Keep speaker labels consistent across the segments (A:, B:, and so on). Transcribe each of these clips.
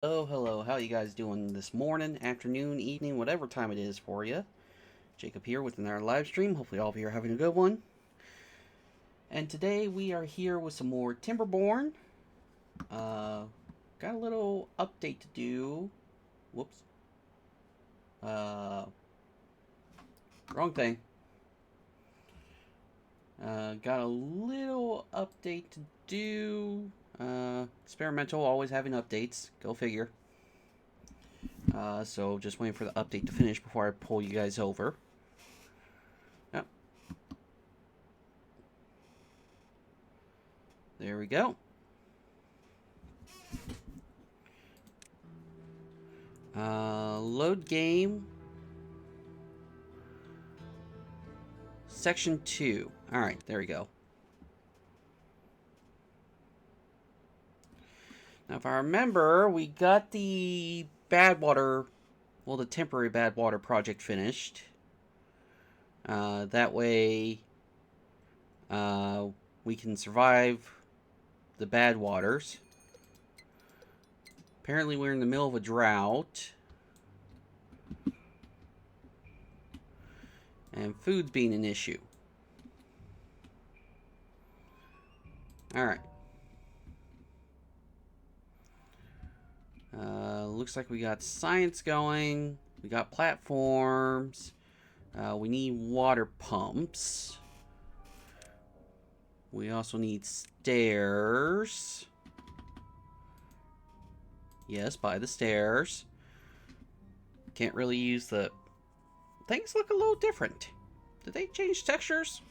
A: Oh, hello. How you guys doing this morning, afternoon, evening, whatever time it is for you? Jacob here with another live stream. Hopefully all of you are having a good one. And today we are here with some more Timberborn. Uh, got a little update to do. Whoops. Uh, Wrong thing. Got a little update to do. Experimental, always having updates. Go figure. So just waiting for the update to finish before I pull you guys over. Yep. There we go. Load game. Section 2. Alright, there we go. Now, if I remember, we got the bad water, well, the temporary bad water project finished. That way, we can survive the bad waters. Apparently, we're in the middle of a drought. And food's being an issue. Alright. Looks like we got science going. We got platforms. We need water pumps. We also need stairs. Yes, by the stairs. Can't really use the... Things look a little different. Did they change textures?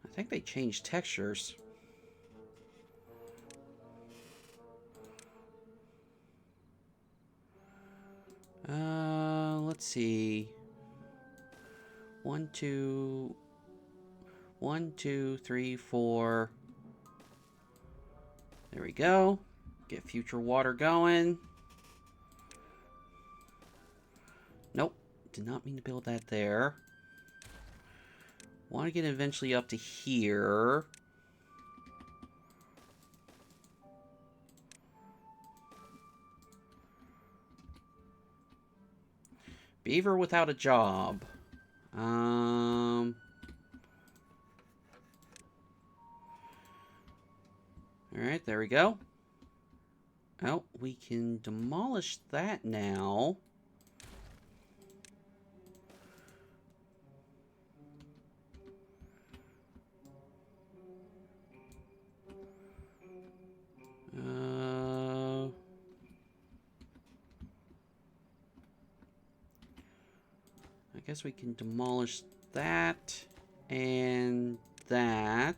A: I think they changed textures. Let's see. 1, 2, 1, 2, 3, 4. There we go. Get future water going. Nope. Did not mean to build that there. Want to get eventually up to here. Beaver without a job. Alright, there we go. Oh, we can demolish that now. I guess we can demolish that and that.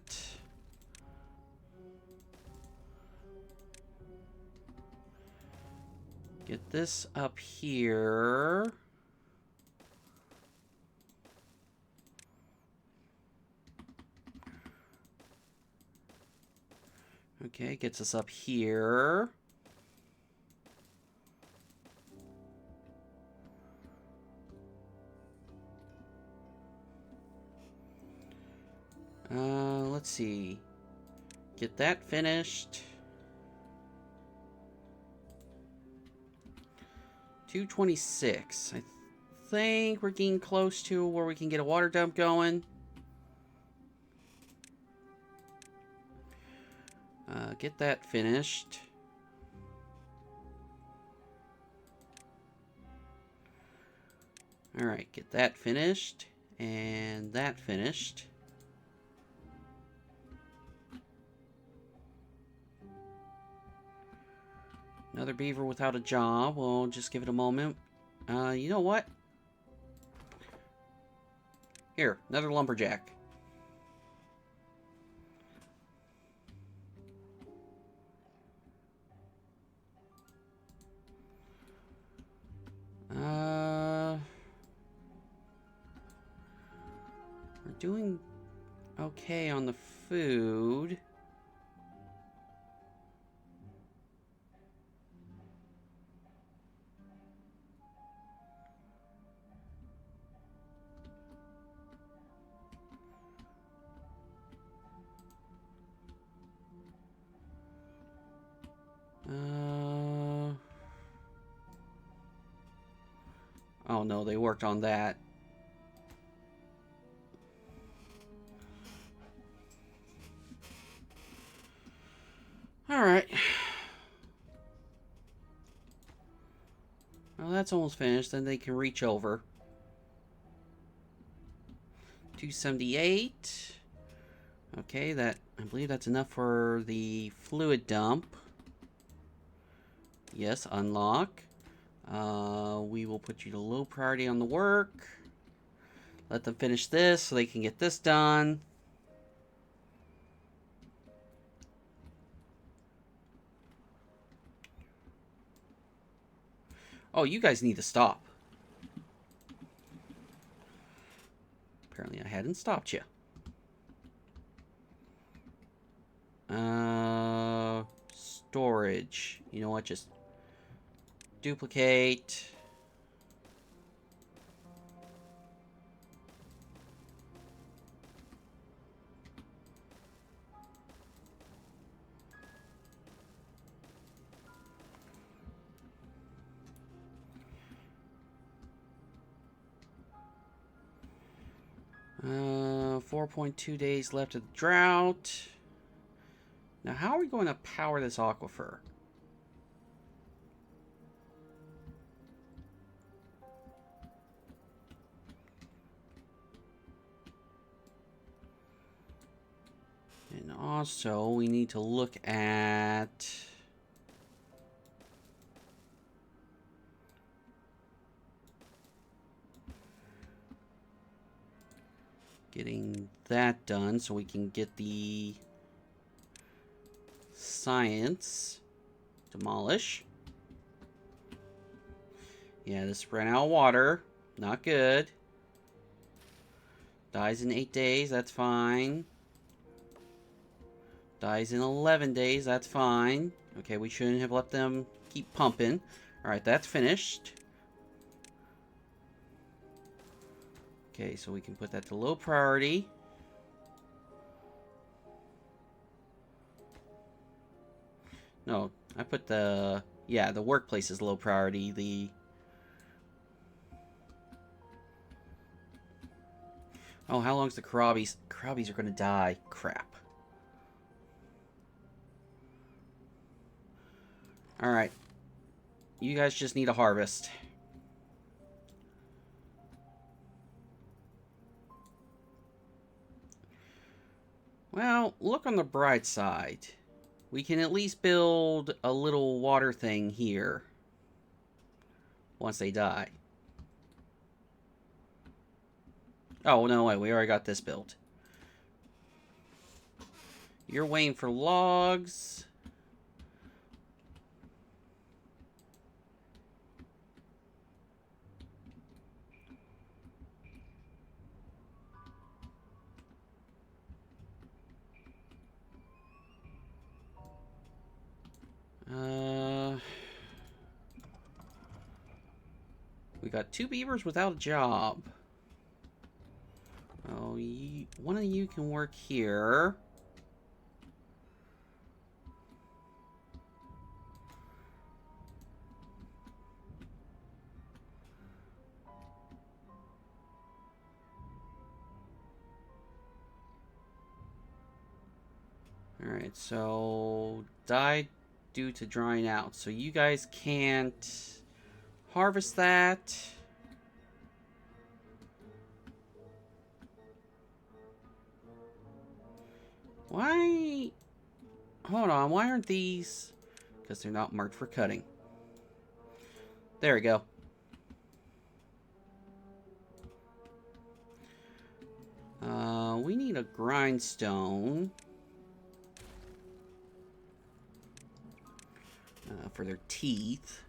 A: Get this up here. Okay, gets us up here. Let's see. Get that finished. 226. I think we're getting close to where we can get a water dump going. Get that finished. Alright, get that finished. And that finished. Another beaver without a job. We'll just give it a moment. You know what? Here, another lumberjack. We're doing okay on the food. Oh no, they worked on that. Alright. Well, that's almost finished. Then they can reach over. 278. Okay, I believe that's enough for the fluid dump. Yes, unlock. We will put you to low priority on the work. Let them finish this so they can get this done. Oh, you guys need to stop. Apparently I hadn't stopped you. Storage. You know what? Just duplicate. Uh, 4.2 days left of the drought. Now, how are we going to power this aquifer? And also, we need to look at getting that done so we can get the science. Demolish. Yeah, this ran out of water. Not good. Dies in 8 days. That's fine. Dies in 11 days. That's fine. Okay, we shouldn't have let them keep pumping. Alright, that's finished. Okay, so we can put that to low priority. No, I put the... Yeah, the workplace is low priority. Oh, how long's the Karabi's? Karabi's are gonna die. Crap. Alright. You guys just need a harvest. Well, look on the bright side. We can at least build a little water thing here. Once they die. Oh, no, wait. We already got this built. You're waiting for logs. We got 2 beavers without a job. Oh, one of you can work here. Alright, so died due to drying out. So you guys can't harvest that. Why? Hold on, why aren't these? Because they're not marked for cutting. There we go. We need a grindstone. For their teeth.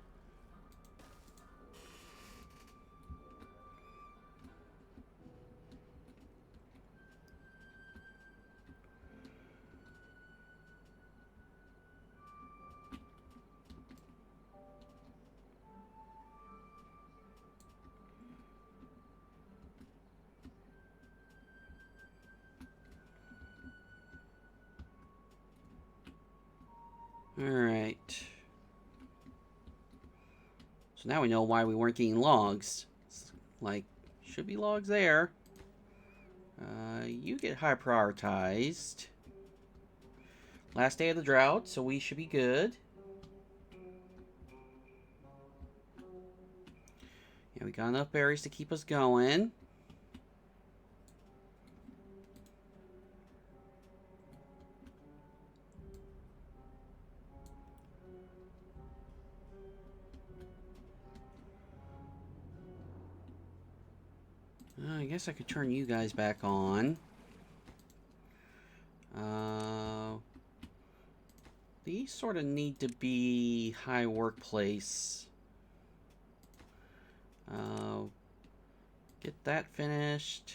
A: Alright. So now we know why we weren't getting logs. It's like, should be logs there. You get high prioritized. Last day of the drought, so we should be good. Yeah, we got enough berries to keep us going. I guess I could turn you guys back on. These sort of need to be high workplace. Get that finished,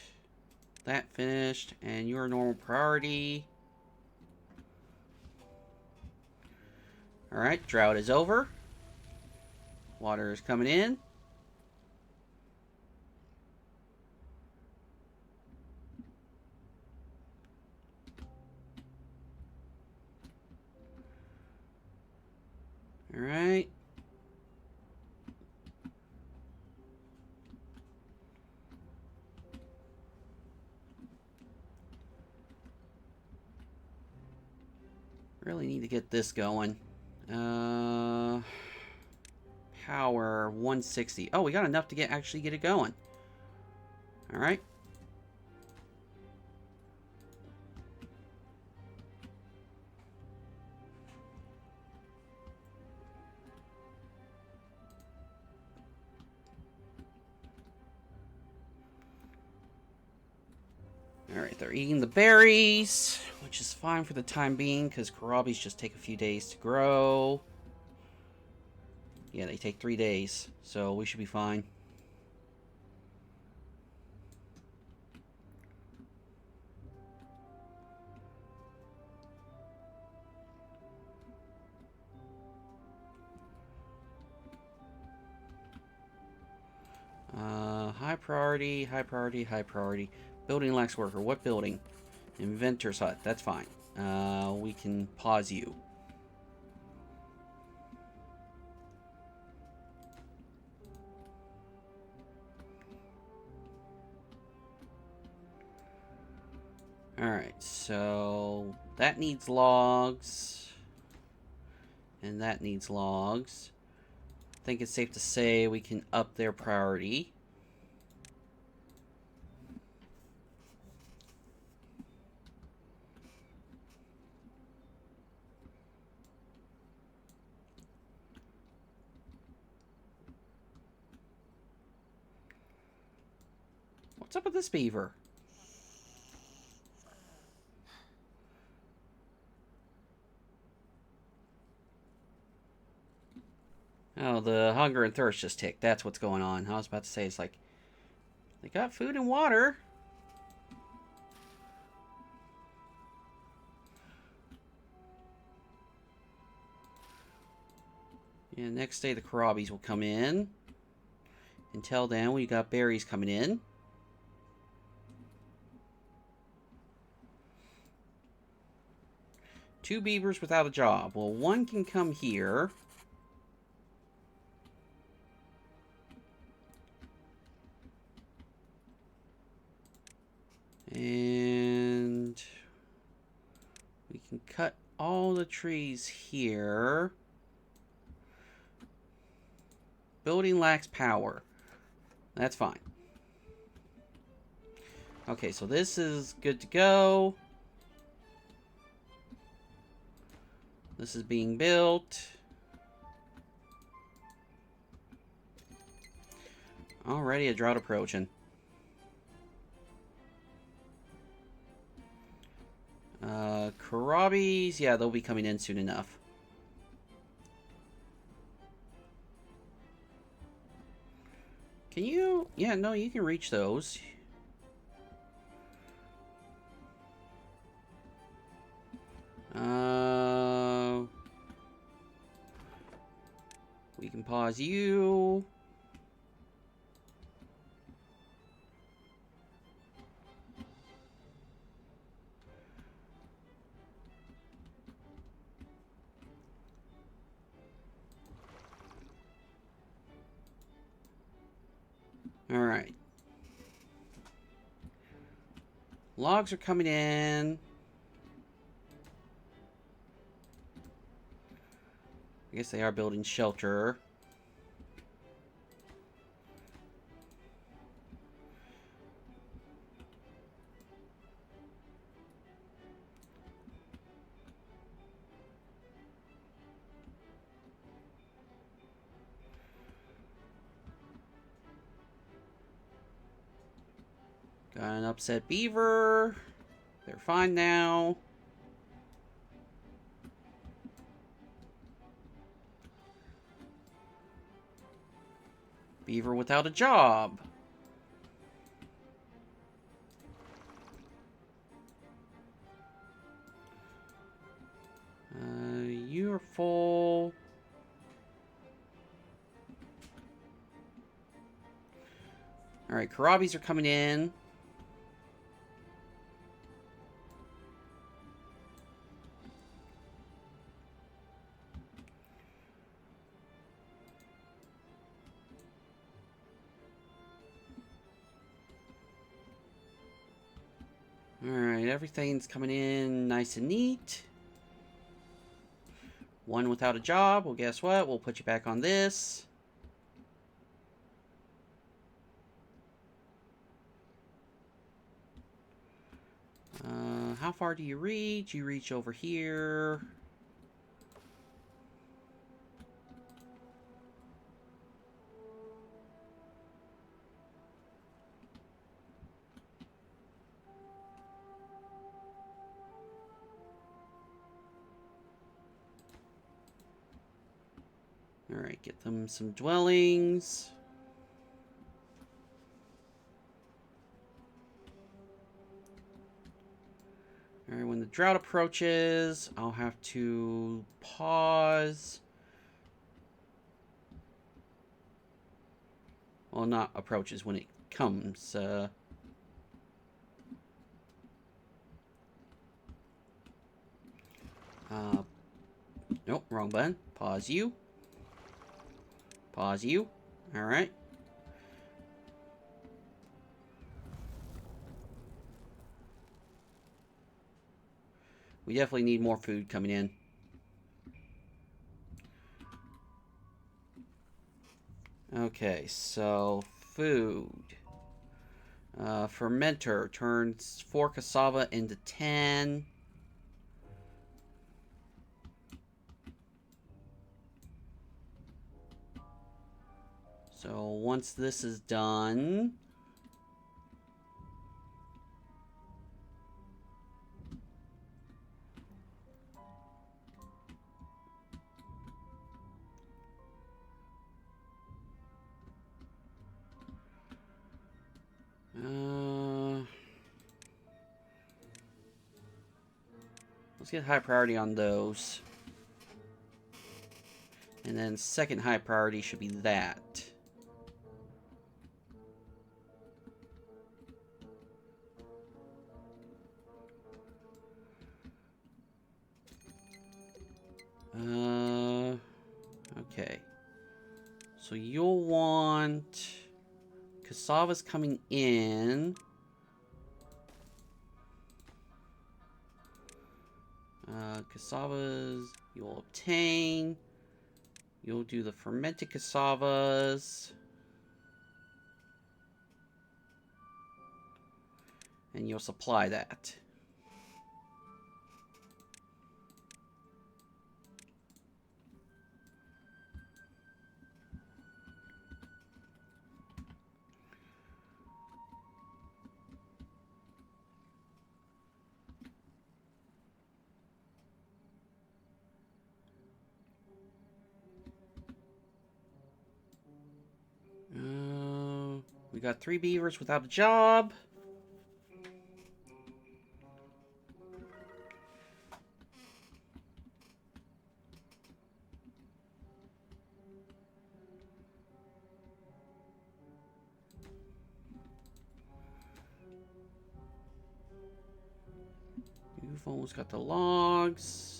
A: and your normal priority. Alright, drought is over. Water is coming in. Alright. Really need to get this going. Power 160. Oh, we got enough to actually get it going. Alright. Alright, they're eating the berries, which is fine for the time being, because kohlrabies just take a few days to grow. Yeah, they take 3 days, so we should be fine. High priority, high priority, high priority. Building lacks worker. What building? Inventor's hut. That's fine. We can pause you. Alright, so that needs logs. And that needs logs. I think it's safe to say we can up their priority. What's up with this beaver? Oh, the hunger and thirst just ticked. That's what's going on. I was about to say, it's like, they got food and water. Yeah, next day the kohlrabies will come in. Until then, we got berries coming in. Two beavers without a job. Well, one can come here. And we can cut all the trees here. Building lacks power. That's fine. Okay, so this is good to go. This is being built. Already a drought approaching. Kohlrabies, yeah, they'll be coming in soon enough. Can you? Yeah, no, you can reach those. We can pause you. Logs are coming in. I guess they are building shelter. Got an upset beaver. They're fine now. Beaver without a job. You're full. Alright, Karabis are coming in. Alright, everything's coming in nice and neat. One without a job. Well, guess what? We'll put you back on this. How far do you reach? You reach over here. Alright, get them some dwellings. Alright, when the drought approaches, I'll have to pause. Well, not approaches, when it comes. Nope, wrong button. Pause you. Pause you. Alright. We definitely need more food coming in. Okay, so food. Fermenter turns 4 cassava into 10. So once this is done, let's get high priority on those. And then second high priority should be that. Okay. So you'll want cassava's coming in. Cassavas you'll obtain. You'll do the fermented cassavas. And you'll supply that. We got 3 beavers without a job. You've almost got the logs.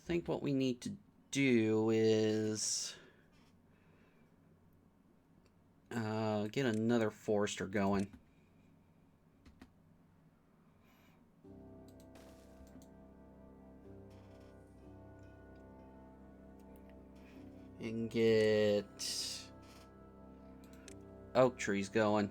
A: I think what we need to do is get another forester going. And get oak trees going.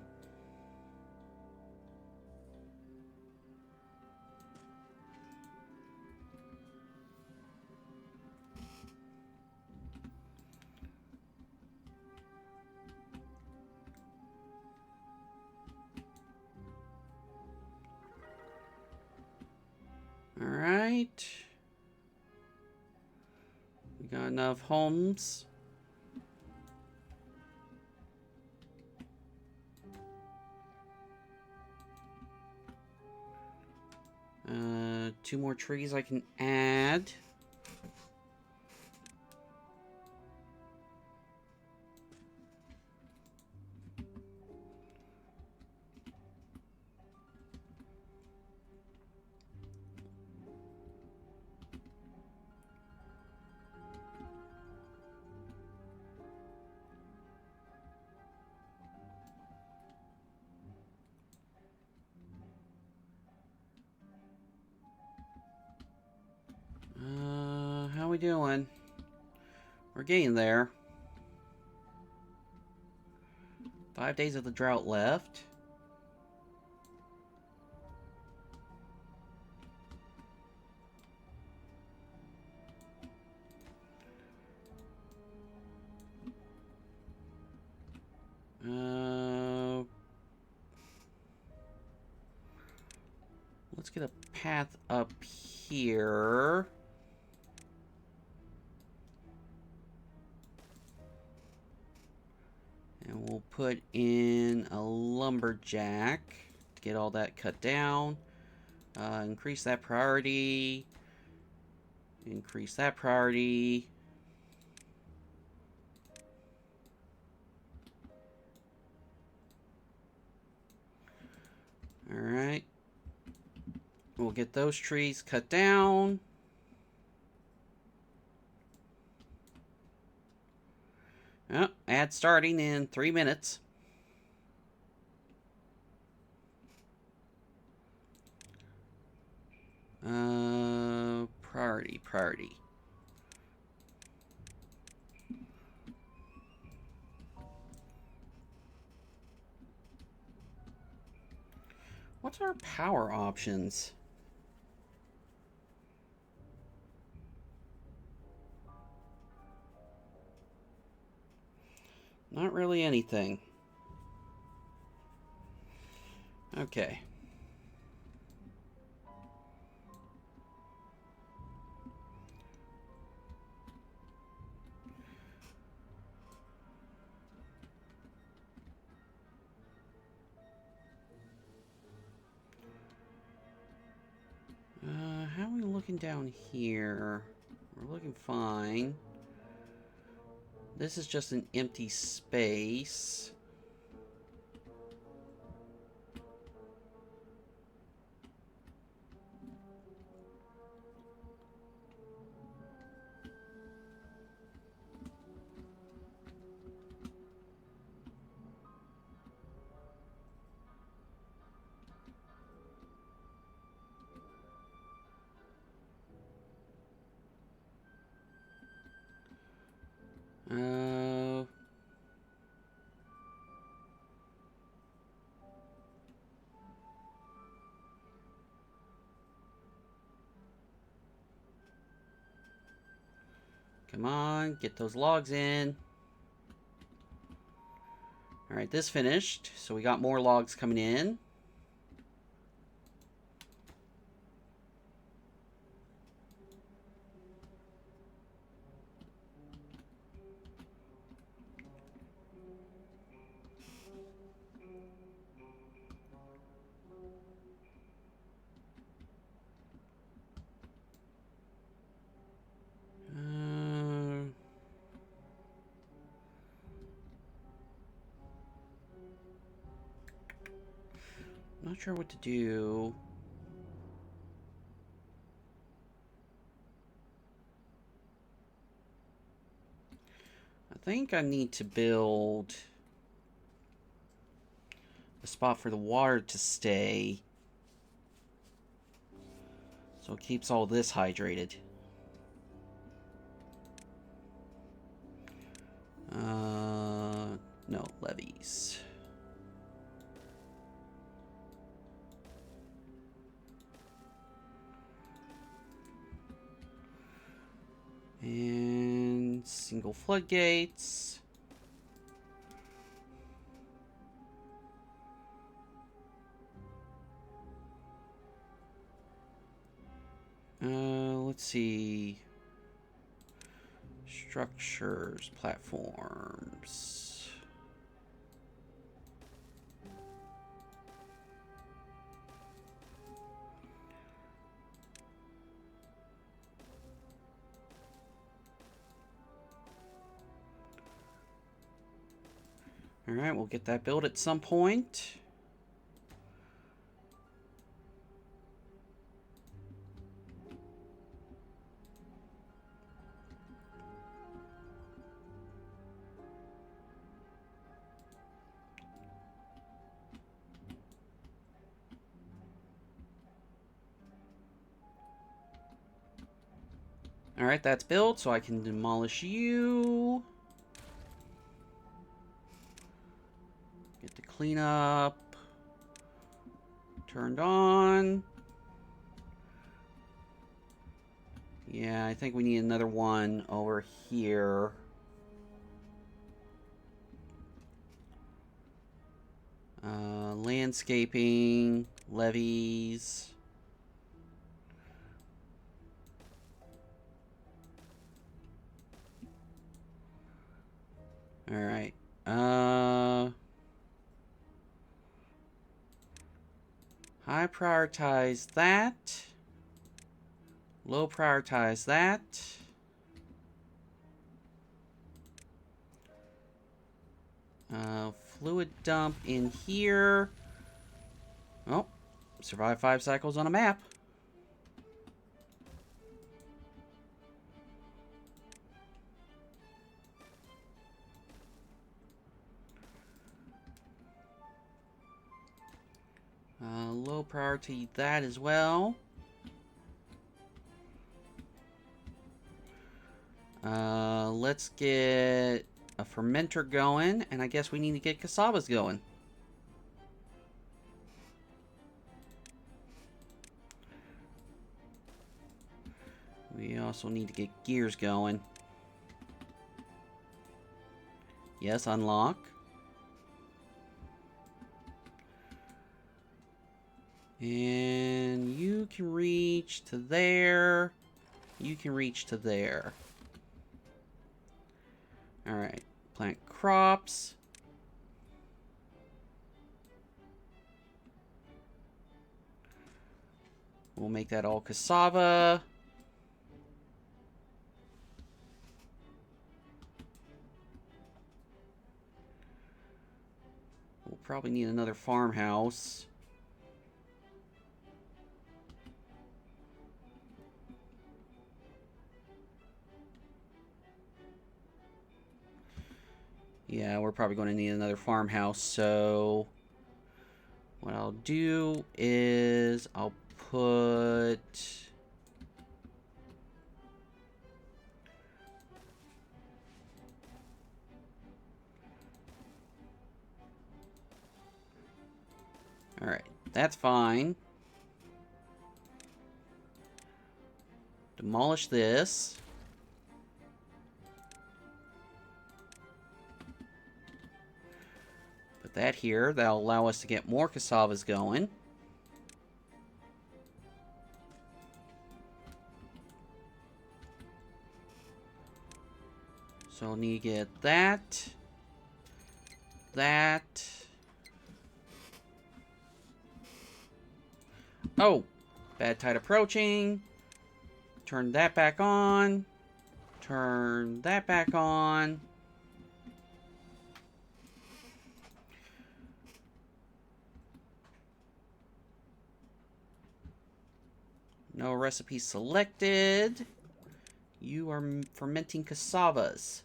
A: All right. We got enough homes. Two more trees I can add. How we doing? We're getting there. 5 days of the drought left. Let's get a path up here. And we'll put in a lumberjack to get all that cut down. Increase that priority. Increase that priority. Alright. We'll get those trees cut down. Oh, ad starting in 3 minutes. Priority. What's our power options? Not really anything. Okay. How are we looking down here? We're looking fine. This is just an empty space. Come on, get those logs in. Alright, this finished, so we got more logs coming in. Not sure what to do. think I need to build a spot for the water to stay, so it keeps all this hydrated. No, levees. And single floodgates. Let's see. Structures, platforms. Alright, we'll get that built at some point. Alright, that's built, so I can demolish you. Get the cleanup turned on. Yeah, I think we need another one over here. Landscaping, levees. Alright. High prioritize that. Low prioritize that. Fluid dump in here. Oh, survive 5 cycles on a map. Low priority that as well. Let's get a fermenter going, and I guess we need to get cassavas going. We also need to get gears going. Yes, unlock. And you can reach to there. You can reach to there. Alright, plant crops. We'll make that all cassava. We'll probably need another farmhouse. Yeah, we're probably going to need another farmhouse, so what I'll do is I'll put alright, that's fine. Demolish this. Put that here. That'll allow us to get more cassavas going. So I'll need to get that. That. Oh! Bad tide approaching. Turn that back on. Turn that back on. No recipe selected. You are fermenting cassavas.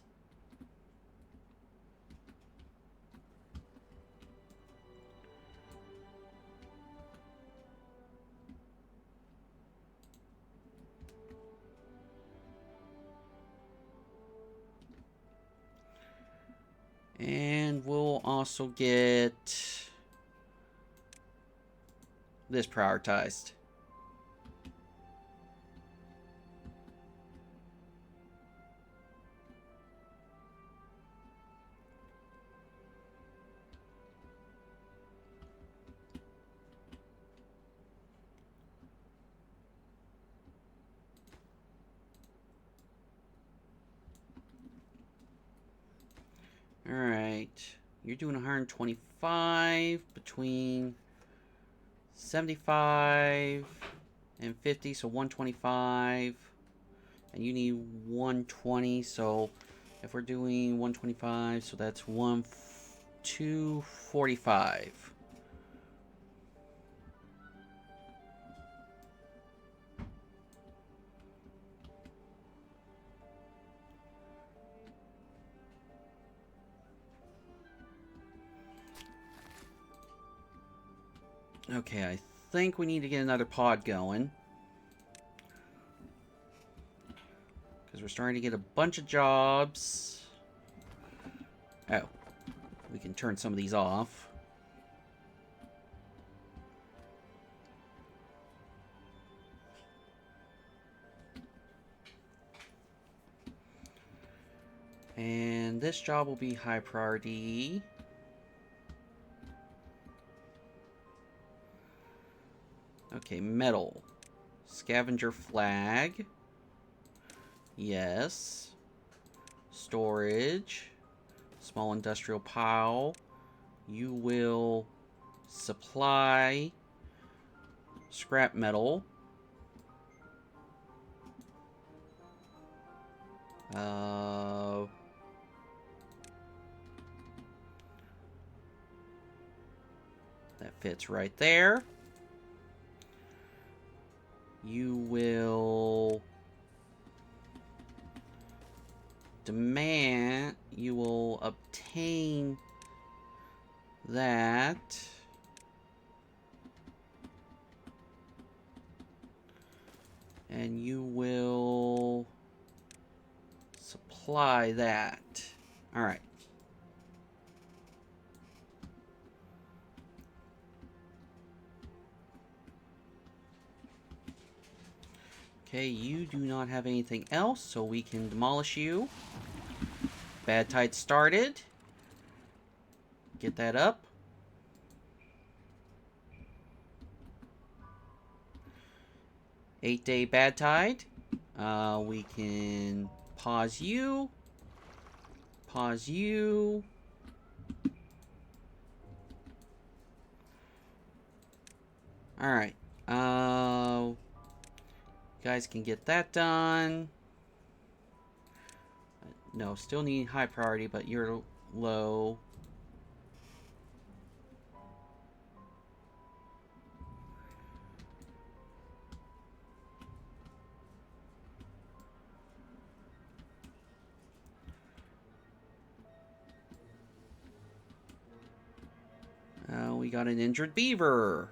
A: also get this prioritized. Alright. You're doing 125 between 75 and 50, so 125. And you need 120, so if we're doing 125, so that's 245. Okay, I think we need to get another pod going. Because we're starting to get a bunch of jobs. Oh. We can turn some of these off. And this job will be high priority. Okay, metal. Scavenger flag. Yes. Storage. Small industrial pile. You will supply scrap metal. That fits right there. You will demand, you will obtain that. And you will supply that. All right. Okay, you do not have anything else, so we can demolish you. Bad tide started. Get that up. Eight-day bad tide. We can pause you. Pause you. Alright. Guys can get that done. No, still need high priority, but you're low. We got an injured beaver.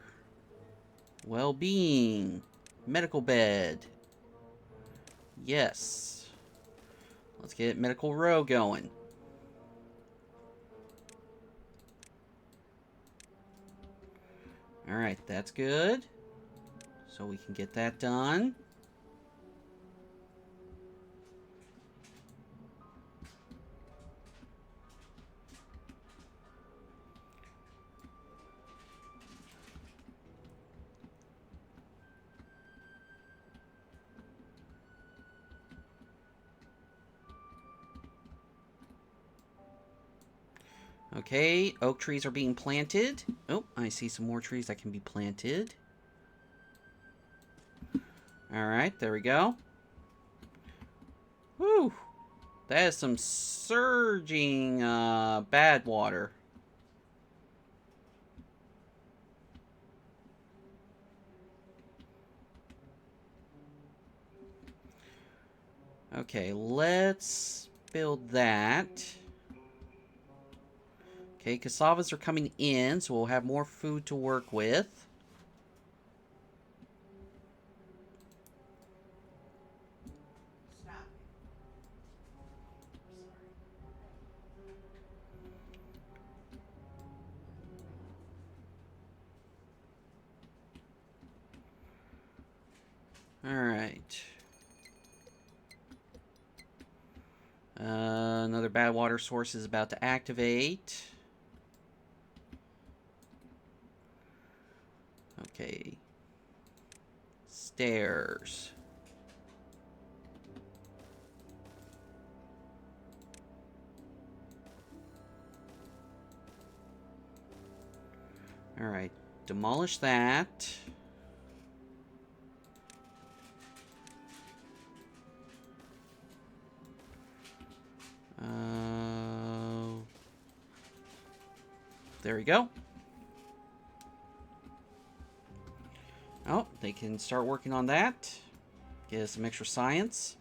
A: Well-being. Medical bed. Yes. Let's get medical row going. Alright, that's good. So we can get that done. Okay, oak trees are being planted. Oh, I see some more trees that can be planted. Alright, there we go. Whew. That is some surging bad water. Okay, let's build that. Okay, cassavas are coming in, so we'll have more food to work with.
B: Stop.
A: Alright. Another bad water source is about to activate. Okay. Stairs. Alright. Demolish that. There we go. Oh, they can start working on that. Get us some extra science.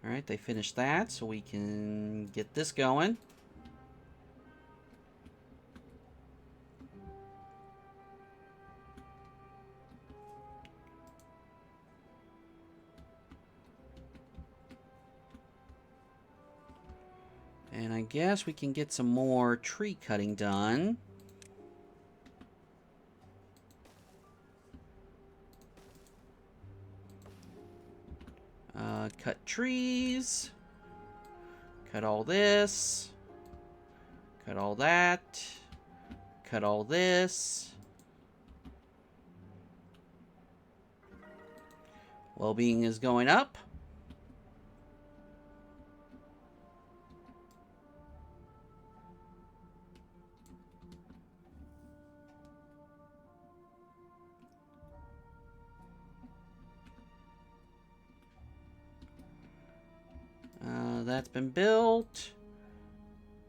A: Alright, they finished that, so we can get this going. And I guess we can get some more tree cutting done. Cut trees. Cut all this. Cut all that. Cut all this. Well-being is going up. That's been built.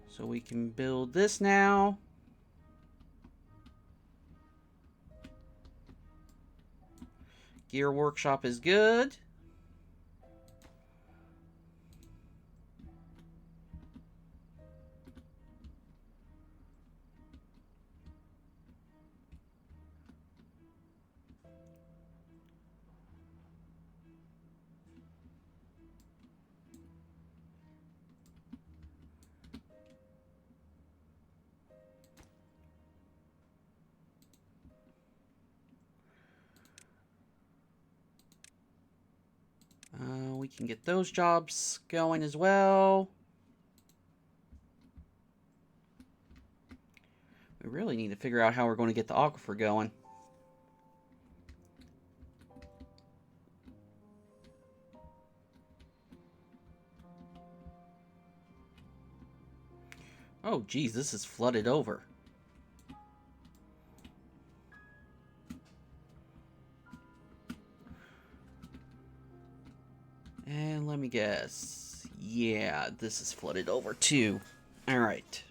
A: So we can build this now. Gear workshop is good. We can get those jobs going as well. We really need to figure out how we're going to get the aquifer going. Oh, geez, this is flooded over. And let me guess. Yeah, this is flooded over too. Alright.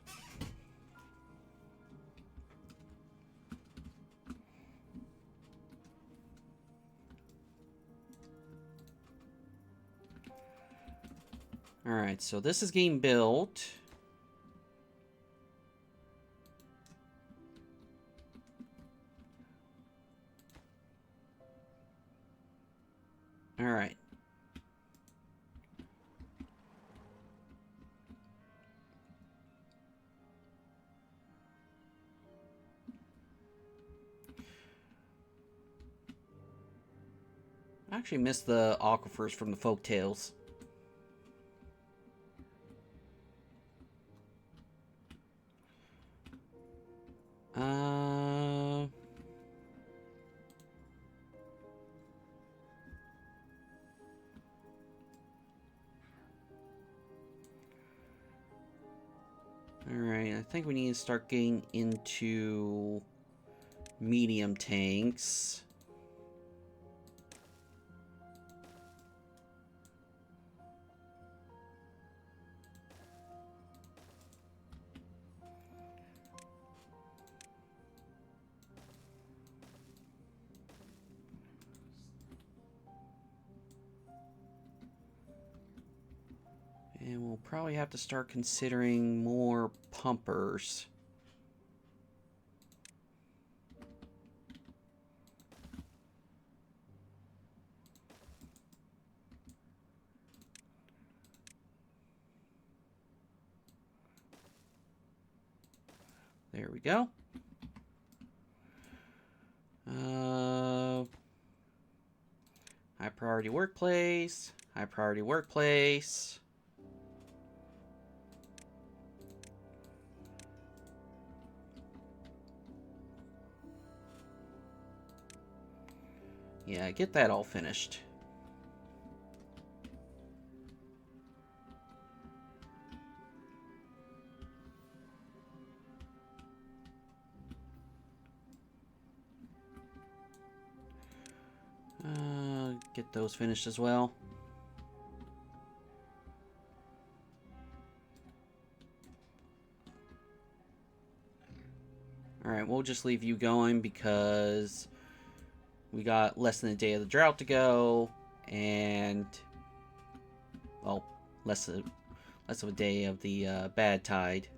A: Alright, so this is getting built. Alright. I actually missed the aquifers from the folktales. Alright, I think we need to start getting into medium tanks. And we'll probably have to start considering more pumpers. There we go. High priority workplace. High priority workplace. Yeah, get that all finished. Get those finished as well. Alright, we'll just leave you going because we got less than a day of the drought to go, and, well, less of a day of the bad tide.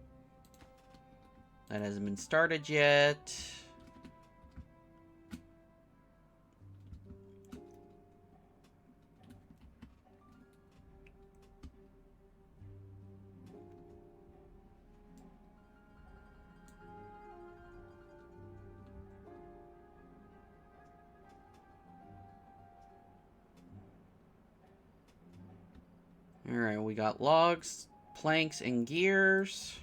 A: That hasn't been started yet. Alright, we got logs, planks, and gears.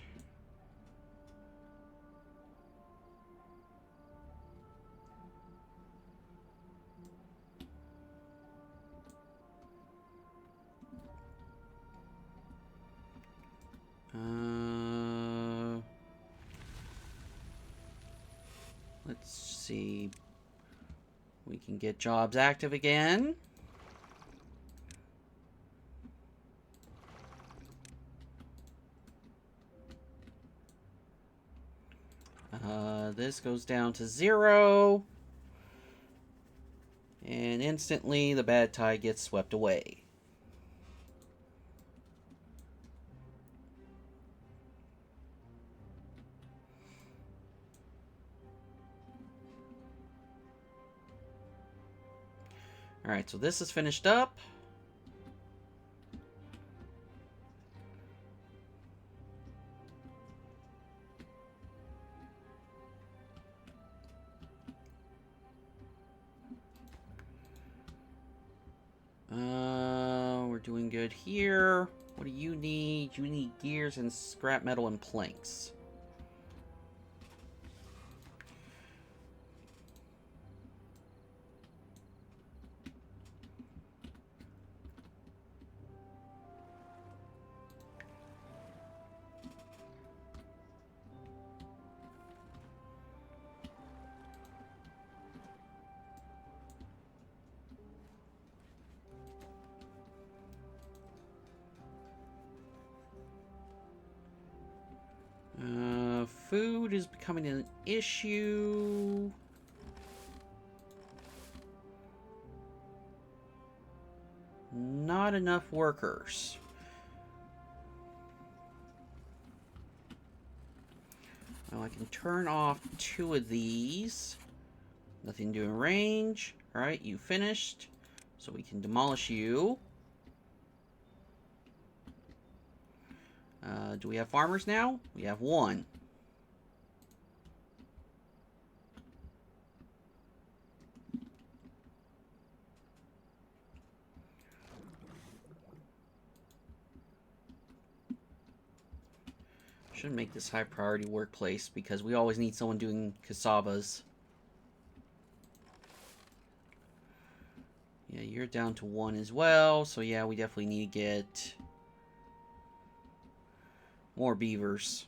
A: Let's see. We can get jobs active again. This goes down to 0. And instantly the bad tide gets swept away. Alright, so this is finished up. We're doing good here. What do you need? You need gears and scrap metal and planks. Food is becoming an issue. Not enough workers. Well, I can turn off 2 of these. Nothing doing range. Alright, you finished. So we can demolish you. Do we have farmers now? We have 1. Should make this high priority workplace because we always need someone doing cassavas. Yeah, you're down to 1 as well. So yeah, we definitely need to get more beavers.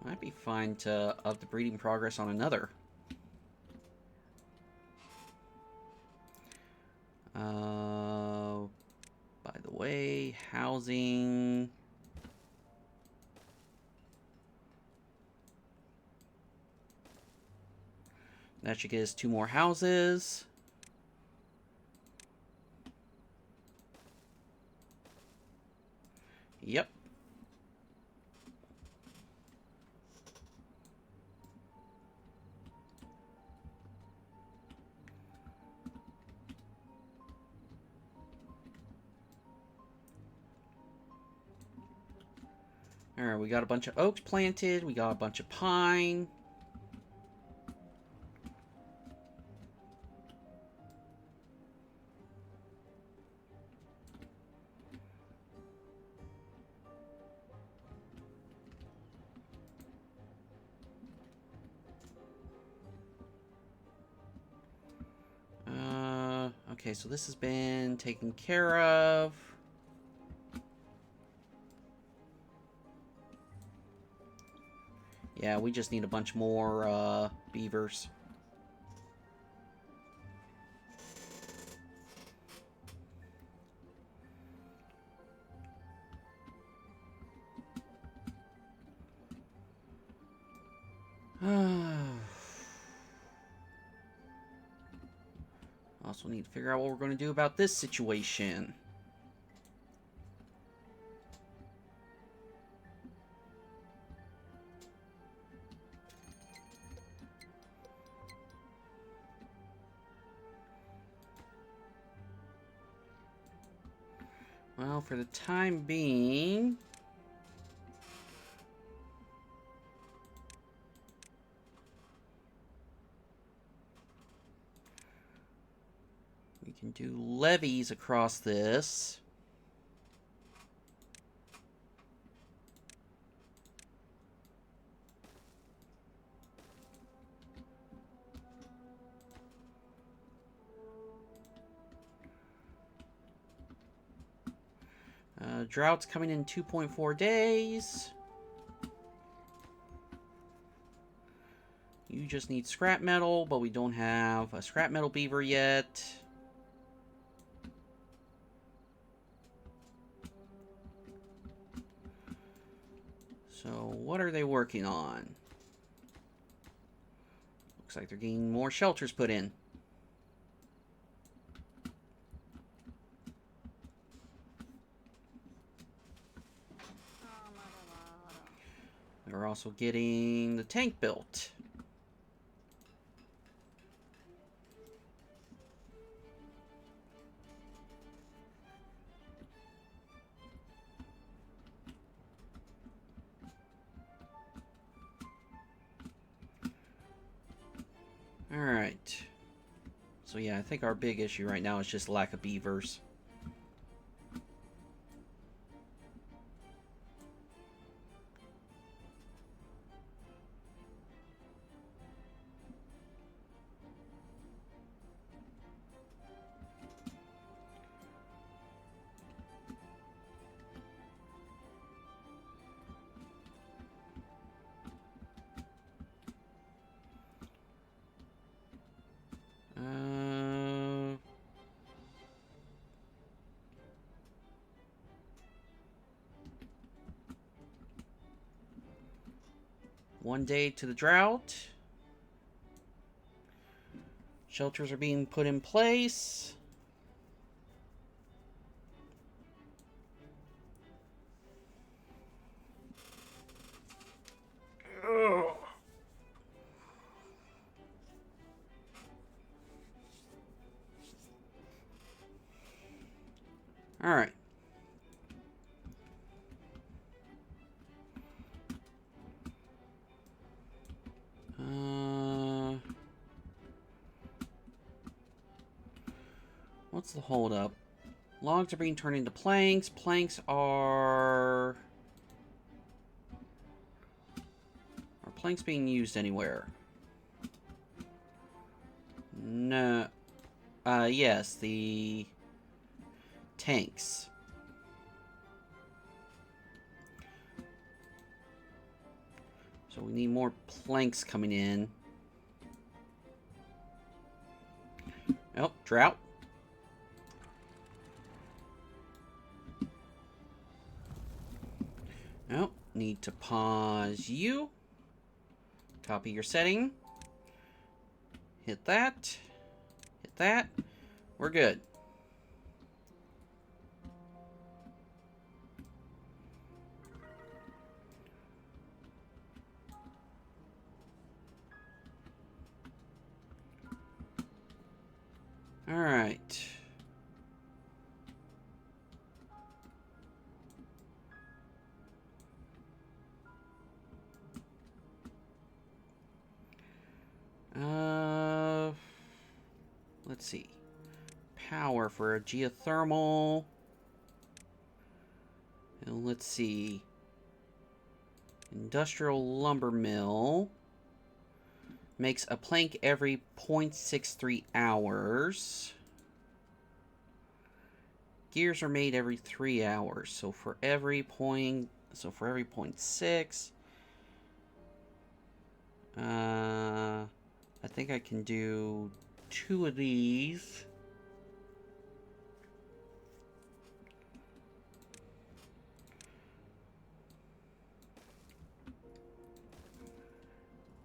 A: Might be fine to up the breeding progress on another. By the way, housing. That should get us 2 more houses. Yep. Alright, we got a bunch of oaks planted. We got a bunch of pine. Okay, so this has been taken care of. Yeah, we just need a bunch more beavers. Also need to figure out what we're going to do about this situation. Well, for the time being... we can do levees across this. Droughts coming in 2.4 days. You just need scrap metal, but we don't have a scrap metal beaver yet. So, what are they working on? Looks like they're getting more shelters put in. They're also getting the tank built. Alright. So yeah, I think our big issue right now is just lack of beavers. One day to the drought. Shelters are being put in place. Ugh. All right. What's the holdup? Logs are being turned into planks. Planks are... Are planks being used anywhere? No. Yes, the tanks. So we need more planks coming in. Oh, drought. Oh, need to pause you. Copy your setting. Hit that. Hit that. We're good. All right. let's see. Power for a geothermal. And let's see. Industrial lumber mill. Makes a plank every 0.63 hours. Gears are made every 3 hours. So for every 0.6. I think I can do 2 of these.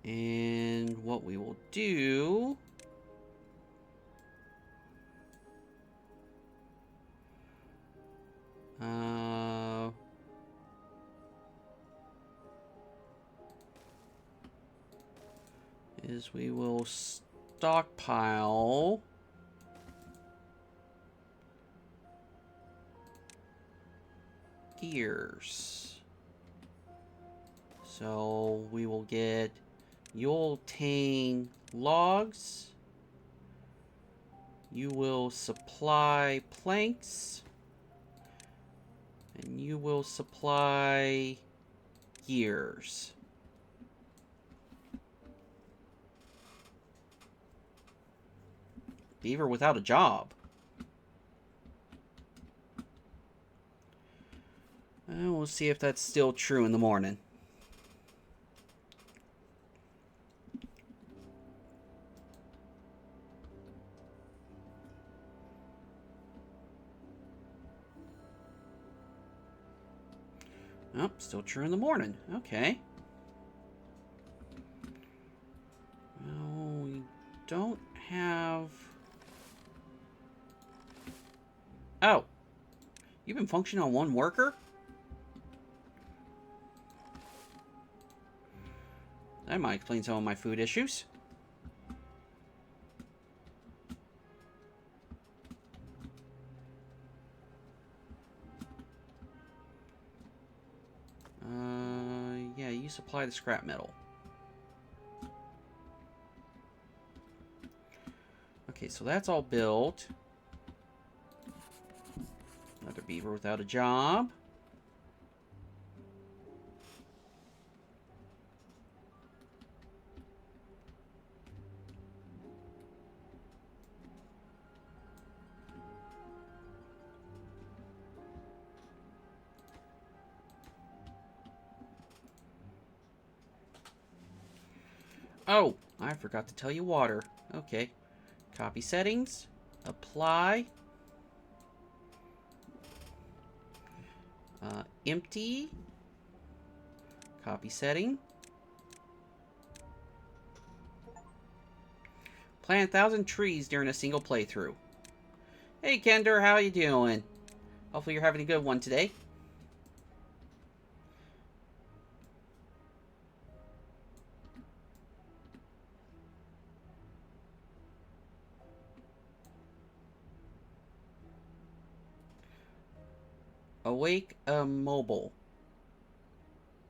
A: And what we will do is we will stockpile gears. So we will get, you'll obtain logs, you will supply planks, and you will supply gears. Beaver without a job. We'll see if that's still true in the morning. Oh, still true in the morning. Okay. Well, we don't have... Oh. You've been functioning on 1 worker? That might explain some of my food issues. Yeah, you supply the scrap metal. Okay, so that's all built. Another beaver without a job. Oh, I forgot to tell you water. Okay. Copy settings. Apply. Empty. Copy setting. Plant 1,000 trees during a single playthrough. Hey Kender, how you doing? Hopefully you're having a good one today. Awake mobile.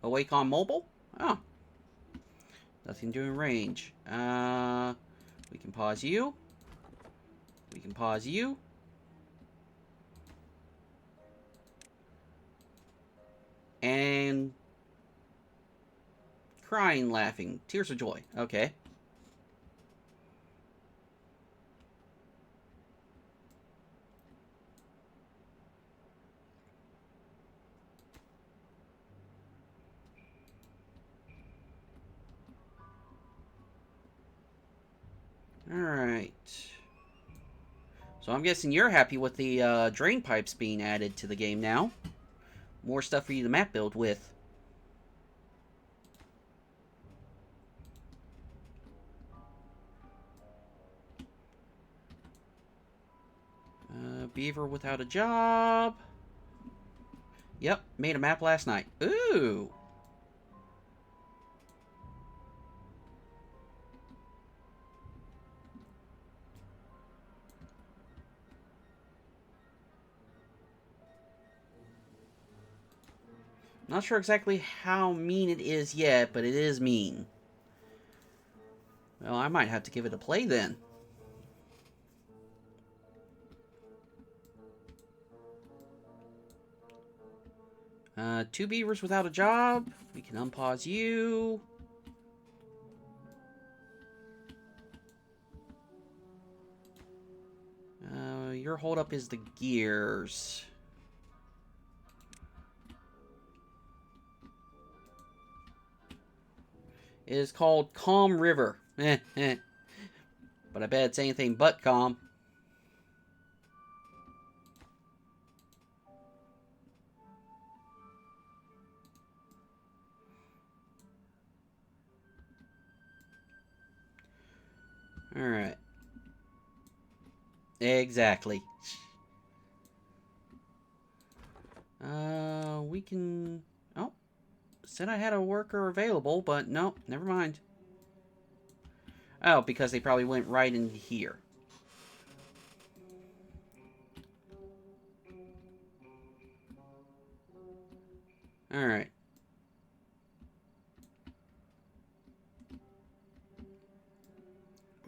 A: Awake on mobile? Oh. Nothing doing range. We can pause you. We can pause you. And crying, laughing, tears of joy. Okay. Alright. So I'm guessing you're happy with the drain pipes being added to the game now. More stuff for you to map build with. Beaver without a job. Yep, made a map last night. Ooh! Not sure exactly how mean it is yet, but it is mean. Well, I might have to give it a play then. 2 beavers without a job. We can unpause you. Your holdup is the gears. It is called Calm River. But I bet it's anything but calm. Alright. Exactly. We can... Oh. Said I had a worker available, but no, never mind. Oh, because they probably went right into here. Alright.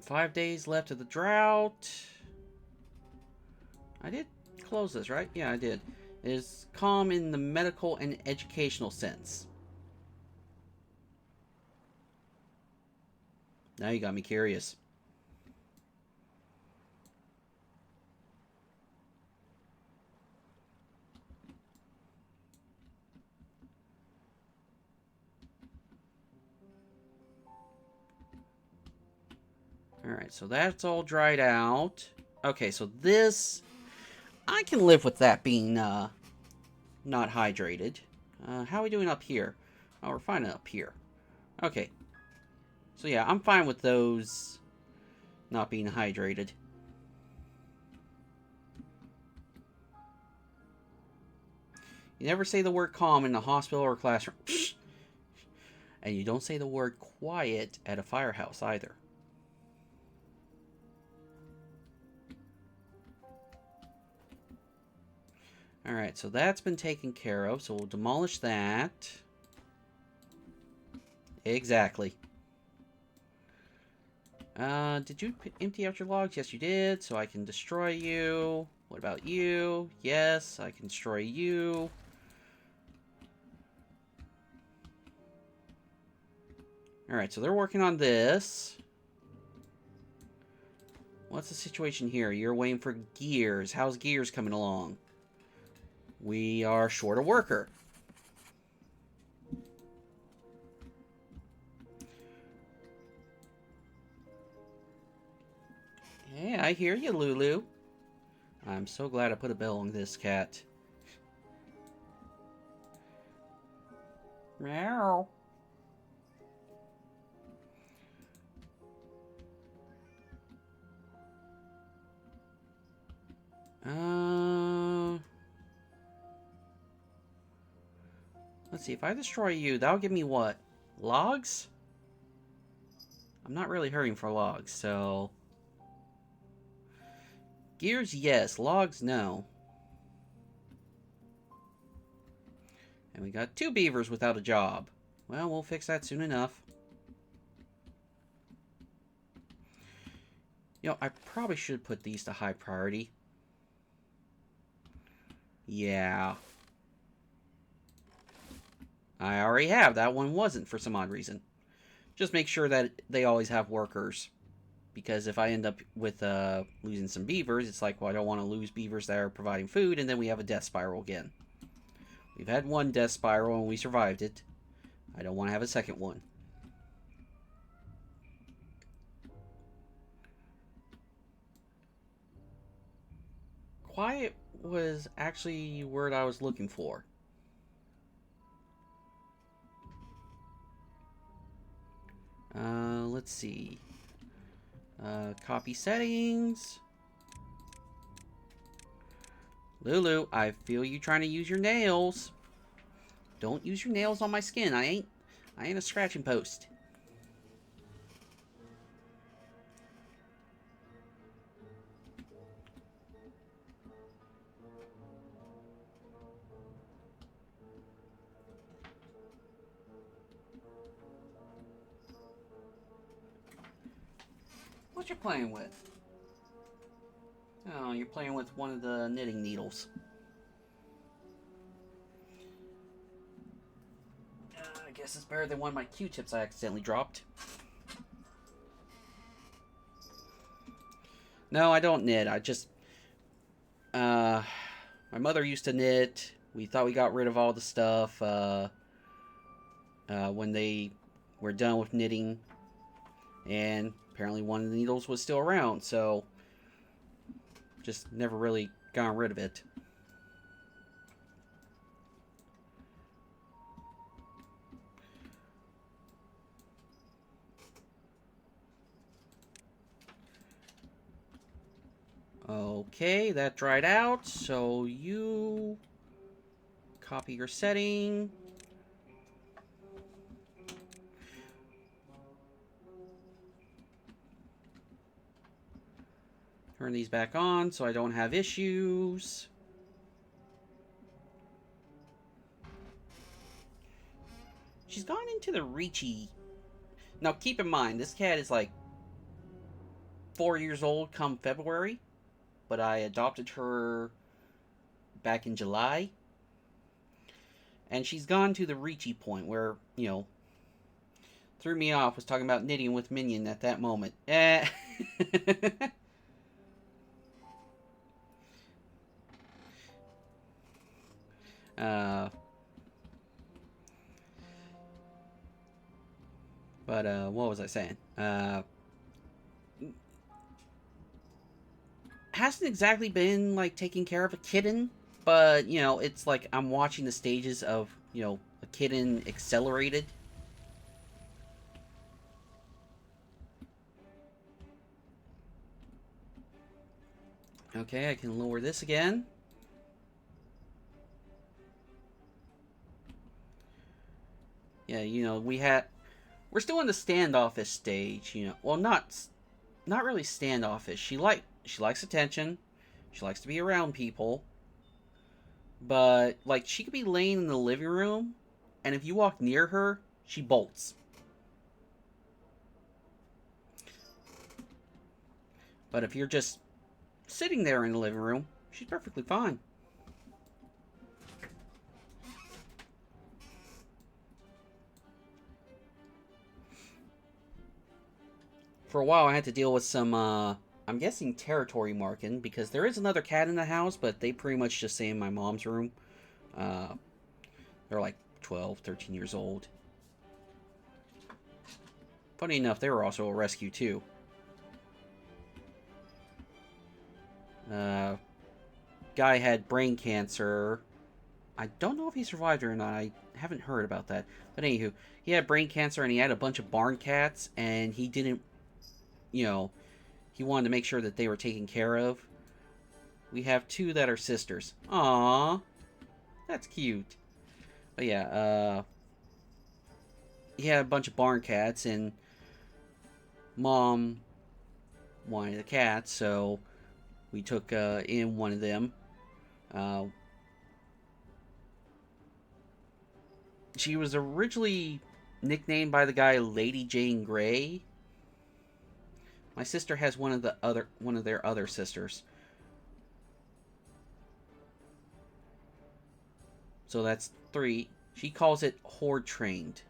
A: Five days left of the drought. I did close this, right? Yeah, I did. It is calm in the medical and educational sense. Now you got me curious. Alright, so that's all dried out. Okay, so this... I can live with that being, not hydrated. How are we doing up here? Oh, we're fine up here. Okay. So yeah, I'm fine with those not being hydrated. You never say the word calm in a hospital or classroom. And you don't say the word quiet at a firehouse either. Alright, so that's been taken care of, so we'll demolish that. Exactly. Did you empty out your logs? Yes, you did, so I can destroy you. What about you? Yes, I can destroy you. Alright, so they're working on this. What's the situation here? You're waiting for gears. How's gears coming along? We are short a worker. Hey, I hear you, Lulu. I'm so glad I put a bell on this cat. Meow. Let's see, if I destroy you, that'll give me what? Logs? I'm not really hurting for logs, so... Gears, yes. Logs, no. And we got 2 beavers without a job. Well, we'll fix that soon enough. You know, I probably should put these to high priority. Yeah. I already have. That one wasn't for some odd reason. Just make sure that they always have workers. Because if I end up with losing some beavers, it's like, well, I don't want to lose beavers that are providing food, and then we have a death spiral again. We've had one death spiral, and we survived it. I don't want to have a second one. Quiet was actually the word I was looking for. Let's see. Copy settings. Lulu, I feel you trying to use your nails. Don't use your nails on my skin. I ain't a scratching post. What you playing with? Oh, you're playing with one of the knitting needles. guess it's better than one of my Q-tips I accidentally dropped. No, I don't knit. I just... my mother used to knit. We thought we got rid of all the stuff when they were done with knitting. And apparently one of the needles was still around, so... just never really got rid of it. Okay, that dried out, so you copy your setting. Turn these back on so I don't have issues. She's gone into the Reachy. Now keep in mind, this cat is like 4 years old come February. But I adopted her back in July. And she's gone to the Reachy point where, you know, threw me off, was talking about knitting with Minion at that moment. What was I saying? Hasn't exactly been like taking care of a kitten, but you know, it's like I'm watching the stages of, you know, a kitten accelerated. Okay, I can lower this again. Yeah, you know, we're still in the standoffish stage, you know. Well, not really standoffish. She likes attention. She likes to be around people. But like she could be laying in the living room and if you walk near her, she bolts. But if you're just sitting there in the living room, she's perfectly fine. For a while, I had to deal with some, I'm guessing territory marking, because there is another cat in the house, but they pretty much just stay in my mom's room. They're like 12, 13 years old. Funny enough, they were also a rescue, too. Guy had brain cancer. I don't know if he survived or not. I haven't heard about that. But anywho, he had brain cancer and he had a bunch of barn cats, and he didn't, you know, he wanted to make sure that they were taken care of. We have 2 that are sisters. Aww. That's cute. But yeah, he had a bunch of barn cats, and Mom wanted a cat, so we took in one of them. She was originally nicknamed by the guy Lady Jane Grey. My sister has one of their other sisters. So that's 3. She calls it Horde Trained.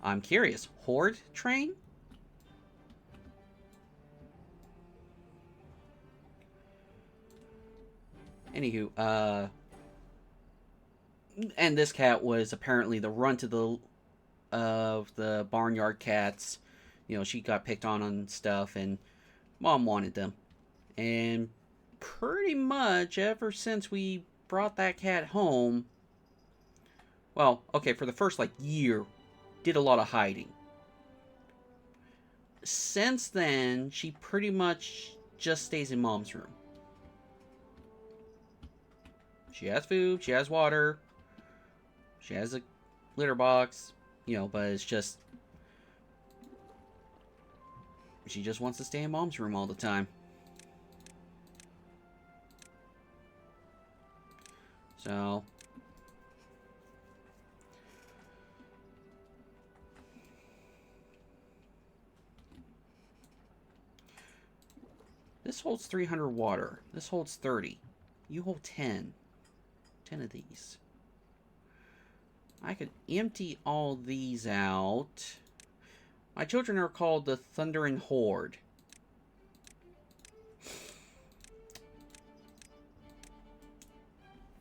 A: I'm curious. Horde Train? Anywho, and this cat was apparently the runt of the barnyard cats. You know, she got picked on and stuff, and Mom wanted them. And pretty much ever since we brought that cat home, well, okay, for the first, like, year, did a lot of hiding. Since then, she pretty much just stays in Mom's room. She has food, she has water, she has a litter box, you know, but it's just... she just wants to stay in Mom's room all the time. So... this holds 300 water. This holds 30. You hold 10. 10 of these. I could empty all these out. My children are called the Thundering Horde.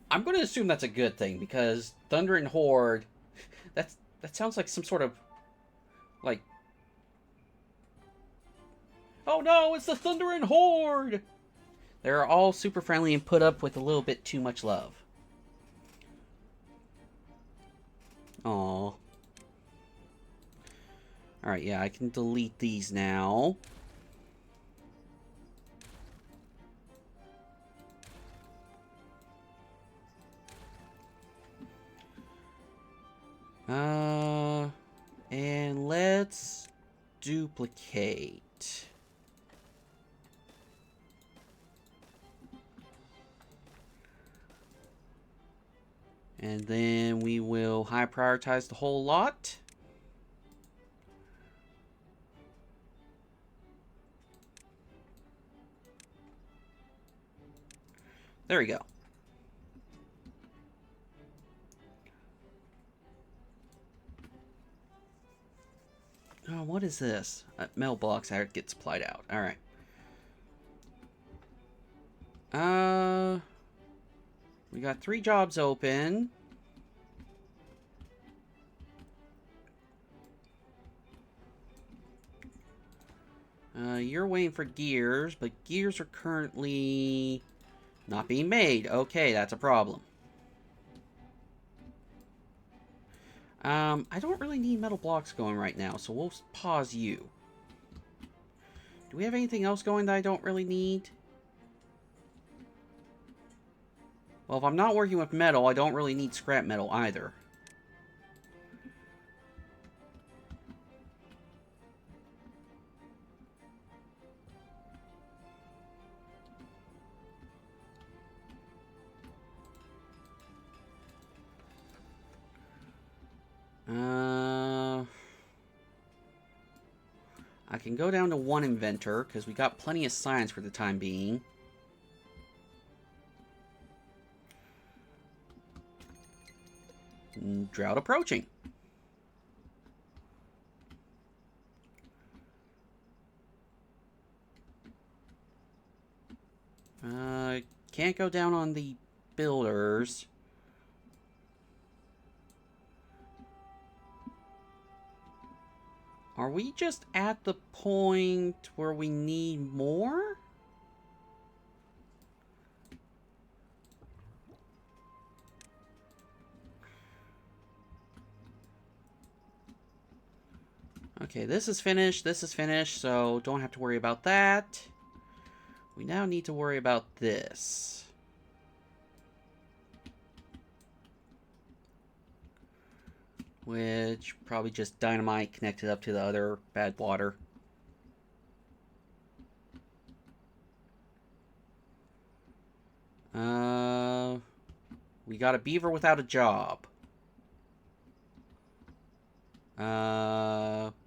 A: I'm going to assume that's a good thing, because Thundering Horde, that sounds like some sort of, like, oh no, it's the Thundering Horde! They're all super friendly and put up with a little bit too much love. Aww. Alright, yeah, I can delete these now. And let's duplicate. And then we will high prioritize the whole lot. There we go. Oh, what is this? Mailbox gets supplied out. Alright. We got 3 jobs open. You're waiting for gears, but gears are currently not being made. Okay, that's a problem. I don't really need metal blocks going right now, so we'll pause you. Do we have anything else going that I don't really need? Well, if I'm not working with metal, I don't really need scrap metal either. I can go down to 1 inventor, because we got plenty of science for the time being. Drought approaching. Can't go down on the builders. Are we just at the point where we need more? Okay, this is finished, so don't have to worry about that. We now need to worry about this. Which, probably just dynamite connected up to the other bad water. We got a beaver without a job.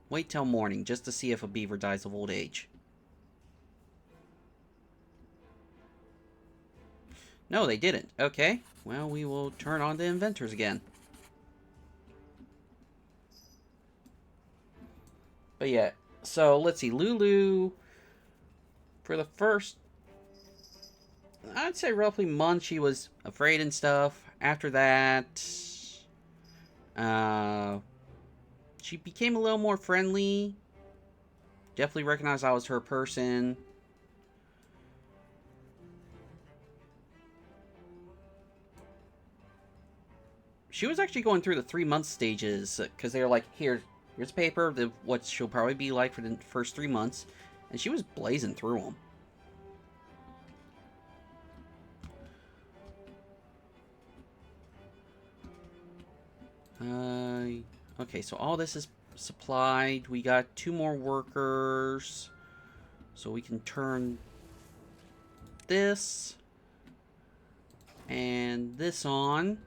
A: Wait till morning, just to see if a beaver dies of old age. No, they didn't. Okay, well, we will turn on the inventors again. But yeah, so let's see. Lulu, for the first, I'd say roughly month, she was afraid and stuff. After that, she became a little more friendly. Definitely recognized I was her person. She was actually going through the 3-month stages, because they were like, here's a paper, what she'll probably be like for the first 3 months. And she was blazing through them. Okay, so all this is supplied. We got 2 more workers. So we can turn this and this on.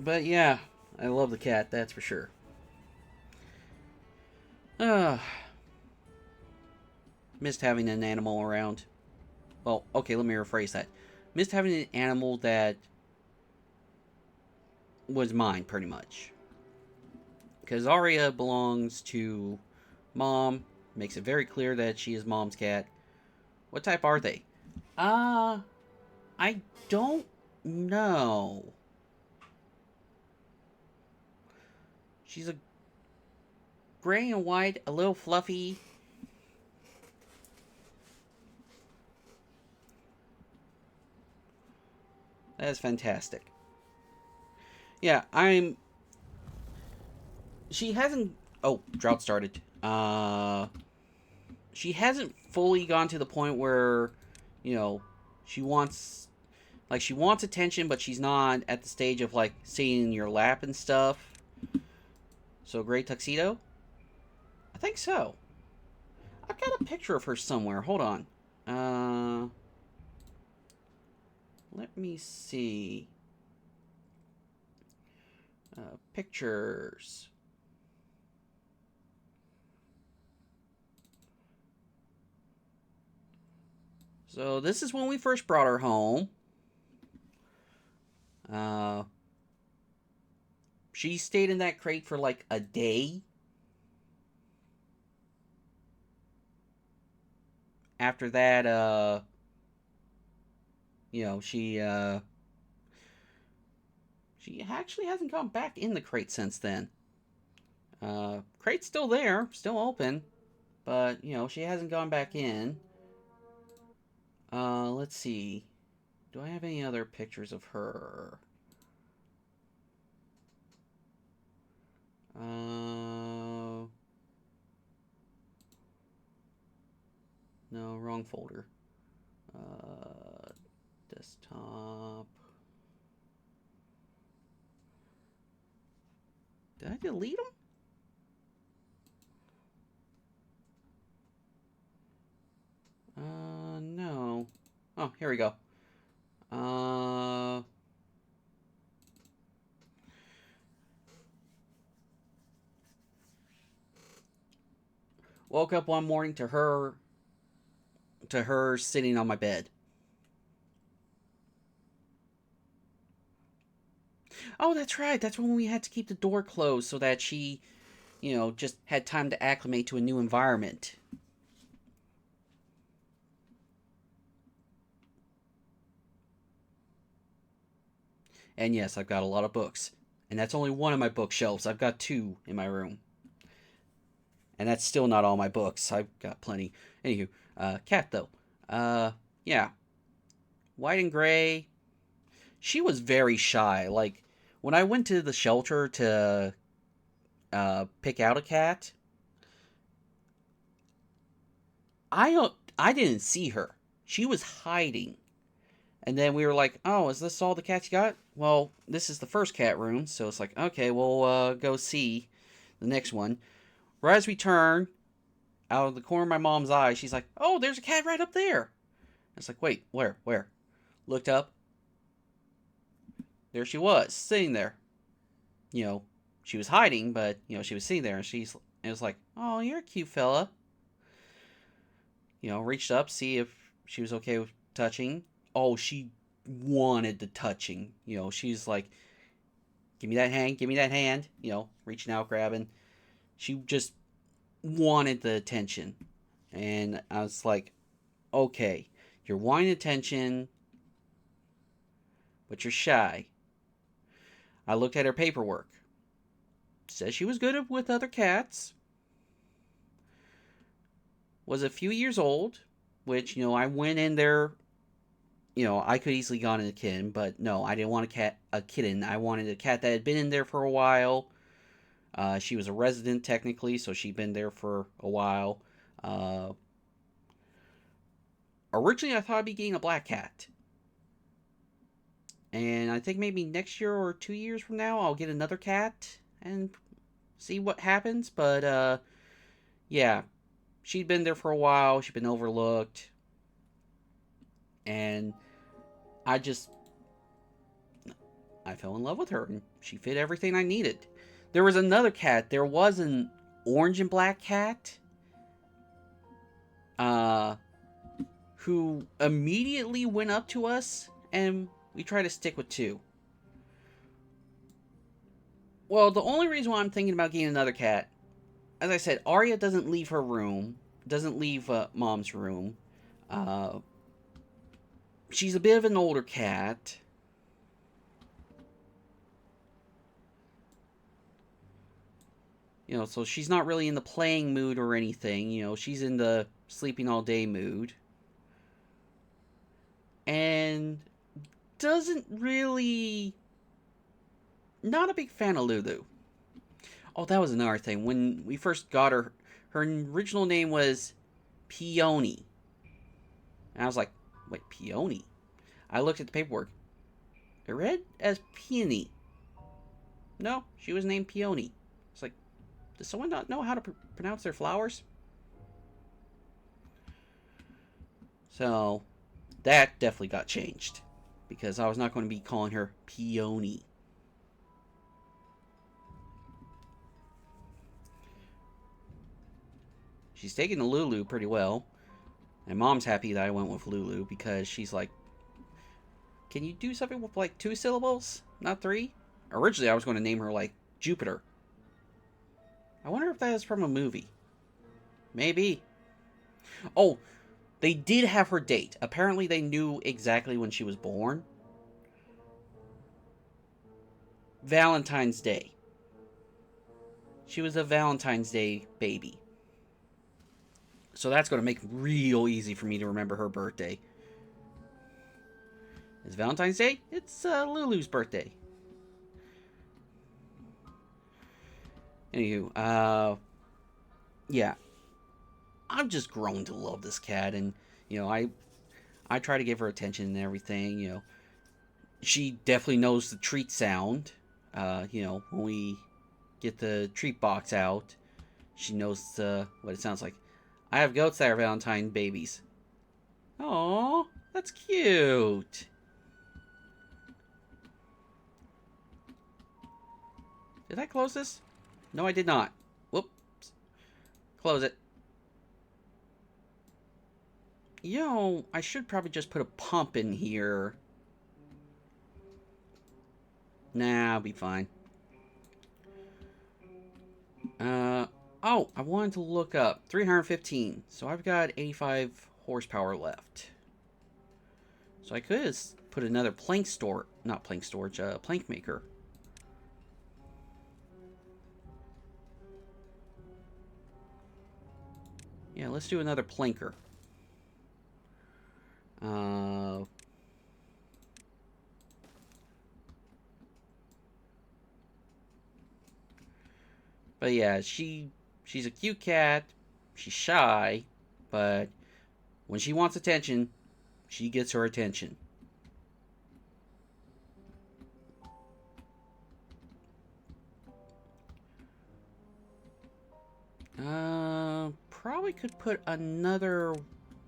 A: But yeah, I love the cat, that's for sure. Uh, missed having an animal around. Well, okay, let me rephrase that. Missed having an animal that was mine, pretty much. Because Arya belongs to Mom. Makes it very clear that she is Mom's cat. What type are they? Uh, I don't know. She's a gray and white, a little fluffy. That is fantastic. Yeah, she hasn't. Oh, drought started. She hasn't fully gone to the point where, you know, she wants she wants attention, but she's not at the stage of like sitting in your lap and stuff. So, gray tuxedo. I think so. I've got a picture of her somewhere. Hold on. Let me see. Pictures. So this is when we first brought her home. She stayed in that crate for like a day. After that, she actually hasn't gone back in the crate since then. Crate's still there, still open, but she hasn't gone back in. Let's see. Do I have any other pictures of her? No, wrong folder. Desktop. Did I delete them? No. Oh, here we go. Woke up one morning to her sitting on my bed. Oh, that's right. That's when we had to keep the door closed so that she, just had time to acclimate to a new environment. And yes, I've got a lot of books. And that's only one of my bookshelves. I've got two in my room. And that's still not all my books. I've got plenty. Anywho, cat though. Yeah. White and gray. She was very shy. Like, when I went to the shelter to pick out a cat, I didn't see her. She was hiding. And then we were like, "Oh, is this all the cats you got?" Well, this is the first cat room, so it's like, okay, we'll go see the next one. Right as we turn, out of the corner of my mom's eye, she's like, "Oh, there's a cat right up there." It's like, wait, where? Looked up. There she was, sitting there. She was hiding, but she was sitting there, and it was like, "Oh, you're a cute fella." Reached up, see if she was okay with touching. Oh, she wanted the touching. She's like, "Give me that hand, give me that hand." Reaching out, grabbing. She just wanted the attention. And I was like, okay, you're wanting attention, but you're shy. I looked at her paperwork. Says she was good with other cats. Was a few years old, which, I went in there. I could easily gone in a kitten, but no, I didn't want a kitten. I wanted a cat that had been in there for a while. She was a resident technically, so she'd been there for a while. Originally, I thought I'd be getting a black cat. And I think maybe next year or 2 years from now, I'll get another cat and see what happens. But, yeah, she'd been there for a while. She'd been overlooked. And I I fell in love with her, and she fit everything I needed. There was another cat. There was an orange and black cat. Who immediately went up to us, and we tried to stick with two. Well, the only reason why I'm thinking about getting another cat, as I said, Arya doesn't leave her room, doesn't leave Mom's room. She's a bit of an older cat. You know, so she's not really in the playing mood or anything. You know, she's in the sleeping all day mood. And doesn't really... Not a big fan of Lulu. Oh, that was another thing. When we first got her, her original name was Peony. And I was like, wait, Peony? I looked at the paperwork. It read as Peony. No, she was named Peony. It's like, does someone not know how to pronounce their flowers? So, that definitely got changed. Because I was not going to be calling her Peony. She's taking to Lulu pretty well. And Mom's happy that I went with Lulu because she's like, can you do something with like 2 syllables? Not 3? Originally I was going to name her like Jupiter. I wonder if that is from a movie. Maybe. Oh, they did have her date. Apparently they knew exactly when she was born. Valentine's Day. She was a Valentine's Day baby. So that's going to make it real easy for me to remember her birthday. It's Valentine's Day. It's Lulu's birthday. Anywho, yeah. I've just grown to love this cat, and, you know, I try to give her attention and everything, you know. She definitely knows the treat sound. You know, when we get the treat box out, she knows what it sounds like. I have goats that are Valentine babies. Aww, that's cute. Did I close this? No, I did not. Whoops. Close it. You know, I should probably just put a pump in here. Nah, I'll be fine. Oh, I wanted to look up. 315. So I've got 85 horsepower left. So I could put another plank store... Not plank storage, plank maker. Yeah, let's do another planker. But yeah, she's a cute cat. She's shy, but when she wants attention, she gets her attention. Probably could put another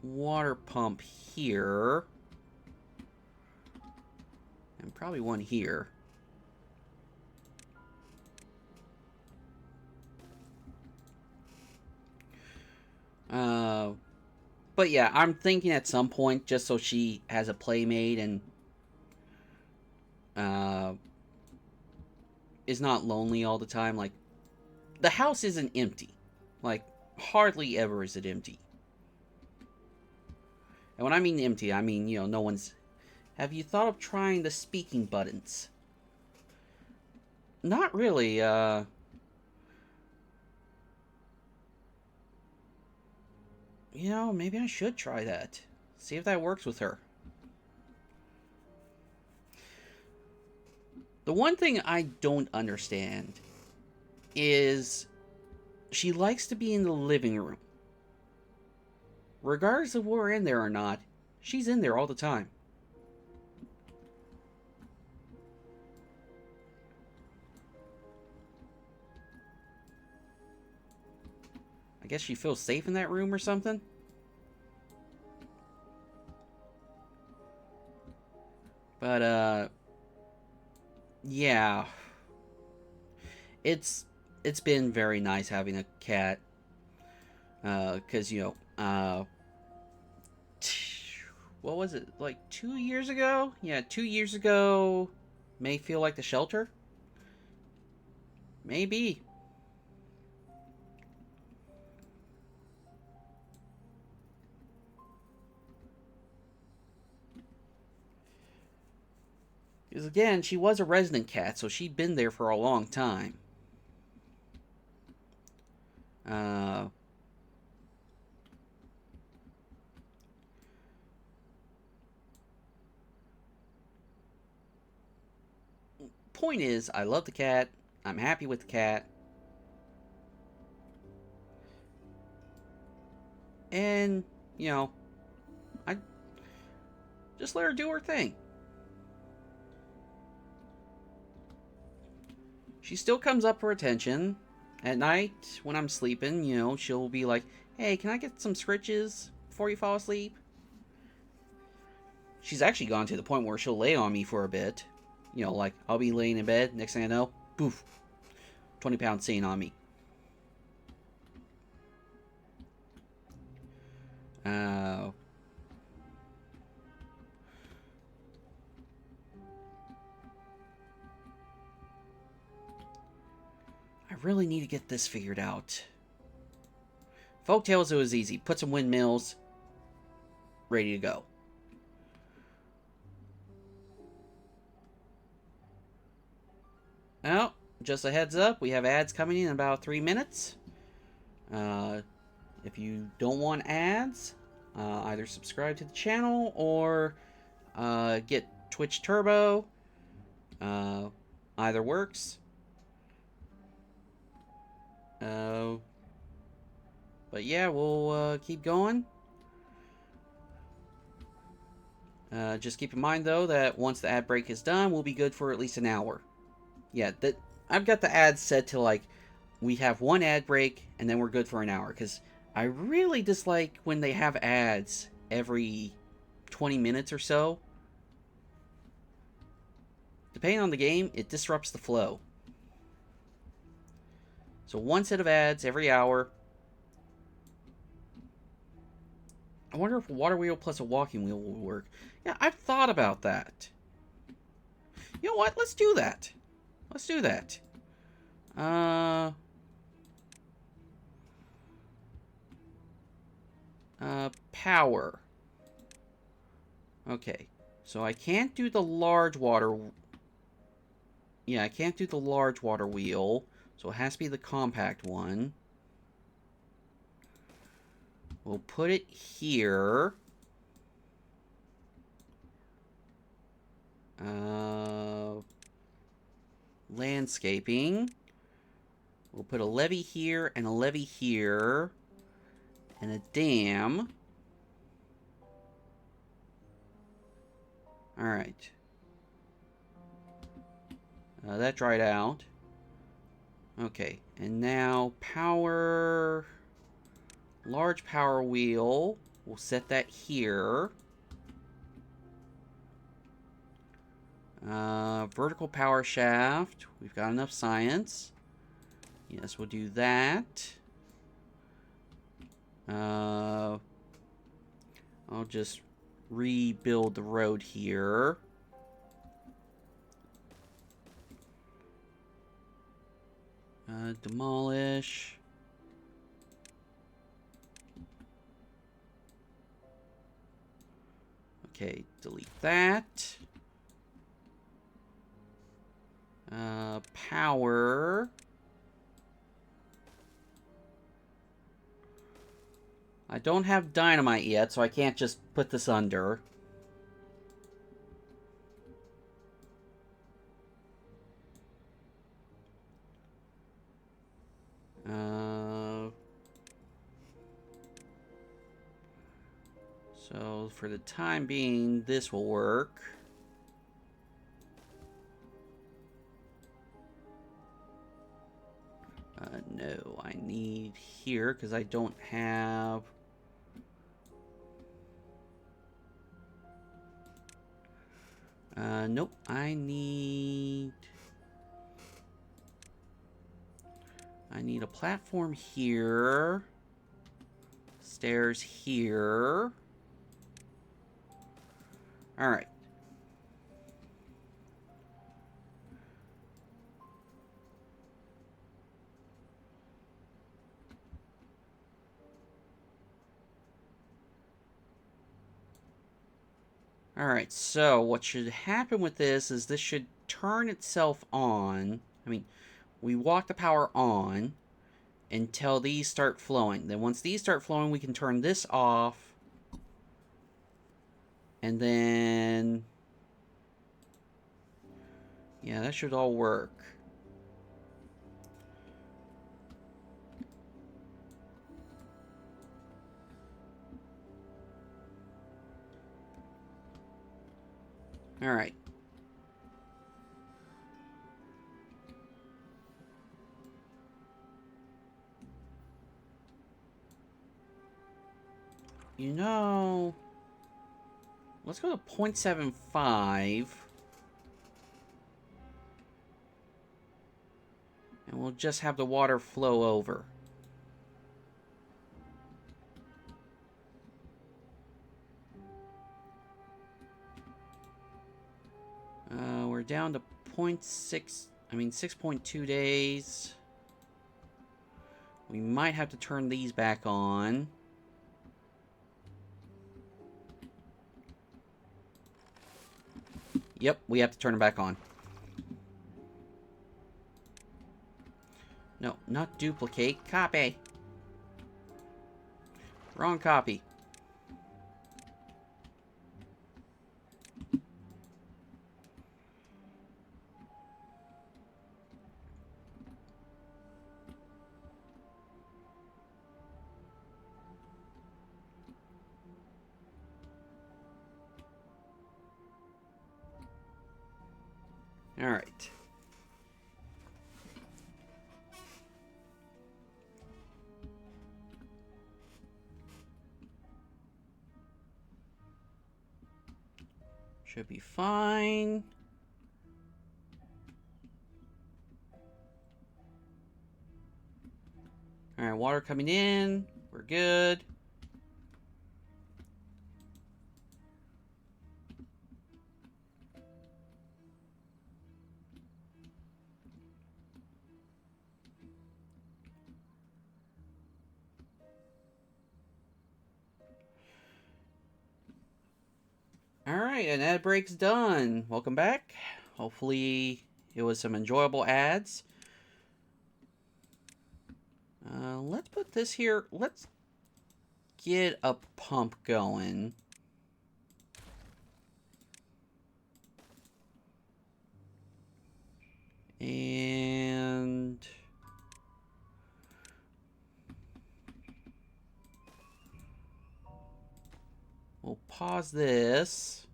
A: water pump here. And probably one here. But yeah, I'm thinking at some point, just so she has a playmate and is not lonely all the time. Like, the house isn't empty. Like, hardly ever is it empty. And when I mean empty, I mean, you know, no one's... Have you thought of trying the speaking buttons? Not really, You know, maybe I should try that. See if that works with her. The one thing I don't understand is she likes to be in the living room. Regardless of we're in there or not, she's in there all the time. I guess she feels safe in that room or something? But, Yeah, it's it's been very nice having a cat. 'Cause what was it, like 2 years ago? Yeah, 2 years ago may feel like the shelter. Maybe. Because again, she was a resident cat, so she'd been there for a long time. Uh, Point is, I love the cat. I'm happy with the cat. And, you know, I just let her do her thing. She still comes up for attention. At night, when I'm sleeping, she'll be like, hey, can I get some scritches before you fall asleep? She's actually gone to the point where she'll lay on me for a bit. Like, I'll be laying in bed, next thing I know, poof, 20-pound stain on me. I really need to get this figured out. Folktales, it was easy. Put some windmills, ready to go. Now, just a heads up, we have ads coming in about 3 minutes. If you don't want ads, either subscribe to the channel or get Twitch Turbo. Either works. But yeah, we'll keep going. Just keep in mind, though, that once the ad break is done, we'll be good for at least an hour. Yeah, I've got the ads set to, like, we have one ad break, and then we're good for an hour. Because I really dislike when they have ads every 20 minutes or so. Depending on the game, it disrupts the flow. So one set of ads every hour. I wonder if a water wheel plus a walking wheel will work. Yeah, I've thought about that. You know what? Let's do that. Let's do that. Power. Okay. So I can't do the large water... Yeah, I can't do the large water wheel. So it has to be the compact one. We'll put it here. Landscaping. We'll put a levee here and a levee here. And a dam. Alright. That dried out. Okay, and now power... Large power wheel. We'll set that here. Vertical power shaft. We've got enough science. Yes, we'll do that. I'll just rebuild the road here. Demolish. Okay, delete that. Power. I don't have dynamite yet, so I can't just put this under. So for the time being, this will work. No, I need here because I don't have... Nope. I need a platform here. Stairs here. Alright. Alright, so what should happen with this is this should turn itself on. I mean, we walk the power on until these start flowing. Then once these start flowing, we can turn this off. And then... yeah, that should all work. Alright. You know... let's go to 0.75. And we'll just have the water flow over. We're down to 6.2 days. We might have to turn these back on. Yep, we have to turn them back on. No, not duplicate. Copy. Wrong copy. All right. Should be fine. All right, water coming in. We're good. Alright, and ad break's done. Welcome back. Hopefully it was some enjoyable ads. Let's put this here. Let's get a pump going. And... we'll pause this.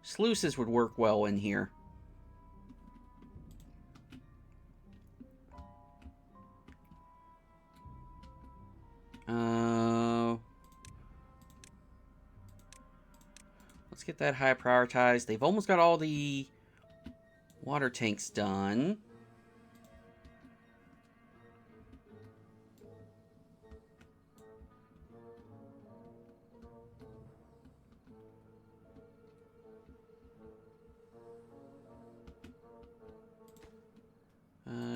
A: Sluices would work well in here. Let's get that high prioritized. They've almost got all the water tanks done.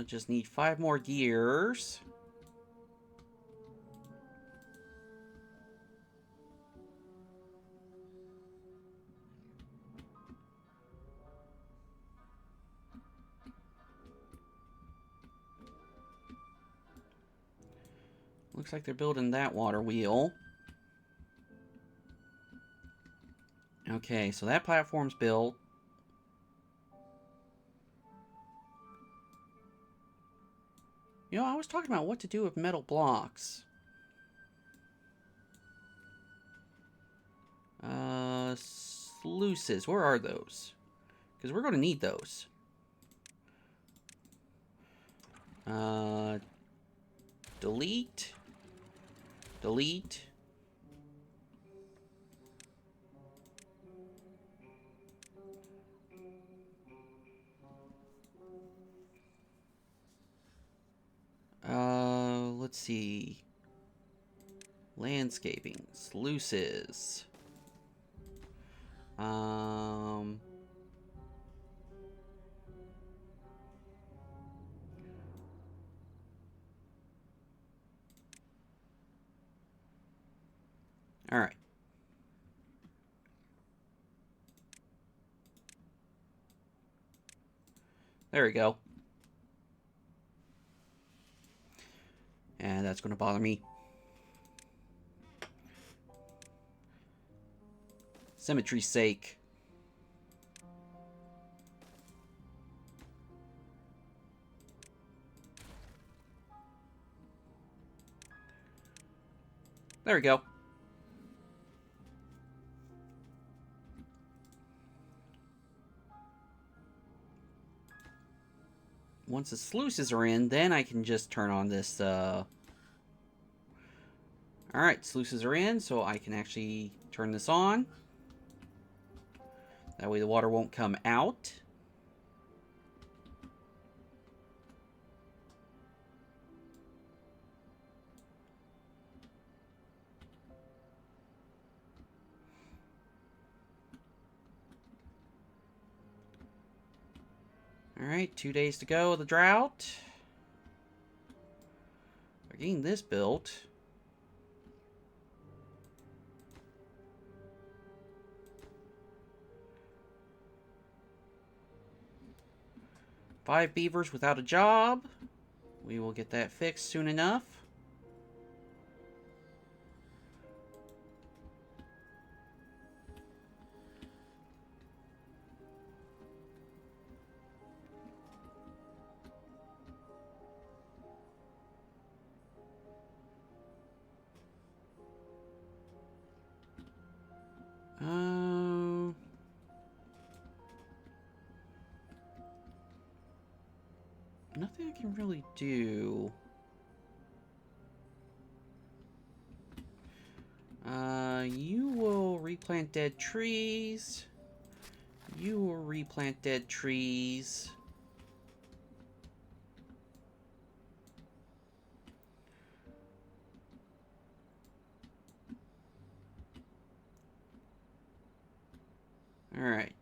A: Just need 5 more gears. Looks like they're building that water wheel. Okay, so that platform's built. You know, I was talking about what to do with metal blocks. Sluices, where are those? Because we're going to need those. Delete. Delete. Let's see. Landscaping. Sluices. Alright. There we go. And that's going to bother me. Symmetry's sake. There we go. Once the sluices are in, then I can just turn on this, Alright, sluices are in, so I can actually turn this on. That way the water won't come out. Alright, 2 days to go of the drought. We're getting this built. Five beavers without a job. We will get that fixed soon enough. Nothing I can really do. You will replant dead trees. You will replant dead trees. Alright.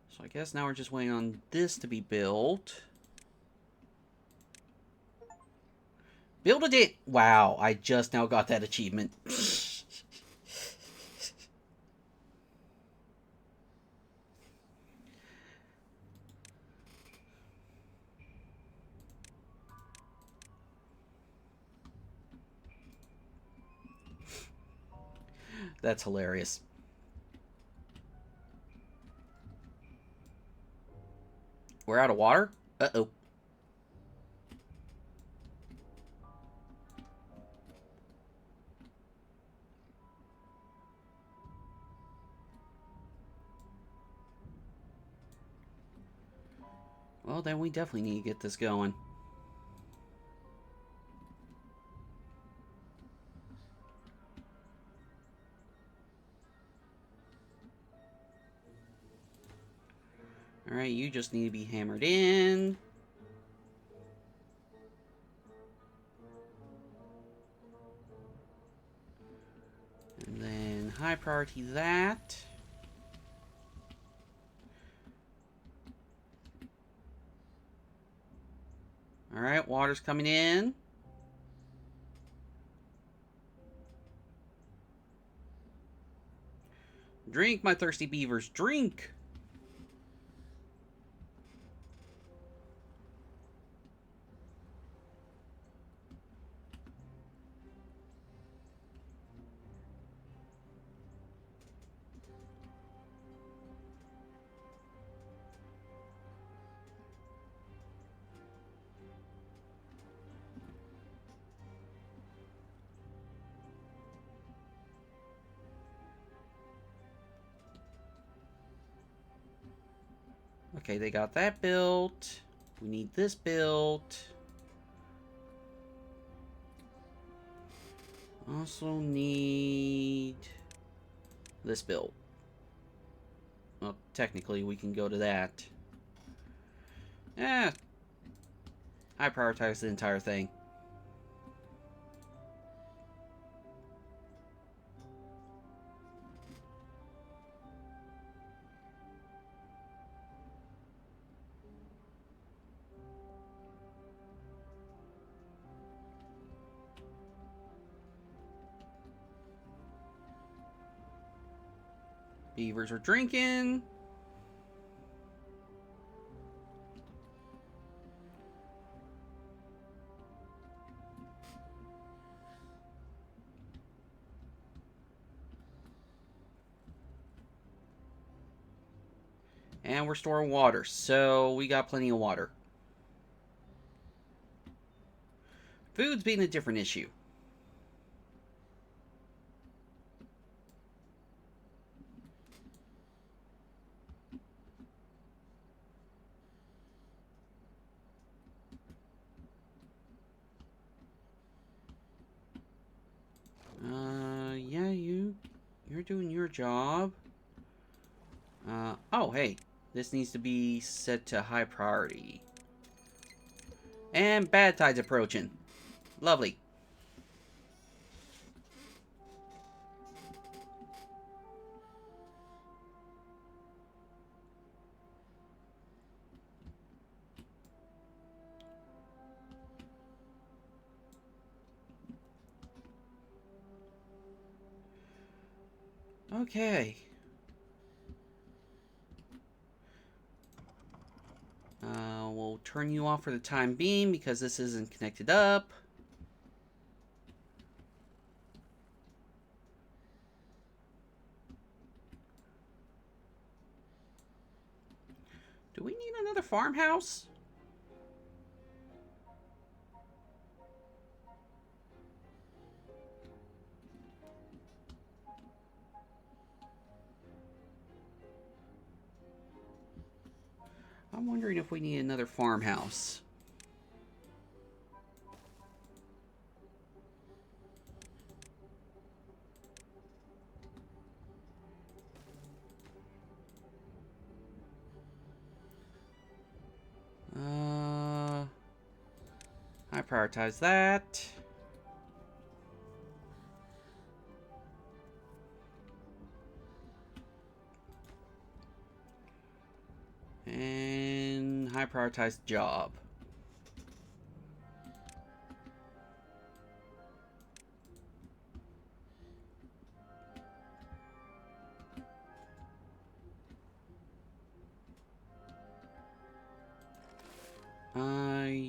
A: So I guess now we're just waiting on this to be built. Build it! Wow, I just now got that achievement. That's hilarious. We're out of water? Uh-oh. Well, then we definitely need to get this going. Alright, you just need to be hammered in. And then high priority that. Alright, water's coming in. Drink, my thirsty beavers, drink! Okay, they got that built. We need this built. Also need this build. Well, technically we can go to that. Eh, I prioritize the entire thing. Beavers are drinking. And we're storing water, so we got plenty of water. Food's being a different issue. Yeah, you're doing your job. Oh, hey. This needs to be set to high priority. And bad tide's approaching. Lovely. Okay. We'll turn you off for the time being because this isn't connected up. Do we need another farmhouse? I'm wondering if we need another farmhouse. I prioritize that. And high prioritize job.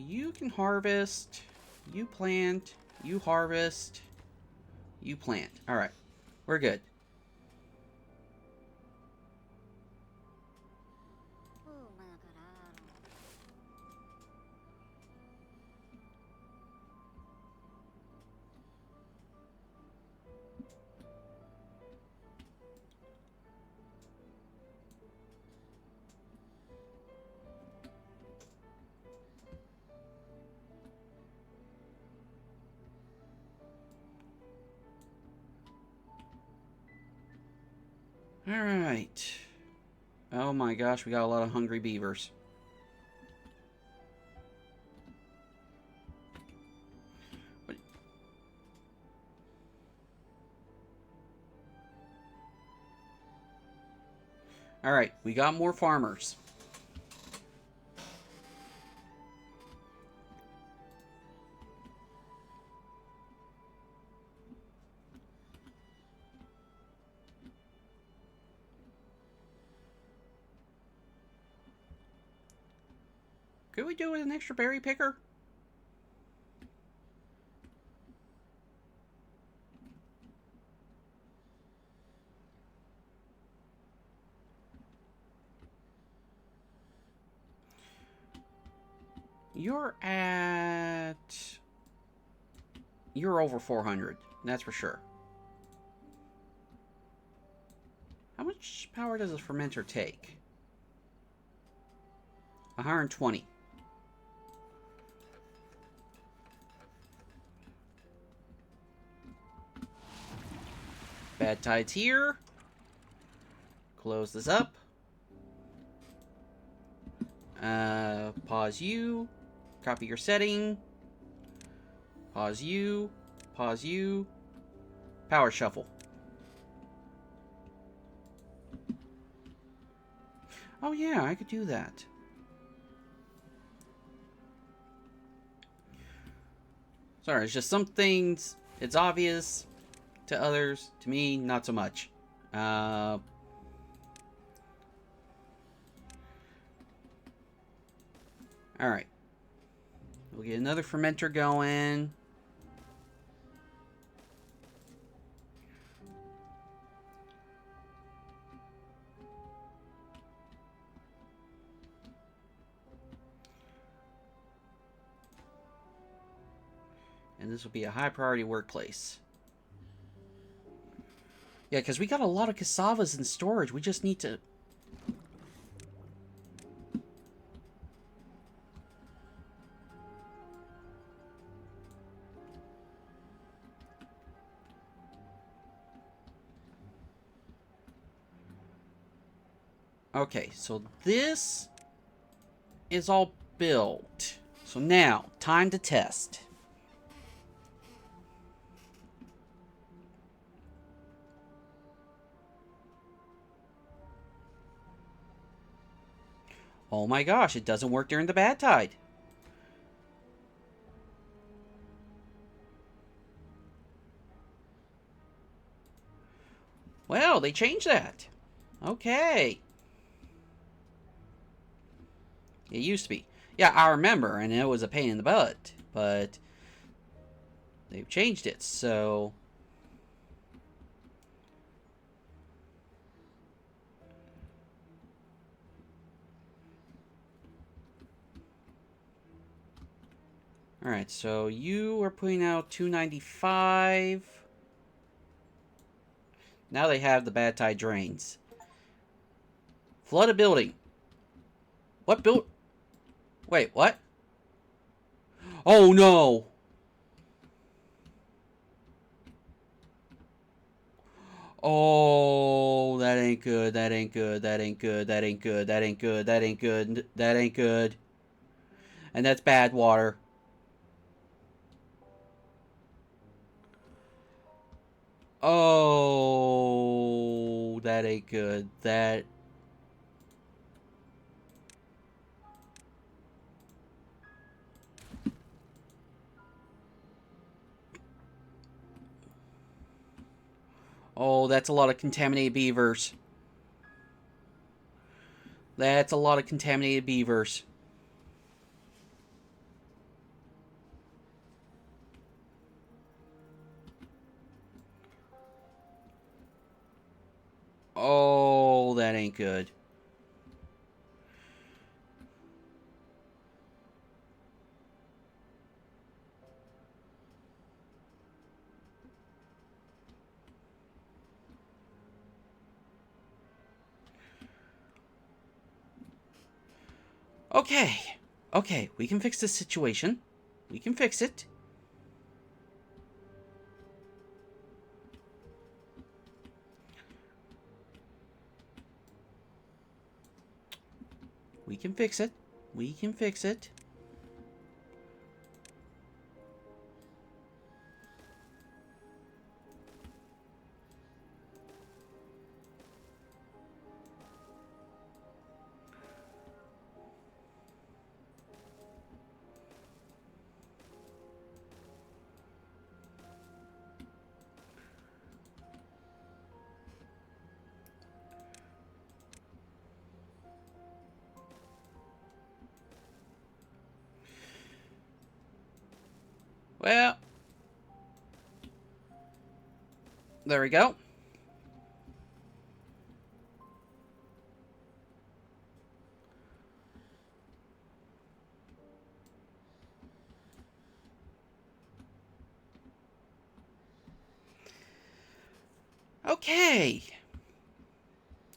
A: You can harvest, you plant, you harvest, you plant. Alright, we're good. Alright. Oh my gosh, we got a lot of hungry beavers. Alright, we got more farmers. Could we do with an extra berry picker? You're over 400, that's for sure. How much power does a fermenter take? 120. Bad tide's here. Close this up. Pause you. Copy your setting. Pause you. Pause you. Power shuffle. Oh yeah, I could do that. Sorry, it's just some things, it's obvious to others. To me, not so much. Alright. We'll get another fermenter going. And this will be a high priority workplace. Yeah, because we got a lot of cassavas in storage. We just need to... Okay, so this is all built. So now, time to test. Oh my gosh, it doesn't work during the bad tide. Well, they changed that. Okay. It used to be. Yeah, I remember, and it was a pain in the butt. But they've changed it, so... Alright, so you are putting out 295. Now they have the bad tide drains. Flood a building. What build? Wait, what? Oh no! Oh, that ain't good, that ain't good, that ain't good, that ain't good, that ain't good, that ain't good, that ain't good. And that's bad water. Oh, that ain't good. That... Oh, that's a lot of contaminated beavers. That's a lot of contaminated beavers. Oh, that ain't good. Okay. Okay, we can fix this situation. We can fix it. We can fix it. We can fix it. Well, there we go. Okay.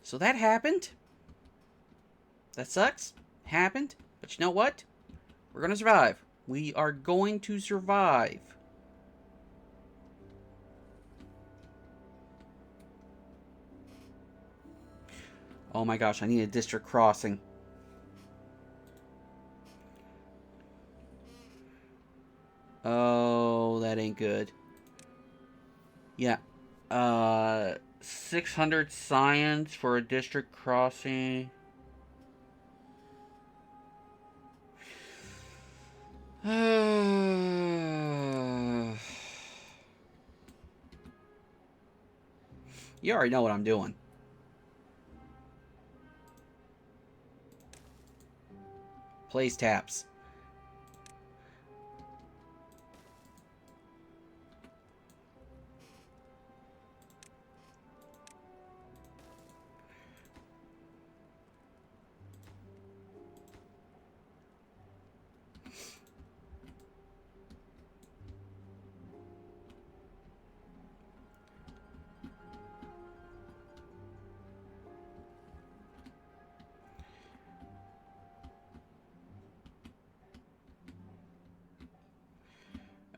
A: So that happened. That sucks. Happened. But you know what? We're going to survive. We are going to survive. Oh my gosh, I need a district crossing. Oh, that ain't good. Yeah. 600 science for a district crossing. You already know what I'm doing. Place taps.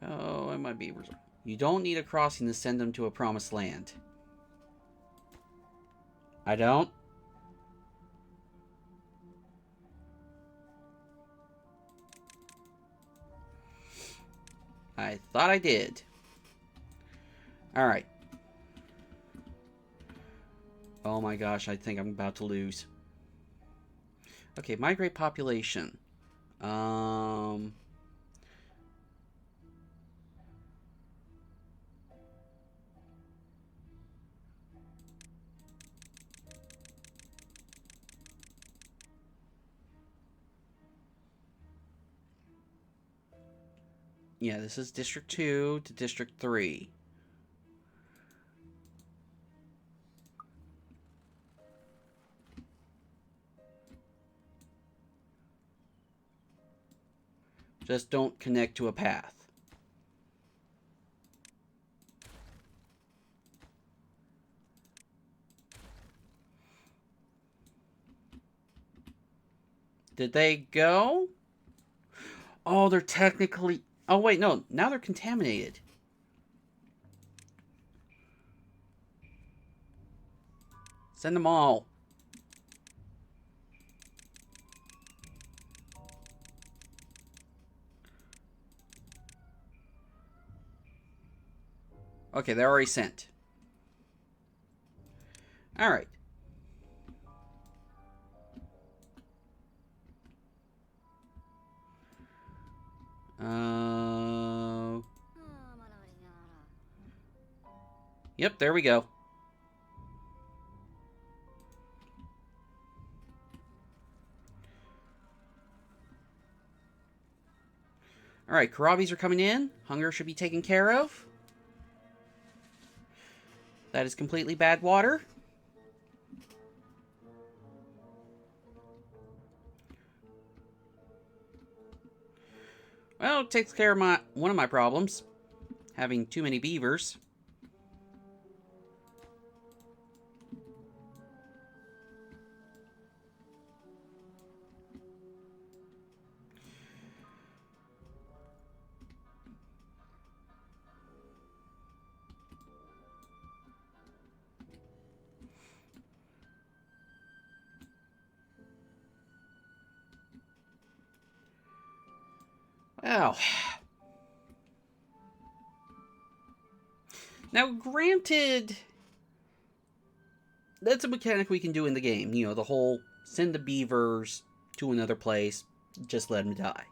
A: Oh, and my beavers. You don't need a crossing to send them to a promised land. I don't? I thought I did. Alright. Oh my gosh, I think I'm about to lose. Okay, migrate population. Yeah, this is District 2 to District 3. Just don't connect to a path. Did they go? Oh, they're technically... Oh, wait, no. Now they're contaminated. Send them all. Okay, they're already sent. Alright. Yep, there we go. Alright, Karabis are coming in. Hunger should be taken care of. That is completely bad water. Well, it takes care of one of my problems. Having too many beavers. Well. Now, granted, that's a mechanic we can do in the game. You know, the whole send the beavers to another place, just let them die.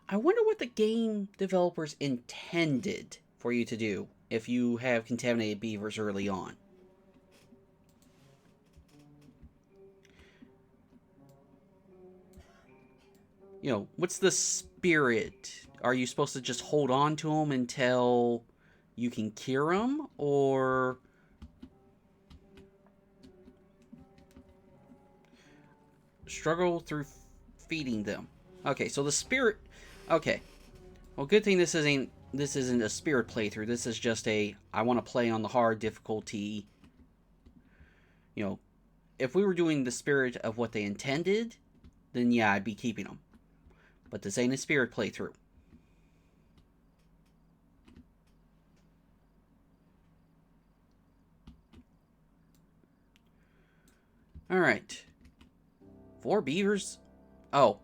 A: I wonder what the game developers intended for you to do if you have contaminated beavers early on. You know, what's the spirit? Are you supposed to just hold on to them until you can cure them? Or... struggle through feeding them. Okay, so the spirit... Okay. Well, good thing this isn't a spirit playthrough. This is just a... I want to play on the hard difficulty. You know, if we were doing the spirit of what they intended, then yeah, I'd be keeping them. But this ain't a spirit playthrough. Alright. 4 beavers? Oh.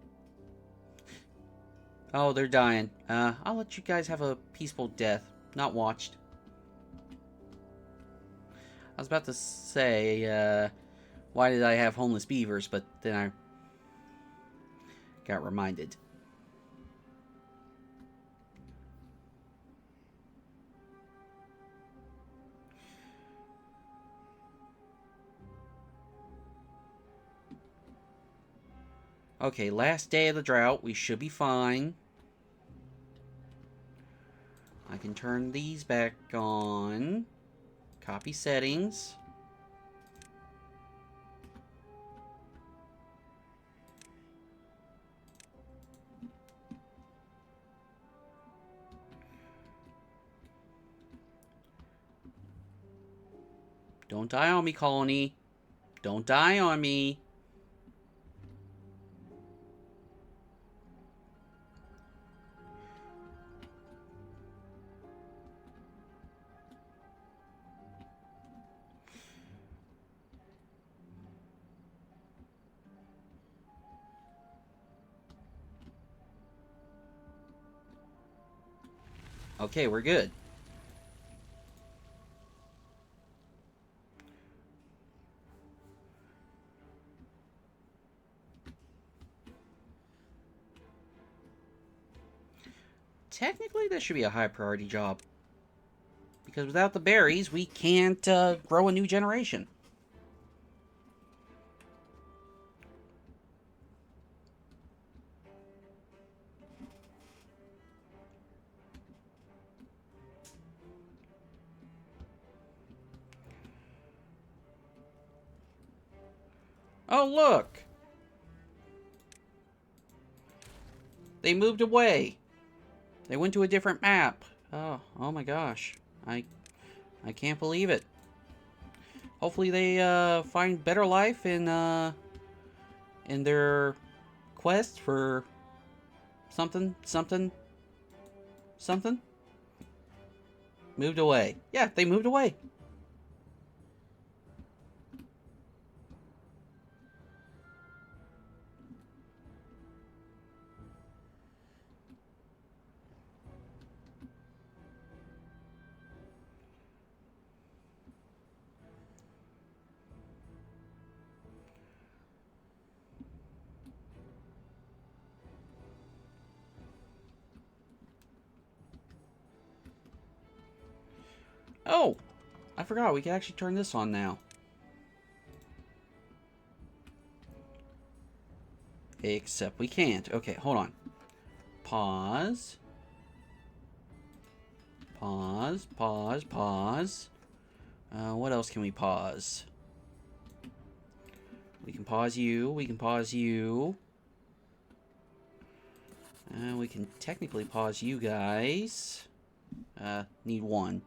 A: Oh, they're dying. I'll let you guys have a peaceful death. Not watched. I was about to say, why did I have homeless beavers? But then I got reminded. Okay, last day of the drought. We should be fine. I can turn these back on. Copy settings. Don't die on me, colony. Don't die on me. Okay, we're good. Technically, that should be a high priority job. Because without the berries, we can't grow a new generation. Oh, look! They moved away. They went to a different map. Oh my gosh. I can't believe it. Hopefully they find better life in their quest for something. Moved away. Yeah, they moved away. Oh, I forgot. We can actually turn this on now. Except we can't. Okay, hold on. Pause. Pause. Pause. Pause. What else can we pause? We can pause you. We can pause you. We can technically pause you guys. Need one.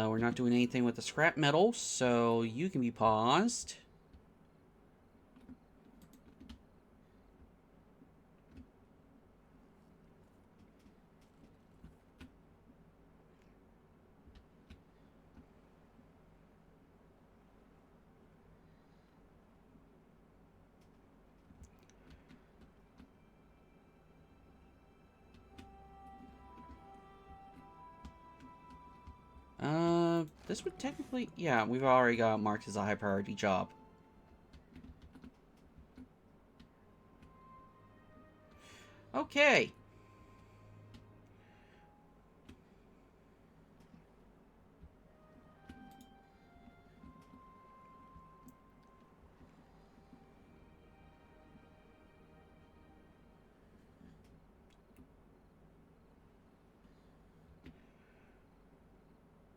A: We're not doing anything with the scrap metal, so you can be paused. This would technically... Yeah, we've already got it marked as a high priority job. Okay.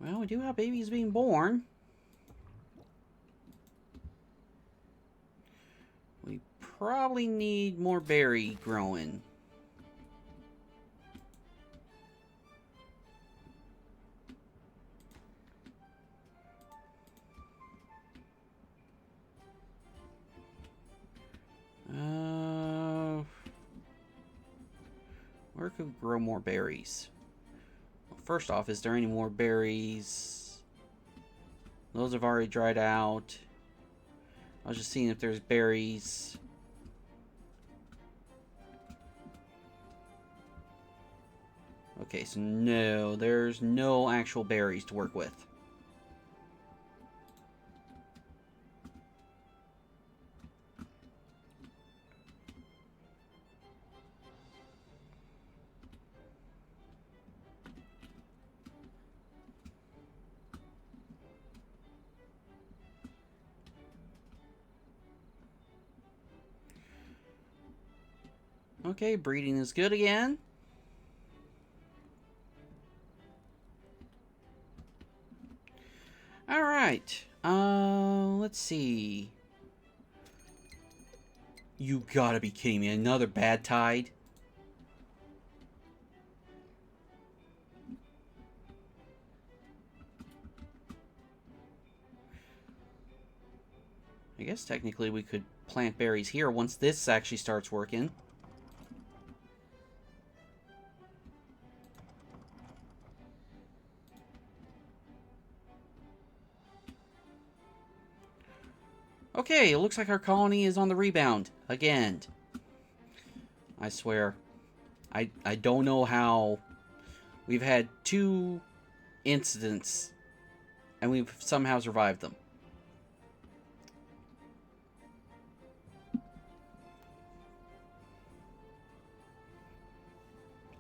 A: Well, we do have babies being born. We probably need more berry growing. Where could we grow more berries? Well, first off, is there any more berries Those have already dried out. I was just seeing if there's berries. Okay, so no, there's no actual berries to work with. Okay, breeding is good again. Alright. Let's see. You gotta be kidding me. Another bad tide? I guess technically we could plant berries here once this actually starts working. Okay, it looks like our colony is on the rebound. Again. I swear. I don't know how we've had 2 incidents and we've somehow survived them.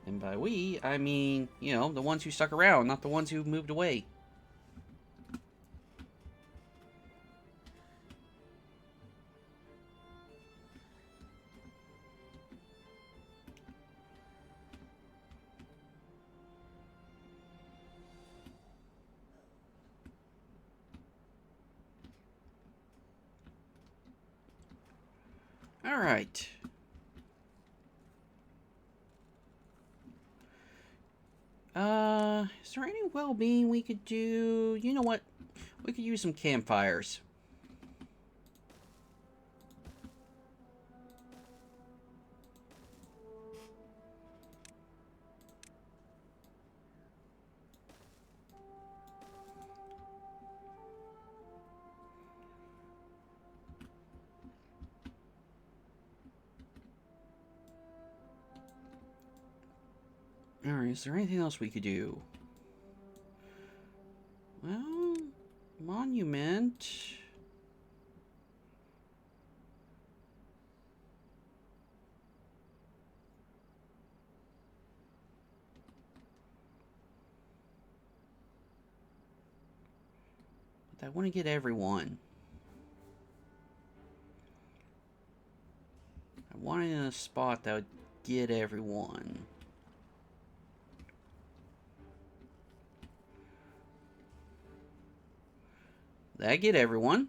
A: And by we, I mean, you know, the ones who stuck around, not the ones who moved away. Alright. Is there any well-being we could do? You know what? We could use some campfires. Alright, is there anything else we could do? Well, monument. But I want to get everyone. I want it in a spot that would get everyone. That get everyone.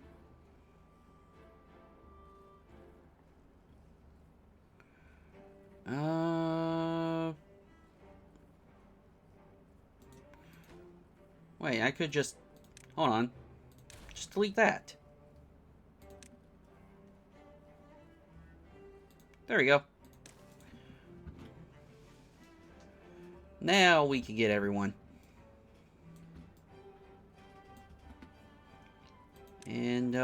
A: Wait, I could just... Hold on. Just delete that. There we go. Now we can get everyone. And,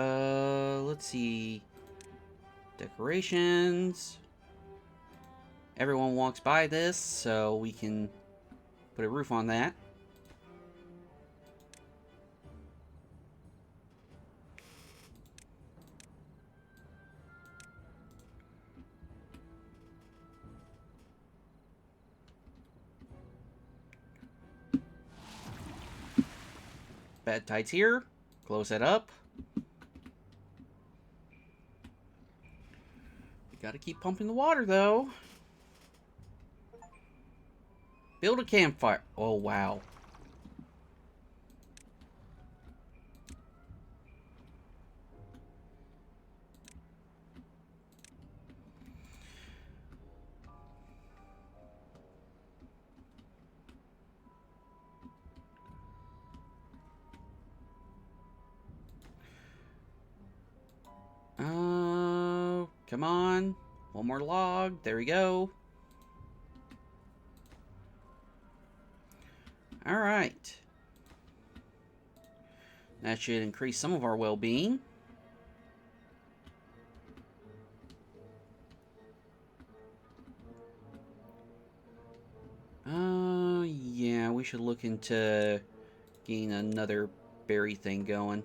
A: let's see. Decorations. Everyone walks by this, so we can put a roof on that. Bad tides here. Close that up. We gotta keep pumping the water, though. Build a campfire. Oh, wow. Come on. One more log. There we go. Alright. That should increase some of our well-being. Yeah, we should look into getting another berry thing going.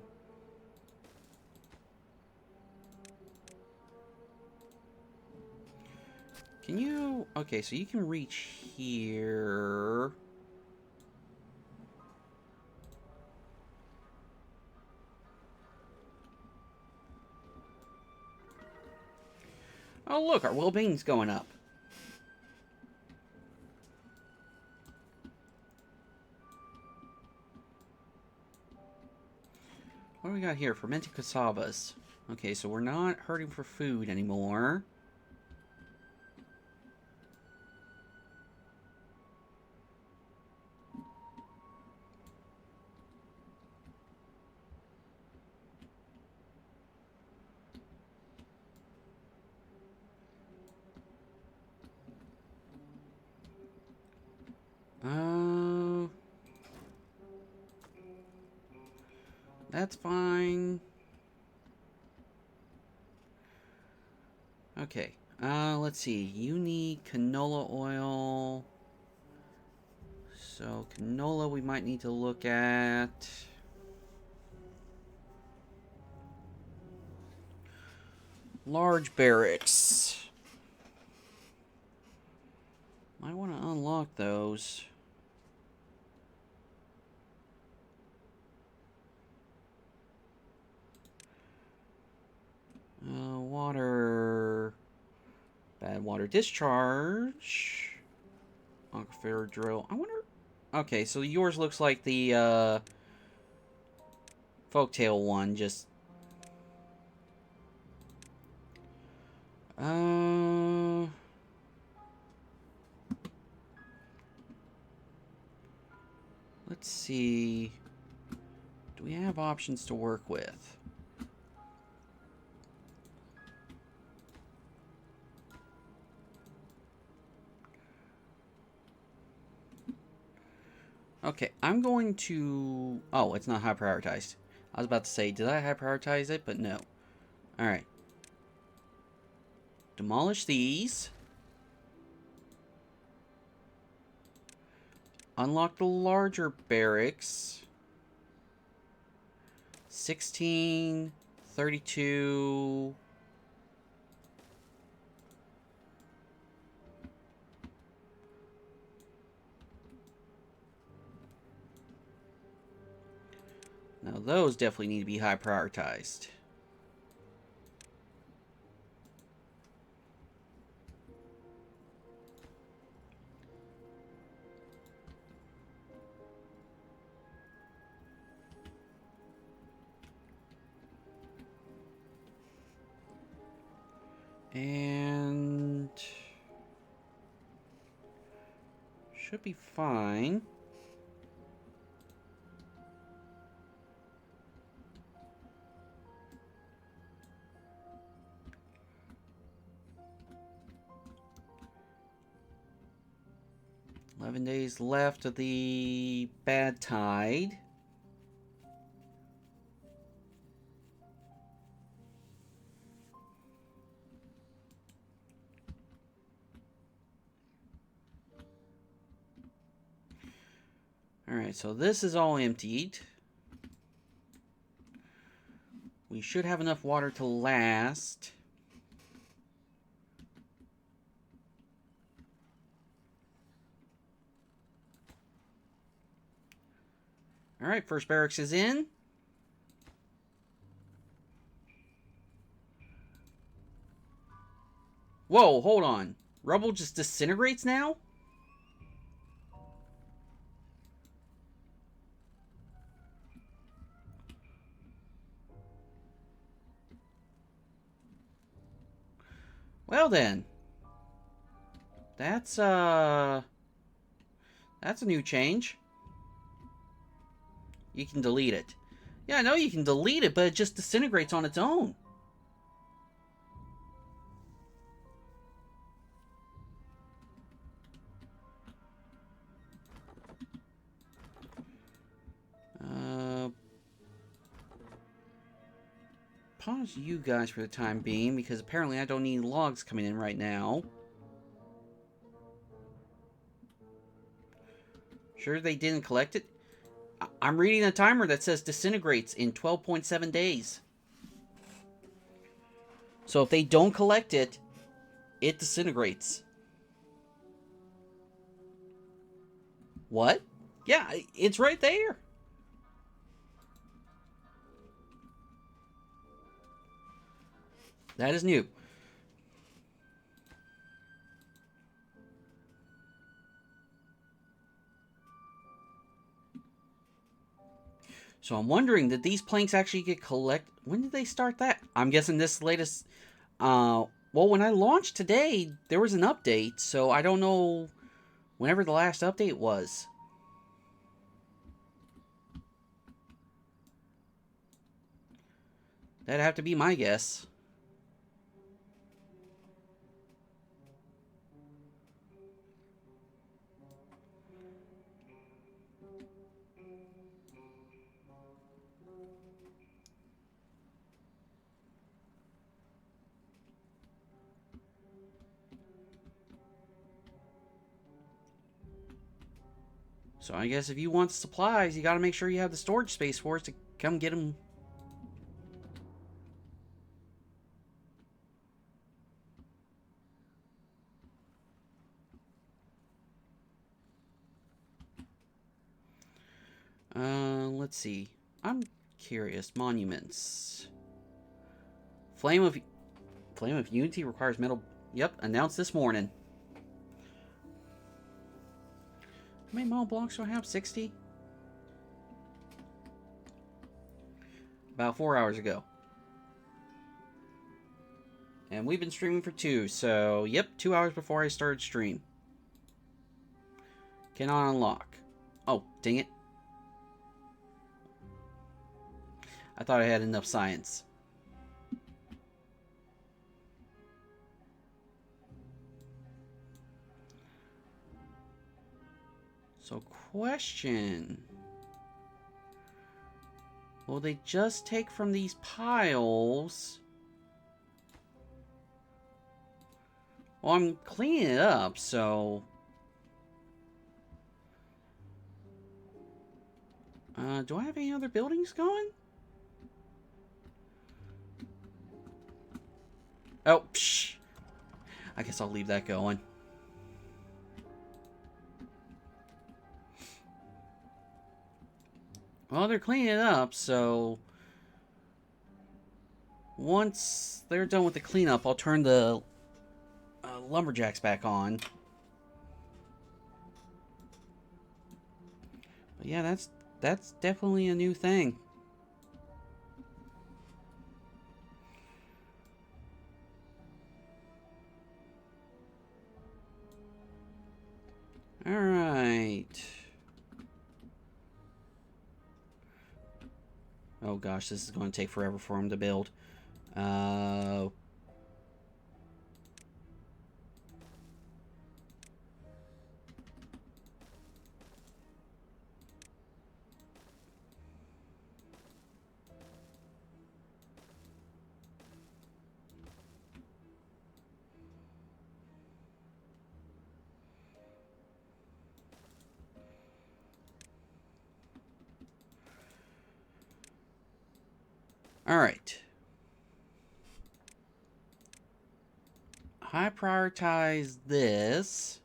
A: Can you... Okay, so you can reach here. Oh, look, our well-being's going up. What do we got here? Fermented cassavas. Okay, so we're not hurting for food anymore. That's fine. Okay. Let's see. You need canola oil. So, canola we might need to look at. Large barracks. Might want to unlock those. Water. Bad water discharge. Aquifer drill. I wonder... Okay, so yours looks like the, folktale one, just... Let's see... Do we have options to work with? Okay, I'm going to... Oh, it's not high prioritized. I was about to say, did I high prioritize it? But no. Alright. Demolish these. Unlock the larger barracks. 16, 32... Now those definitely need to be high prioritized. And... should be fine. Days left of the bad tide. Alright, so this is all emptied. We should have enough water to last. Alright, first barracks is in. Whoa, hold on. Rubble just disintegrates now? Well then. That's a new change. You can delete it. Yeah, I know you can delete it, but it just disintegrates on its own. pause you guys for the time being, because apparently I don't need logs coming in right now. Sure they didn't collect it? I'm reading a timer that says disintegrates in 12.7 days. So if they don't collect it, it disintegrates. What? Yeah, it's right there. That is new. So I'm wondering, did these planks actually get collected? When did they start that? I'm guessing this latest... well, when I launched today, there was an update, so I don't know whenever the last update was. That'd have to be my guess. So I guess if you want supplies, you gotta make sure you have the storage space for us to come get them. Let's see. I'm curious. Monuments. Flame of Unity requires metal. Yep, announced this morning. How many metal blocks do I have? 60? About 4 hours ago. And we've been streaming for 2, so yep, 2 hours before I started stream. Cannot unlock. Oh, dang it. I thought I had enough science. So, question. Will they just take from these piles? Well, I'm cleaning it up, so... do I have any other buildings going? Oh, psh. I guess I'll leave that going. Well, they're cleaning it up, so... Once they're done with the cleanup, I'll turn the lumberjacks back on. But yeah, that's definitely a new thing. Alright. Oh gosh, this is going to take forever for him to build. Alright. High prioritize this.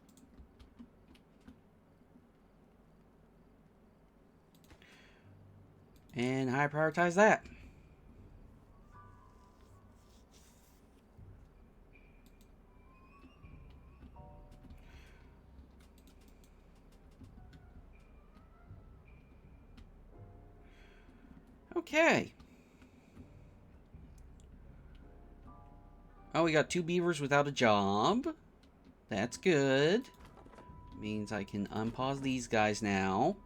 A: And high prioritize that. Okay. Oh, we got 2 beavers without a job. That's good. Means I can unpause these guys now.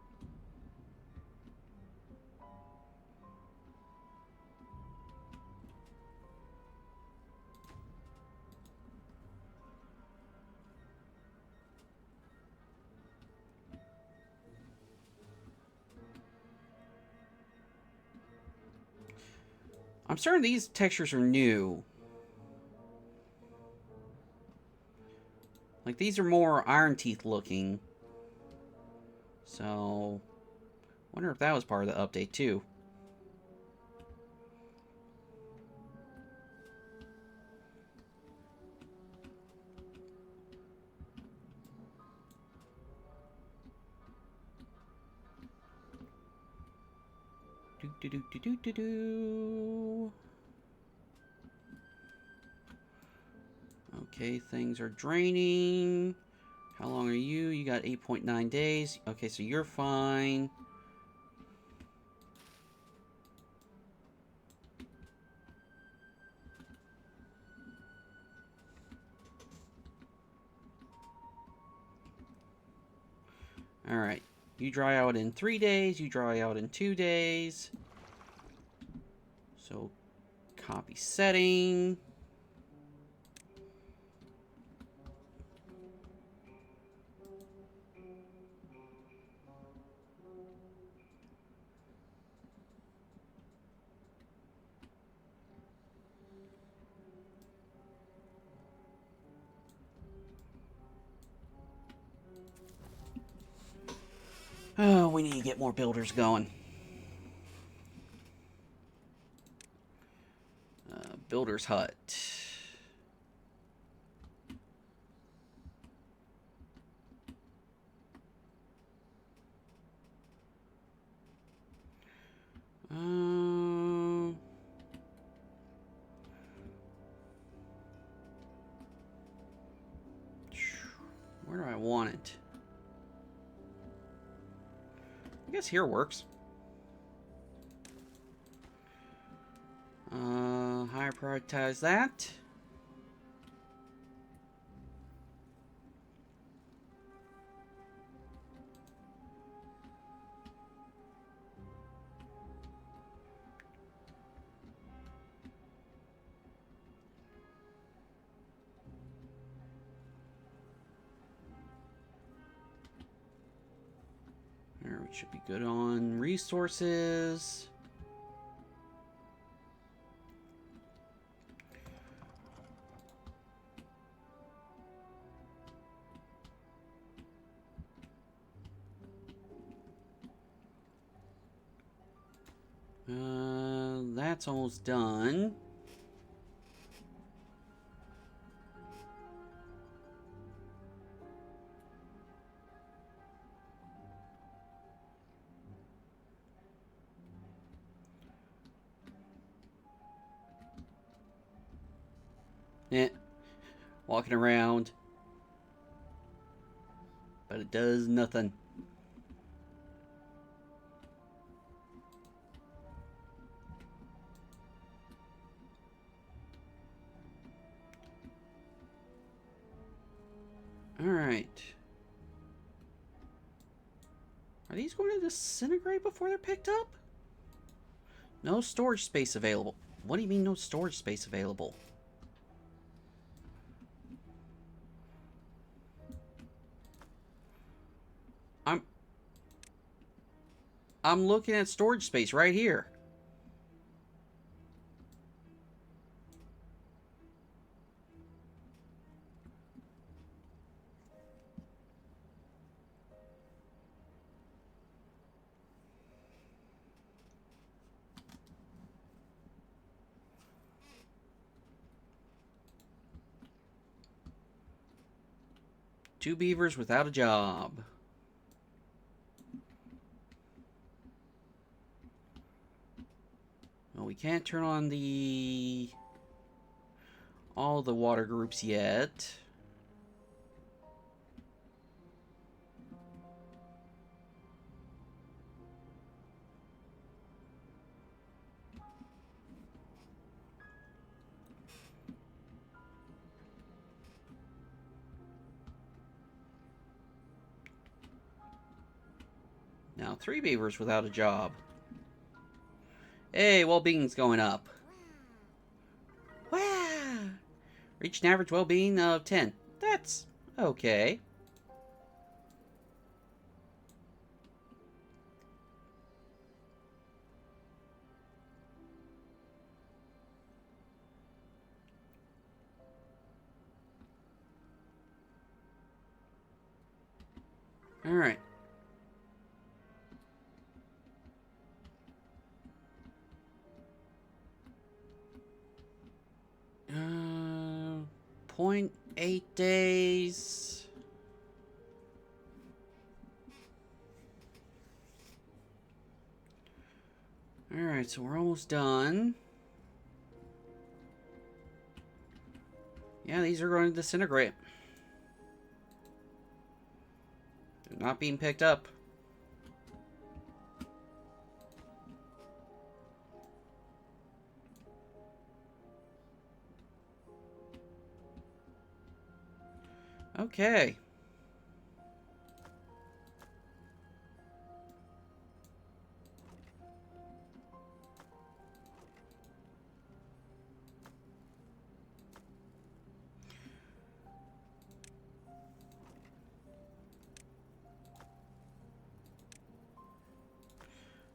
A: I'm certain these textures are new. Like, these are more Ironteeth looking. So, wonder if that was part of the update, too. Do. Okay, things are draining. How long are you? You got 8.9 days. Okay, so you're fine. Alright. You dry out in 3 days. You dry out in 2 days. So, copy setting. Oh, we need to get more builders going. Builder's hut. Where do I want it? I guess here works. Higher prioritize that. There, we should be good on resources. That's almost done. Yeah, walking around, but it does nothing. Alright. Are these going to disintegrate before they're picked up? No storage space available. What do you mean no storage space available? I'm looking at storage space right here. Two beavers without a job. Well, we can't turn on all the water groups yet. Now, 3 beavers without a job. Hey, well-being's going up. Wow! Reached an average well-being of 10. That's okay. Alright. Uh, 0.8 days. Alright, so we're almost done. Yeah, these are going to disintegrate. They're not being picked up. Okay.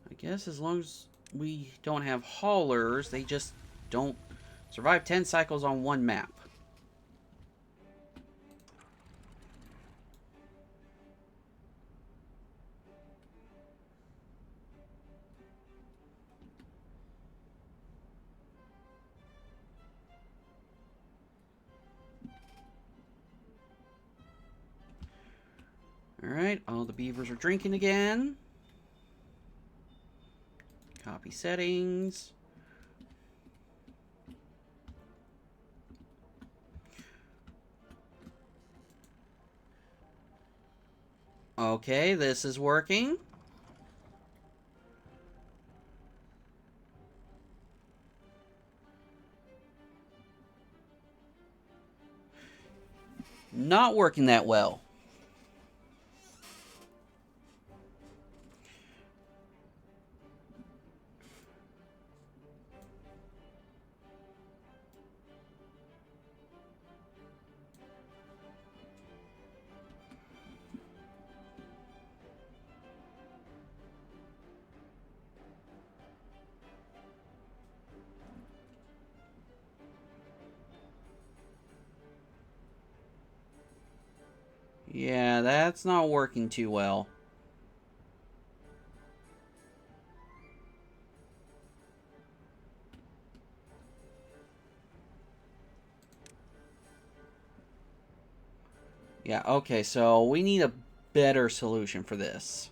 A: I guess as long as we don't have haulers, they just don't survive 10 cycles on one map. Alright, all the beavers are drinking again. Copy settings. Okay, this is working. Not working that well. Yeah, that's not working too well. Yeah, okay, so we need a better solution for this.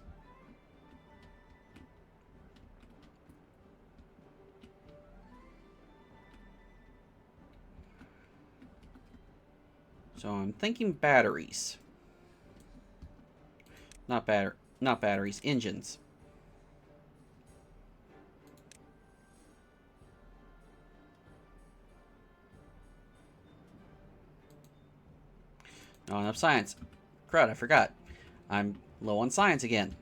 A: So I'm thinking batteries. Not batteries, engines. Not enough science. Crud, I forgot. I'm low on science again.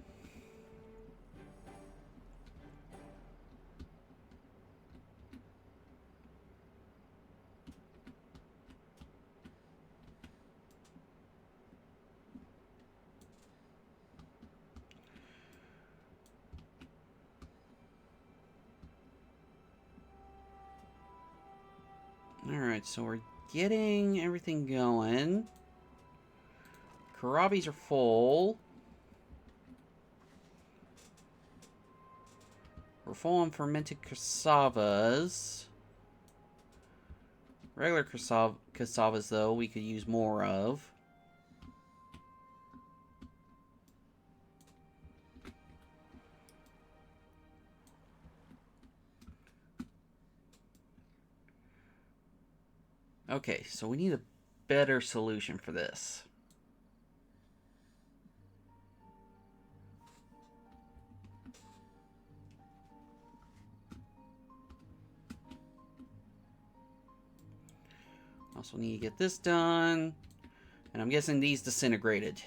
A: Alright, so we're getting everything going. Karabis are full. We're full on fermented cassavas. Regular cassavas, though, we could use more of. Okay, so we need a better solution for this. Also need to get this done. And I'm guessing these disintegrated.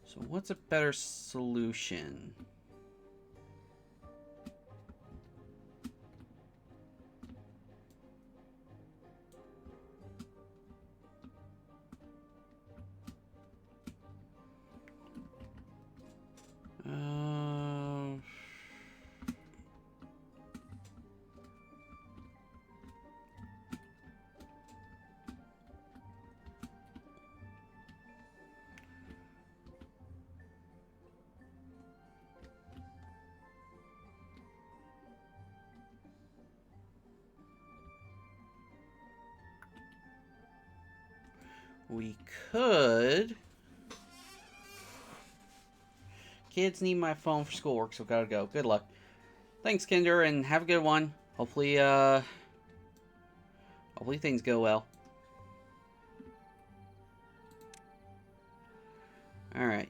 A: So what's a better solution? we could... Kids need my phone for schoolwork, so gotta go. Good luck. Thanks, Kinder, and have a good one. Hopefully, hopefully things go well. Alright.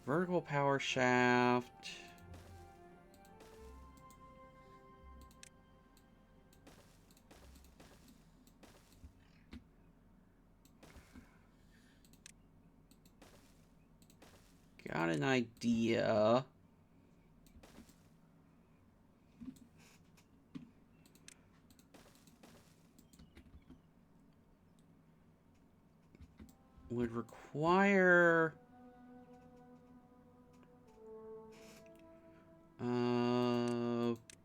A: Vertical power shaft. Got an idea. Would require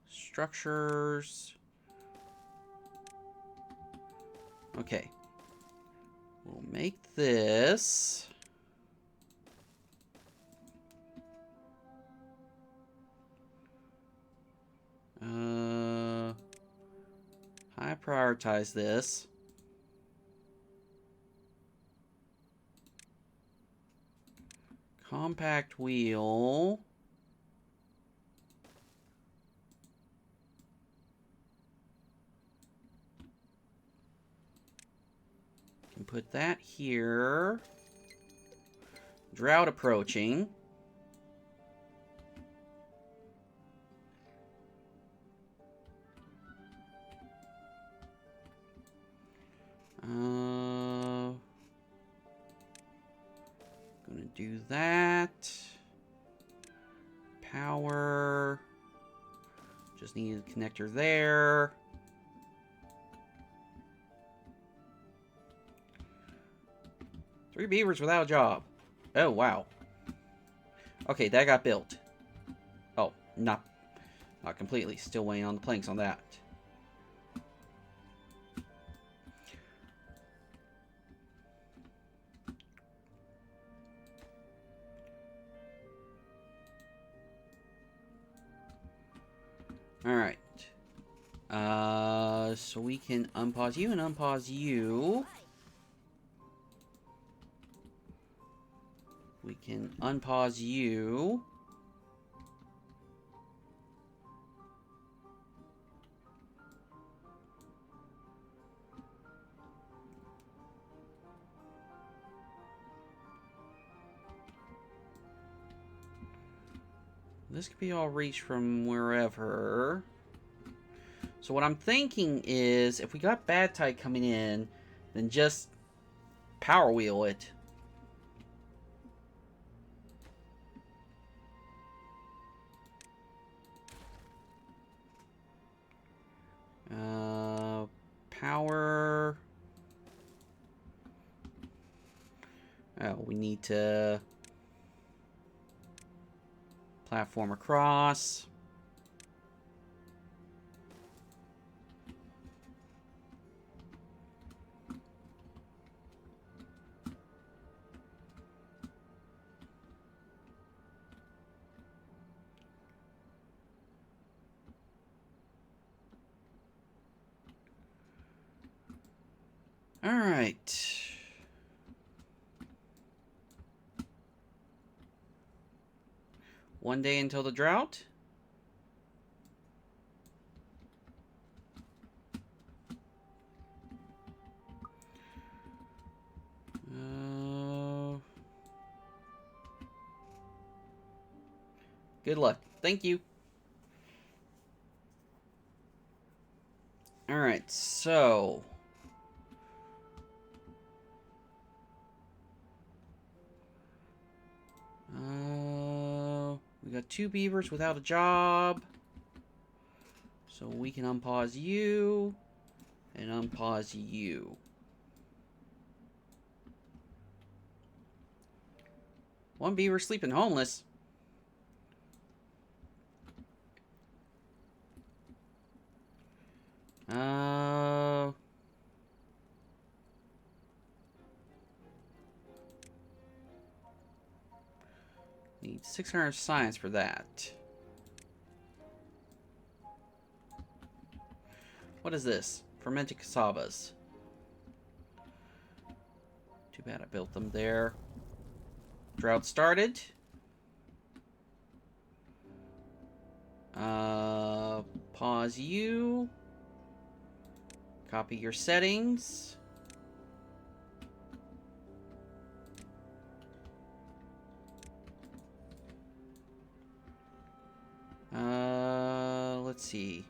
A: structures. Okay. We'll make this. I prioritize this. Compact wheel. Can put that here. Drought approaching. Gonna do that. Power. Just need a connector there. Three beavers without a job. Oh, wow. Okay, that got built. Oh, not completely. Still waiting on the planks on that. Alright. So we can unpause you and unpause you. We can unpause you. This could be all reached from wherever. So what I'm thinking is, if we got bad tide coming in, then just power wheel it. Power. Oh, we need to platform across. All right. One day until the drought. Good luck. Thank you. All right, so we got two beavers without a job. So we can unpause you and unpause you. One beaver sleeping homeless. Need 600 science for that. What is this? Fermented cassavas. Too bad I built them there. Drought started. Pause you. Copy your settings. Let's see.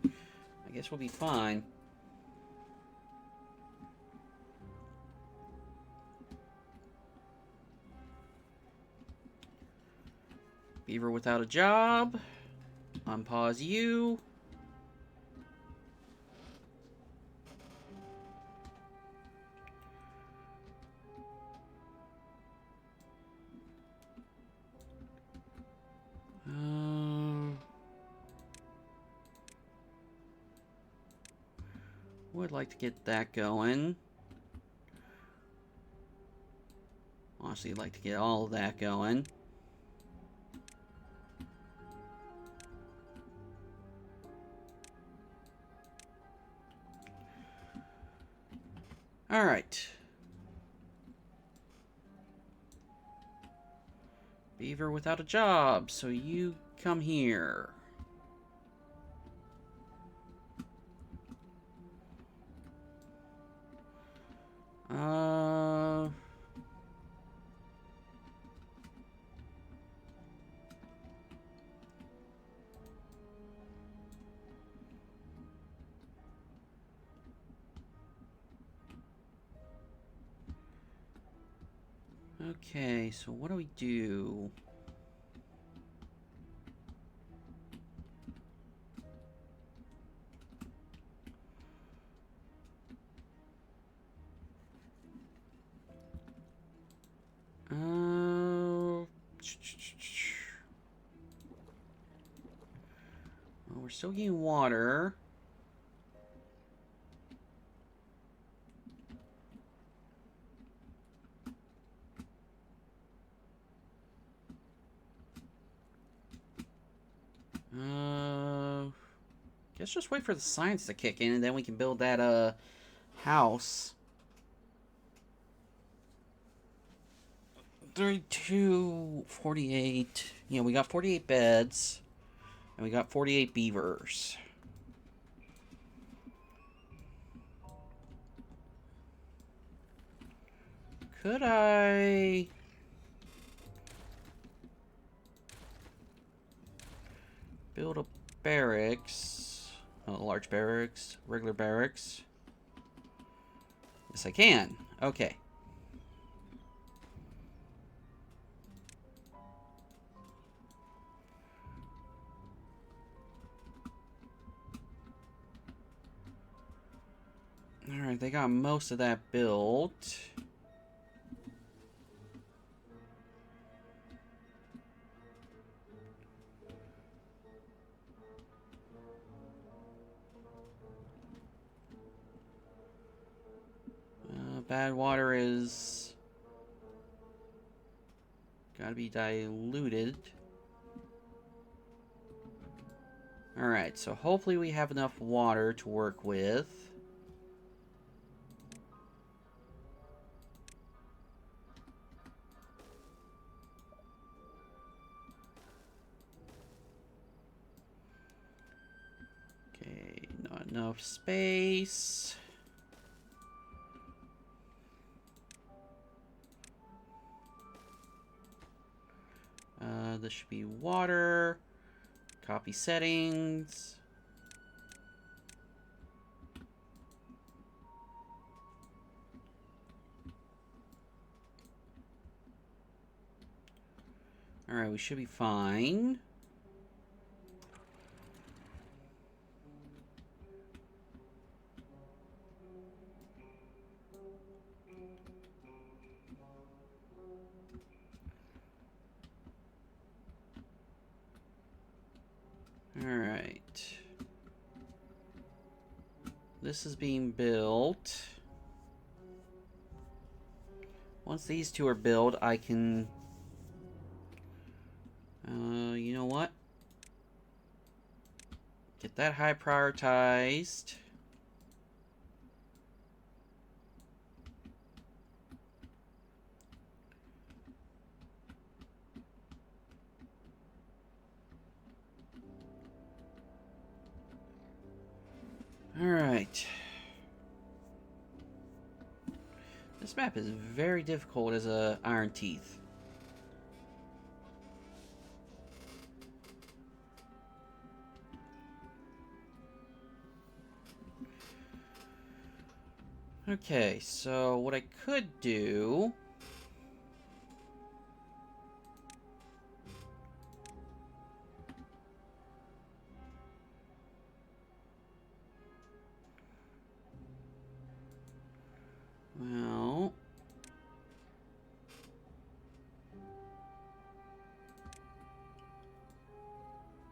A: I guess we'll be fine. Beaver without a job. Unpause you. Would like to get that going. Honestly, I'd like to get all of that going. All right. Beaver without a job, so you come here. Okay, so what do we do? Well, we're still getting water. Guess just wait for the science to kick in, and then we can build that house. 32, 48. Yeah, we got 48 beds, and we got 48 beavers. Could I build a barracks? Large barracks, regular barracks. Yes, I can. Okay. Alright, they got most of that built. Bad water is gotta be diluted. Alright, so hopefully we have enough water to work with. Okay, not enough space. This should be water. Copy settings. Alright, we should be fine. Alright. This is being built. Once these two are built, I can... you know what? Get that high prioritized. Alright. This map is very difficult as a Ironteeth. Okay, so what I could do... Well...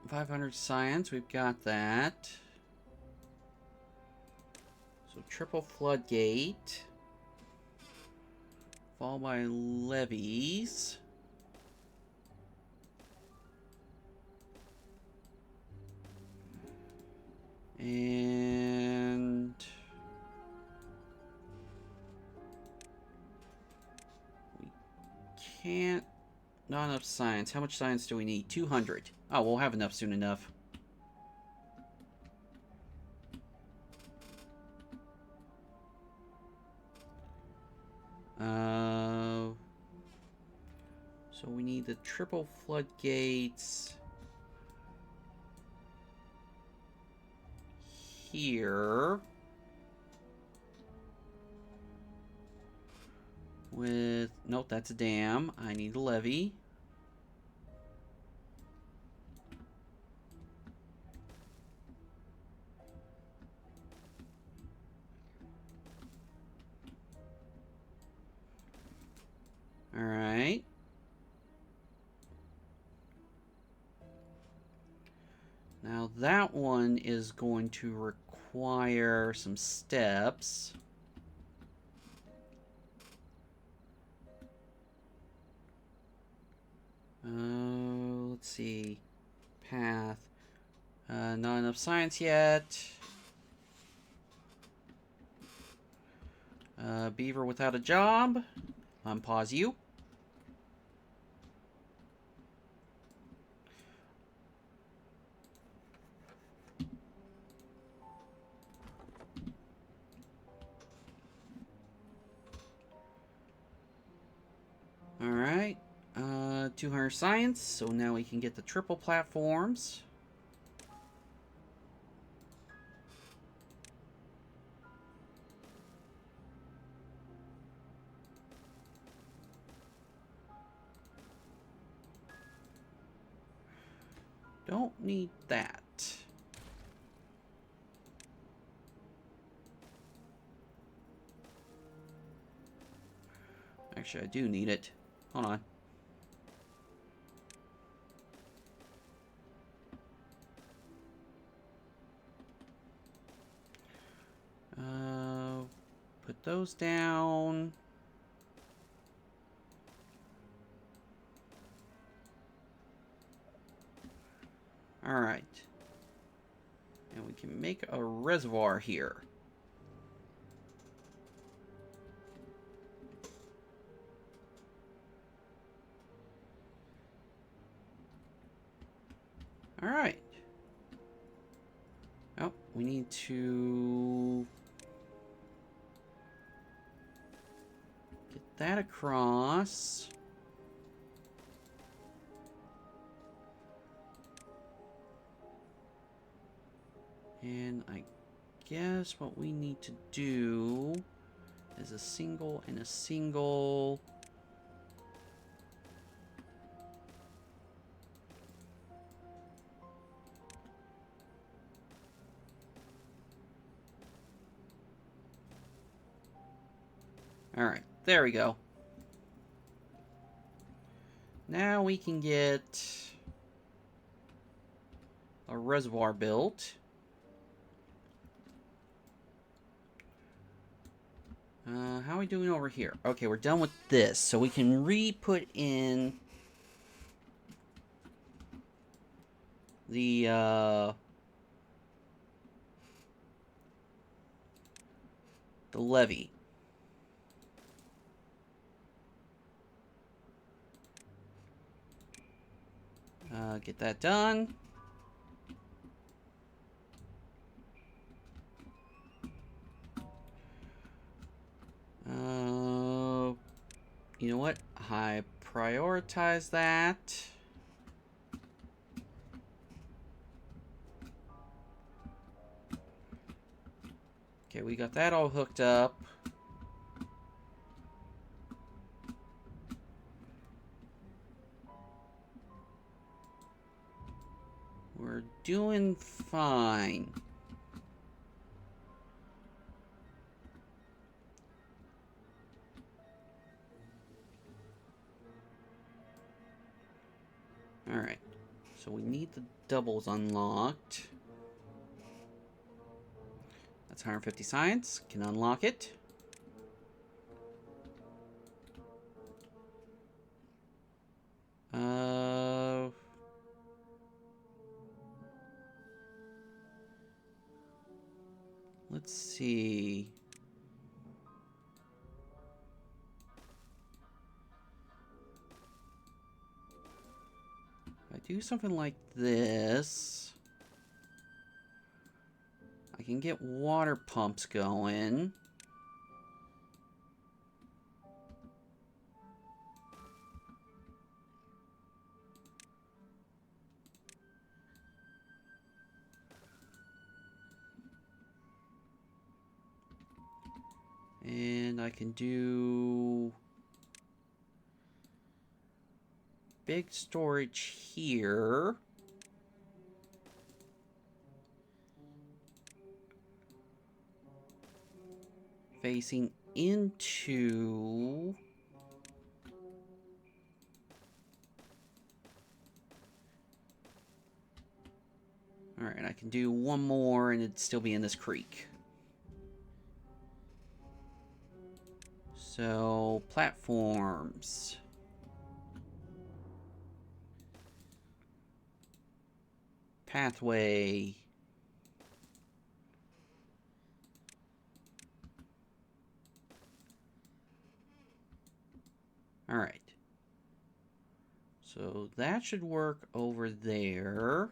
A: 500 science, we've got that. So triple floodgate. Fall by levies. And... we can't... Not enough science. How much science do we need? 200. Oh, we'll have enough soon enough. So we need the triple floodgates here with... Nope, that's a dam. I need a levee. Alright. Now that one is going to require some steps. Let's see. Path. Not enough science yet. Beaver without a job. Unpause you. Alright. 200 science, so now we can get the triple platforms. Don't need that. Actually, I do need it. Hold on. Put those down. Alright. And we can make a reservoir here. Alright. Oh, we need to get that across. And I guess what we need to do is a single and a single. All right, there we go. Now we can get a reservoir built. How are we doing over here? Okay, we're done with this, so we can re-put in the levee. Get that done. You know what? I prioritize that. Okay, we got that all hooked up. We're doing fine. Alright, so we need the doubles unlocked. That's 150 science. Can unlock it. Let's see. If I do something like this, I can get water pumps going. And I can do big storage here. Facing into alright, I can do one more and it'd still be in this creek. So, platforms. Pathway. Alright. So that should work over there.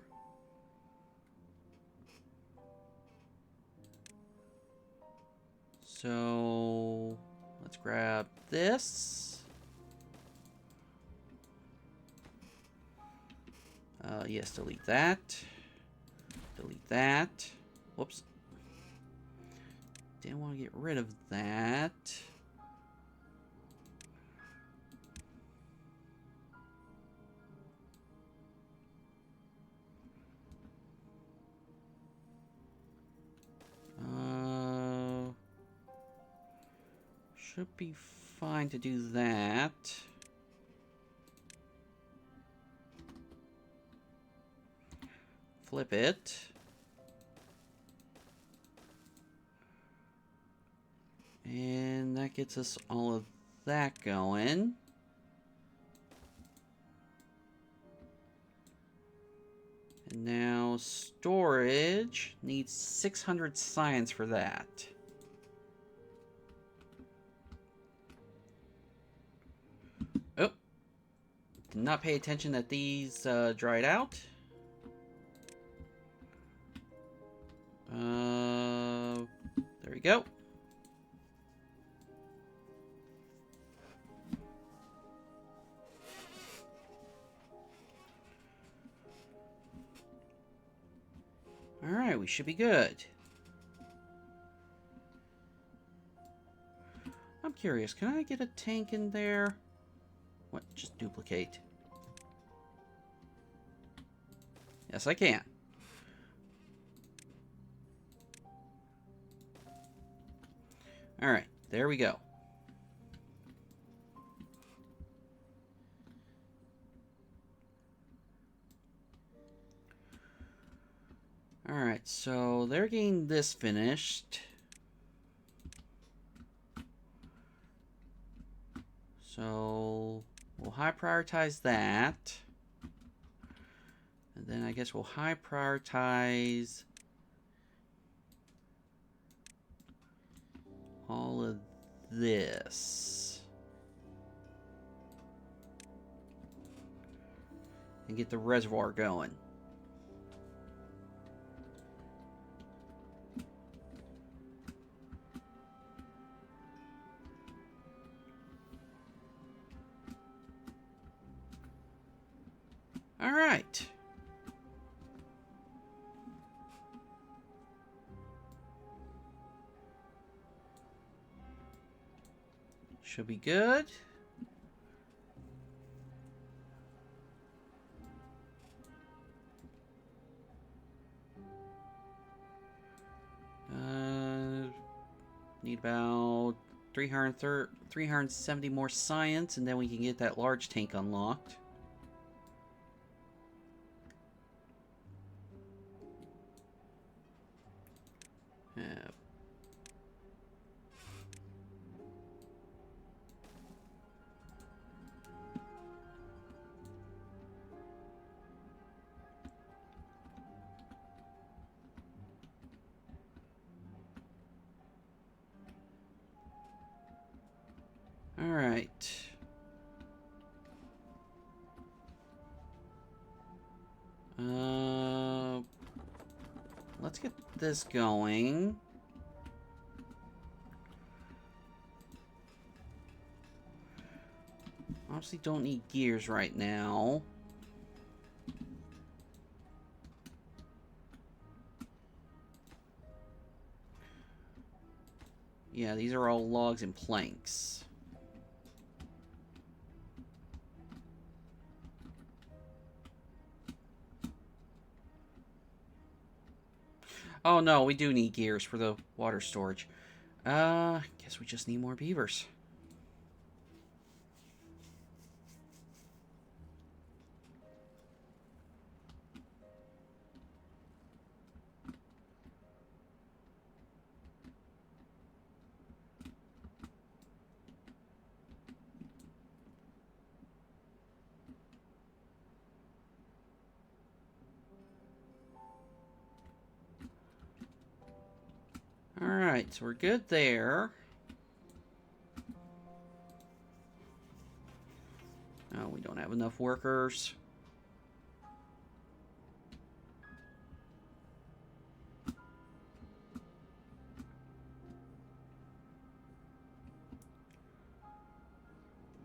A: So let's grab this. Yes, delete that. Delete that. Whoops. Didn't want to get rid of that. Should be fine to do that. Flip it. And that gets us all of that going. And now storage needs 600 science for that. Oh. Did not pay attention that these dried out. There we go. Alright, we should be good. I'm curious, can I get a tank in there? What? Just duplicate. Yes, I can. Alright, there we go. Alright, so they're getting this finished. So we'll high prioritize that. And then I guess we'll high prioritize all of this. And get the reservoir going. Alright. Should be good. Need about 370 more science, and then we can get that large tank unlocked. Alright. Let's get this going. Obviously don't need gears right now. Yeah, these are all logs and planks. Oh no, we do need gears for the water storage. Guess we just need more beavers. Alright, so we're good there. Oh, we don't have enough workers.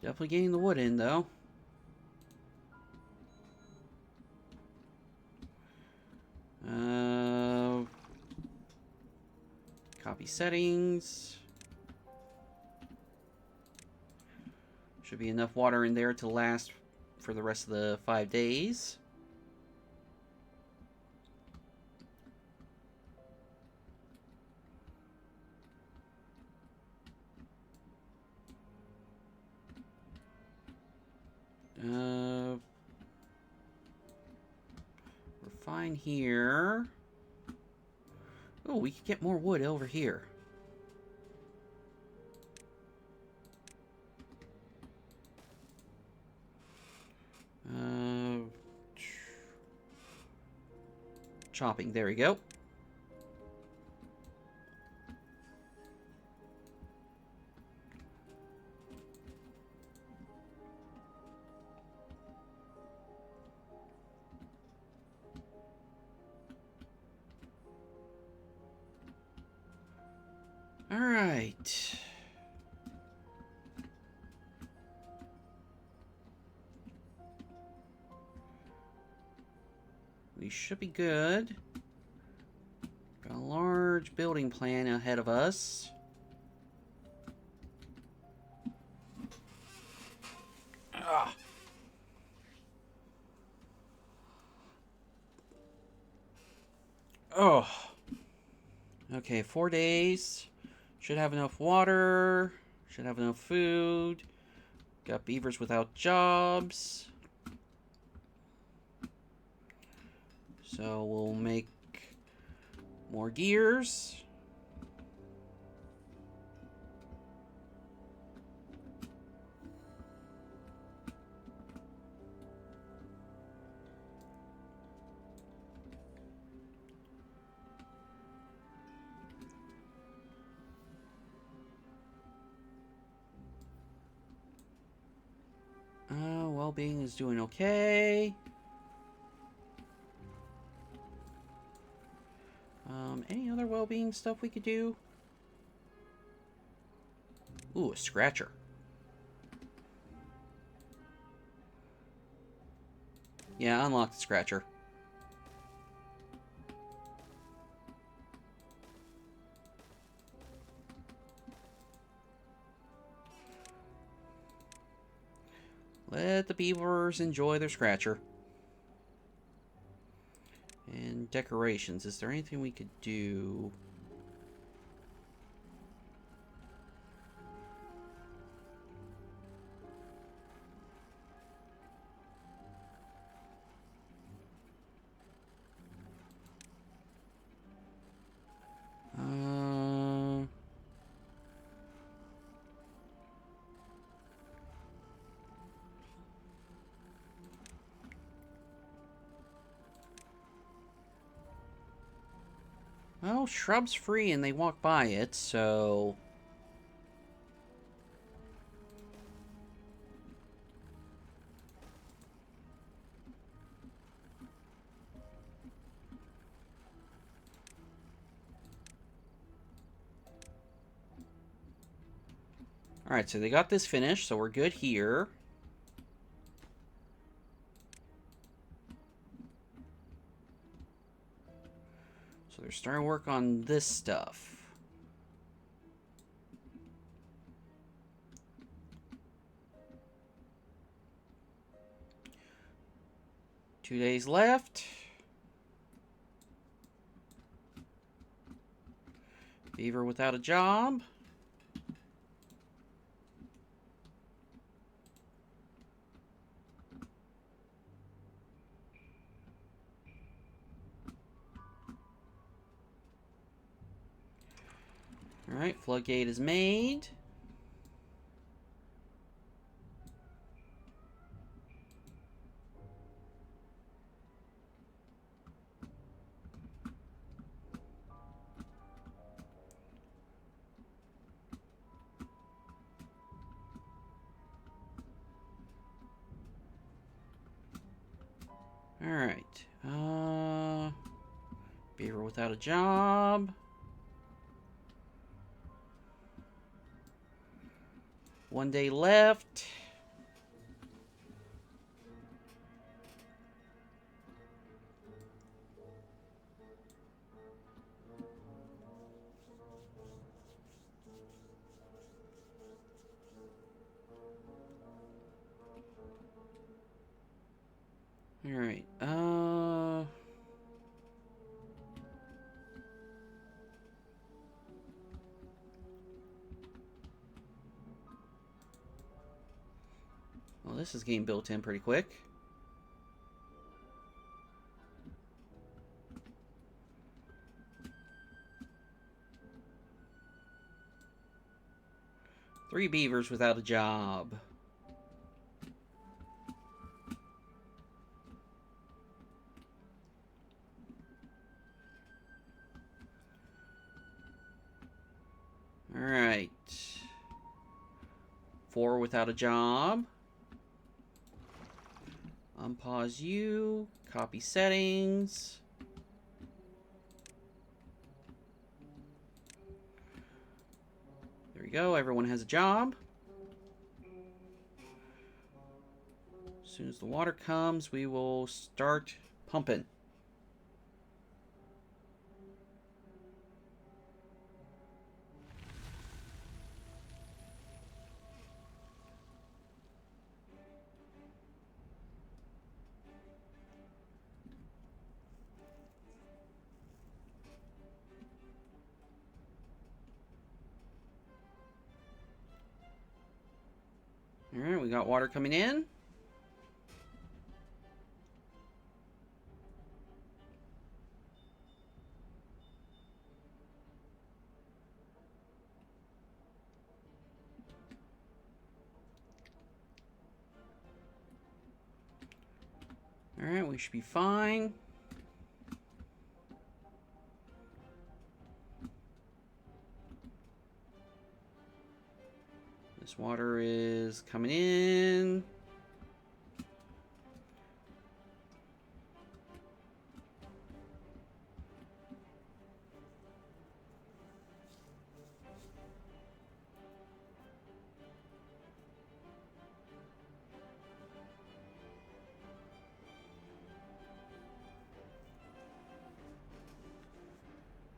A: Definitely getting the wood in, though. Copy settings. Should be enough water in there to last for the rest of the 5 days. We're fine here. Oh, we could get more wood over here. Chopping, there we go. All right. We should be good. Got a large building plan ahead of us. Ah. Oh. Okay, 4 days. Should have enough water. Should have enough food. Got beavers without jobs. So we'll make more gears. Well-being is doing okay. Any other well-being stuff we could do? Ooh, a scratcher. Yeah, unlock the scratcher. Let the beavers enjoy their scratcher. And decorations. Is there anything we could do? Well, shrub's free and they walk by it, so... Alright, so they got this finished, so we're good here. So they're starting to work on this stuff. Two days left. Beaver without a job. Alright, floodgate is made. Alright. Beaver without a job. One day left. Alright, well, this is getting built in pretty quick. Three beavers without a job. Alright. Four without a job. Unpause you. Copy settings. There we go. Everyone has a job. As soon as the water comes, we will start pumping. Alright, we got water coming in. Alright, we should be fine. This water is coming in.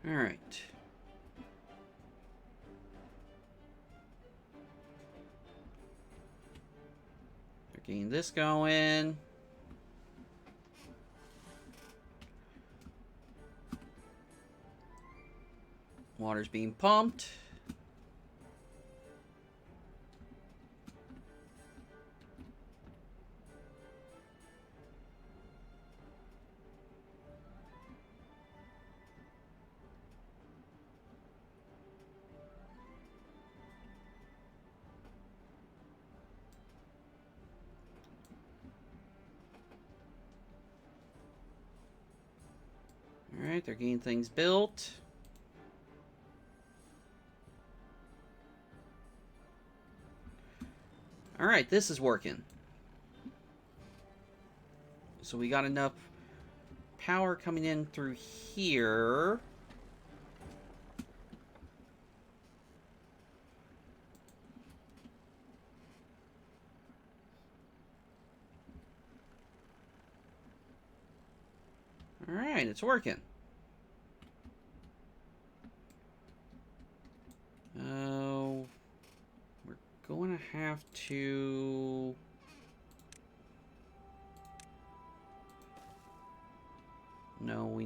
A: Alright. They're getting this going. Water's being pumped. Alright, they're getting things built. Alright, this is working. So we got enough power coming in through here. Alright, it's working. We're going to have to... No,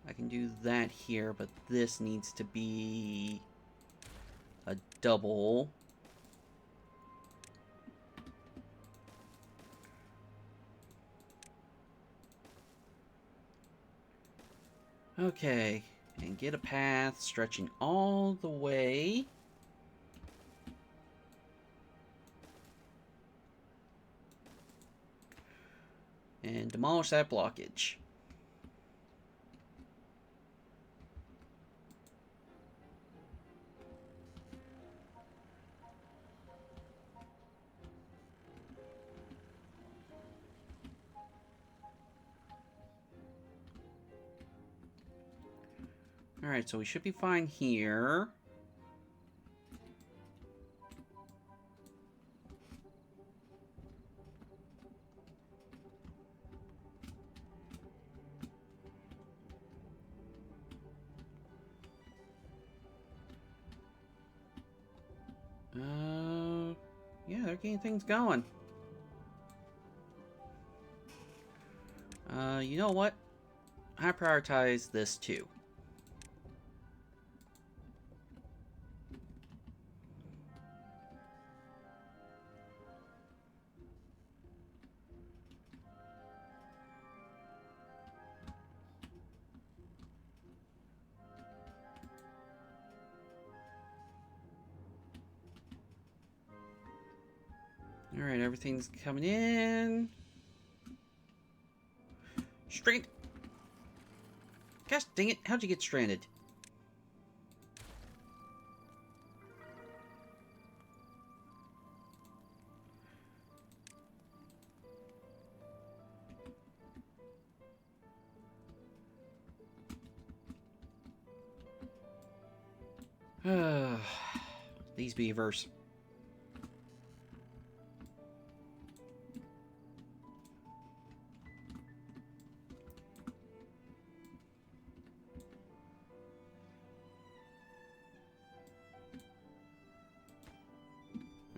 A: I can do that here, but this needs to be a double. Okay, and get a path stretching all the way. And demolish that blockage. Alright, so we should be fine here. Yeah, they're getting things going. You know what? I prioritize this too. Alright, everything's coming in. Strand. Gosh dang it, how'd you get stranded? These beavers.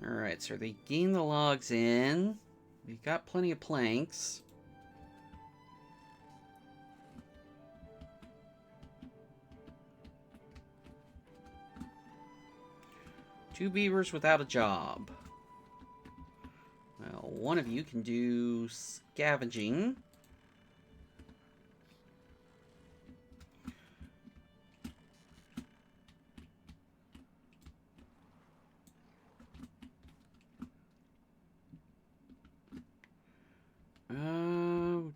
A: Alright, so they gain the logs in. We've got plenty of planks. Two beavers without a job. Well, one of you can do scavenging.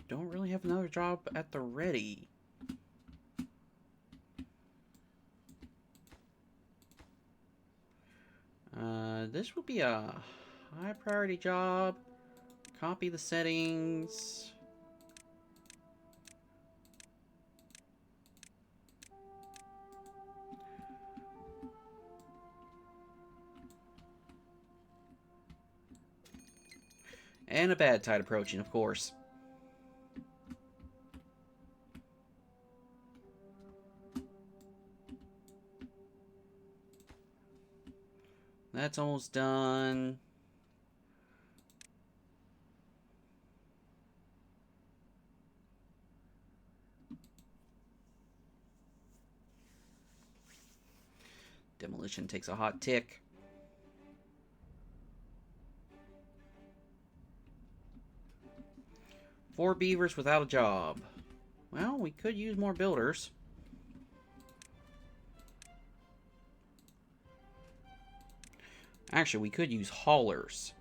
A: Don't really have another job at the ready. This would be a high priority job. Copy the settings. And a bad tide approaching, of course. That's almost done. Demolition takes a hot tick. Four beavers without a job. Well, we could use more builders. Actually, we could use haulers.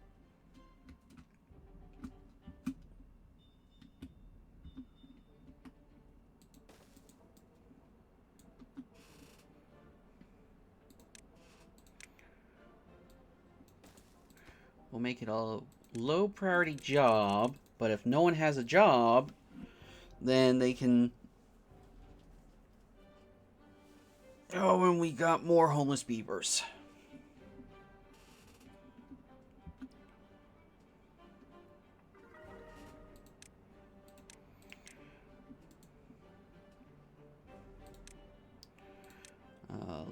A: We'll make it a low priority job, but if no one has a job, then they can... Oh, and we got more homeless beavers.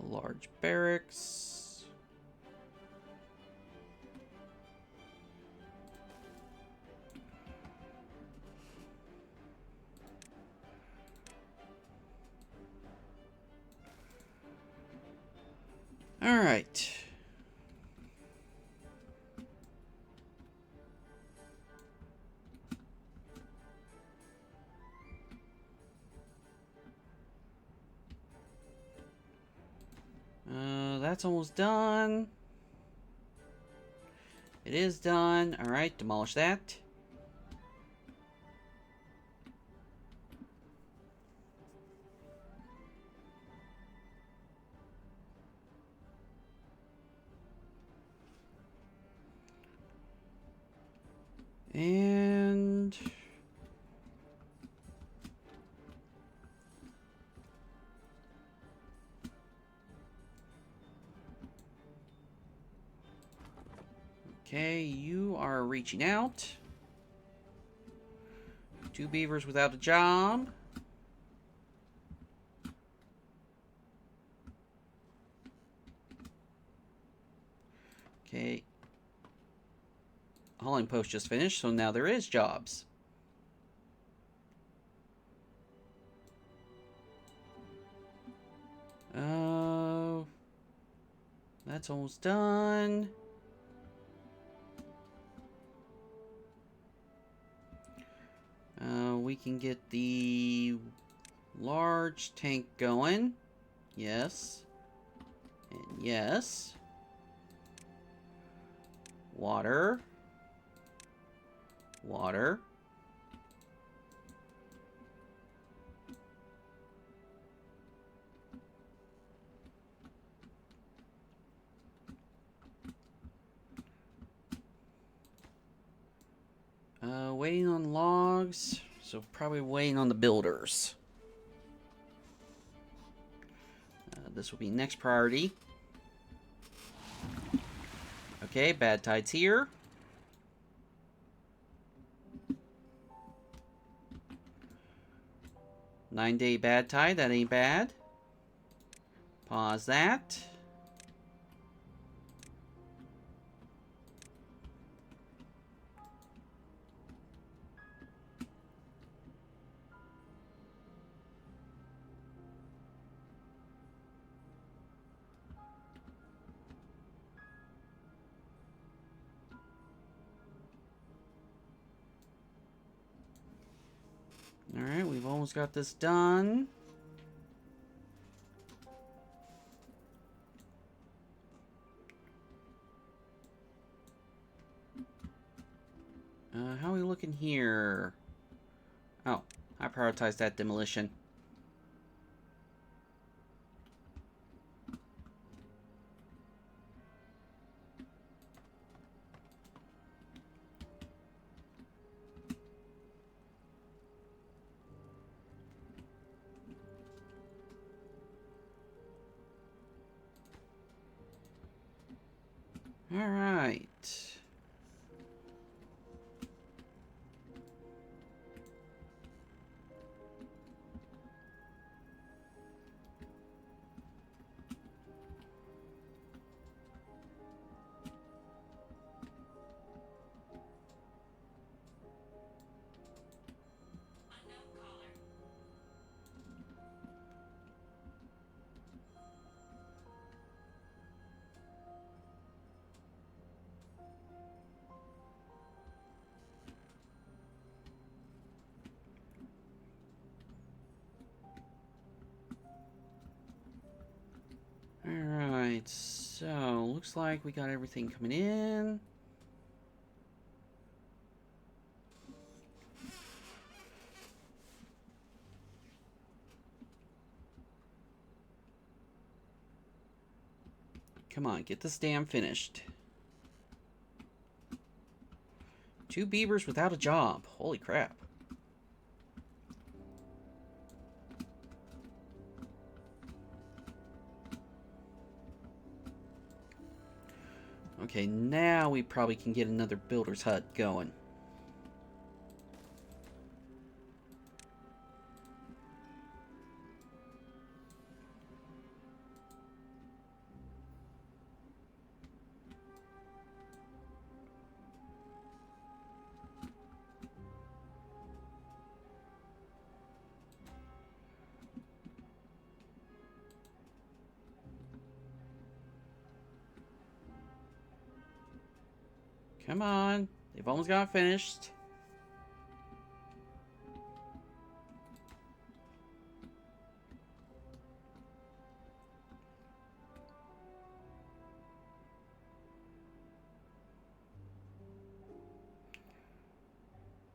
A: Large barracks. All right. That's almost done. It is done. All right, demolish that. And... okay, you are reaching out. Two beavers without a job. Okay. Hauling post just finished, so now there is jobs. That's almost done. We can get the large tank going. Yes. And yes. Water. Water. Waiting on logs, so probably waiting on the builders. This will be next priority. Okay, bad tide's here. Nine-day bad tide, that ain't bad. Pause that. Alright, we've almost got this done. How are we looking here? Oh, I prioritized that demolition. All right. looks like we got everything coming in. Come on, get this dam finished. 2 beavers without a job. Holy crap. Okay, now we probably can get another builder's hut going. Come on. They've almost got finished.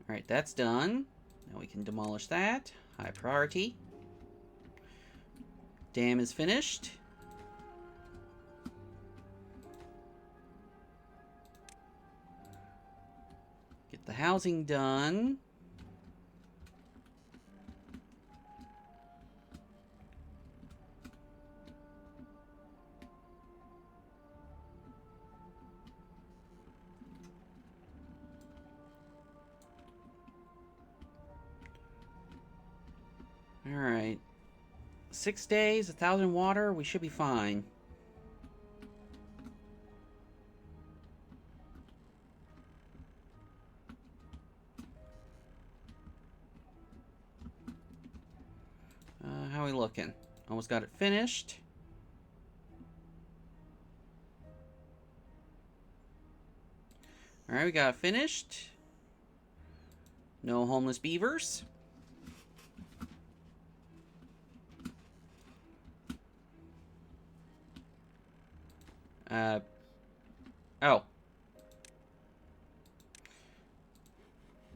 A: Alright, that's done. Now we can demolish that. High priority. Dam is finished. Get the housing done. Alright. 6 days, 1,000 water, we should be fine. How are we looking? Almost got it finished. Alright, we got it finished. No homeless beavers. Oh.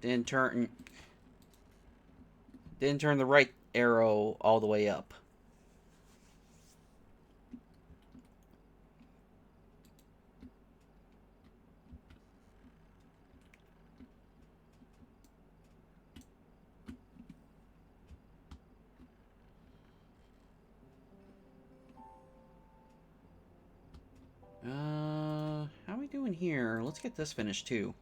A: Didn't turn the right arrow all the way up. How are we doing here? Let's get this finished too.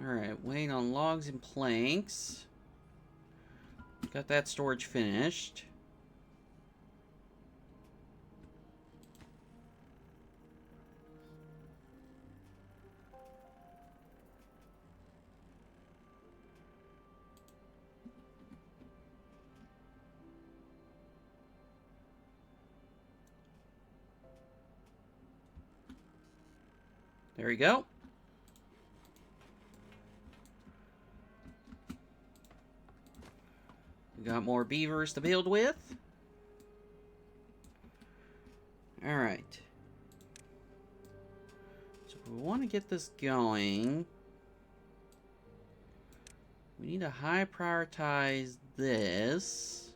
A: Alright, waiting on logs and planks. Got that storage finished. There we go. We got more beavers to build with. Alright. So if we want to get this going, we need to high prioritize this.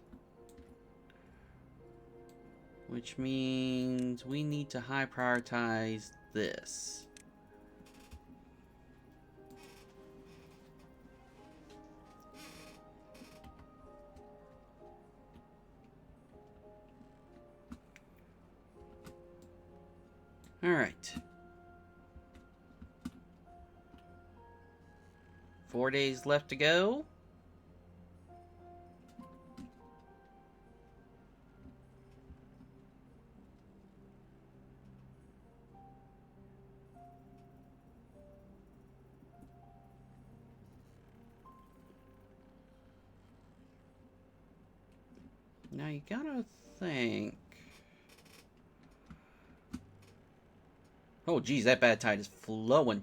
A: Which means we need to high prioritize this. All right. 4 days left to go. Now you gotta think. Oh, geez, that bad tide is flowing.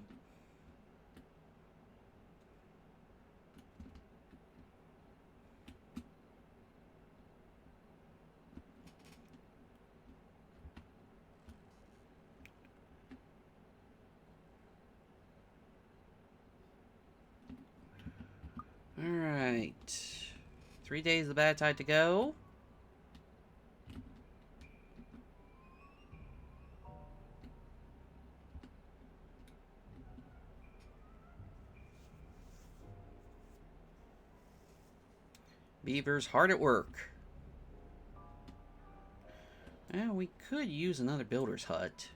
A: Alright. 3 days of the bad tide to go. Beavers hard at work. And we could use another builder's hut.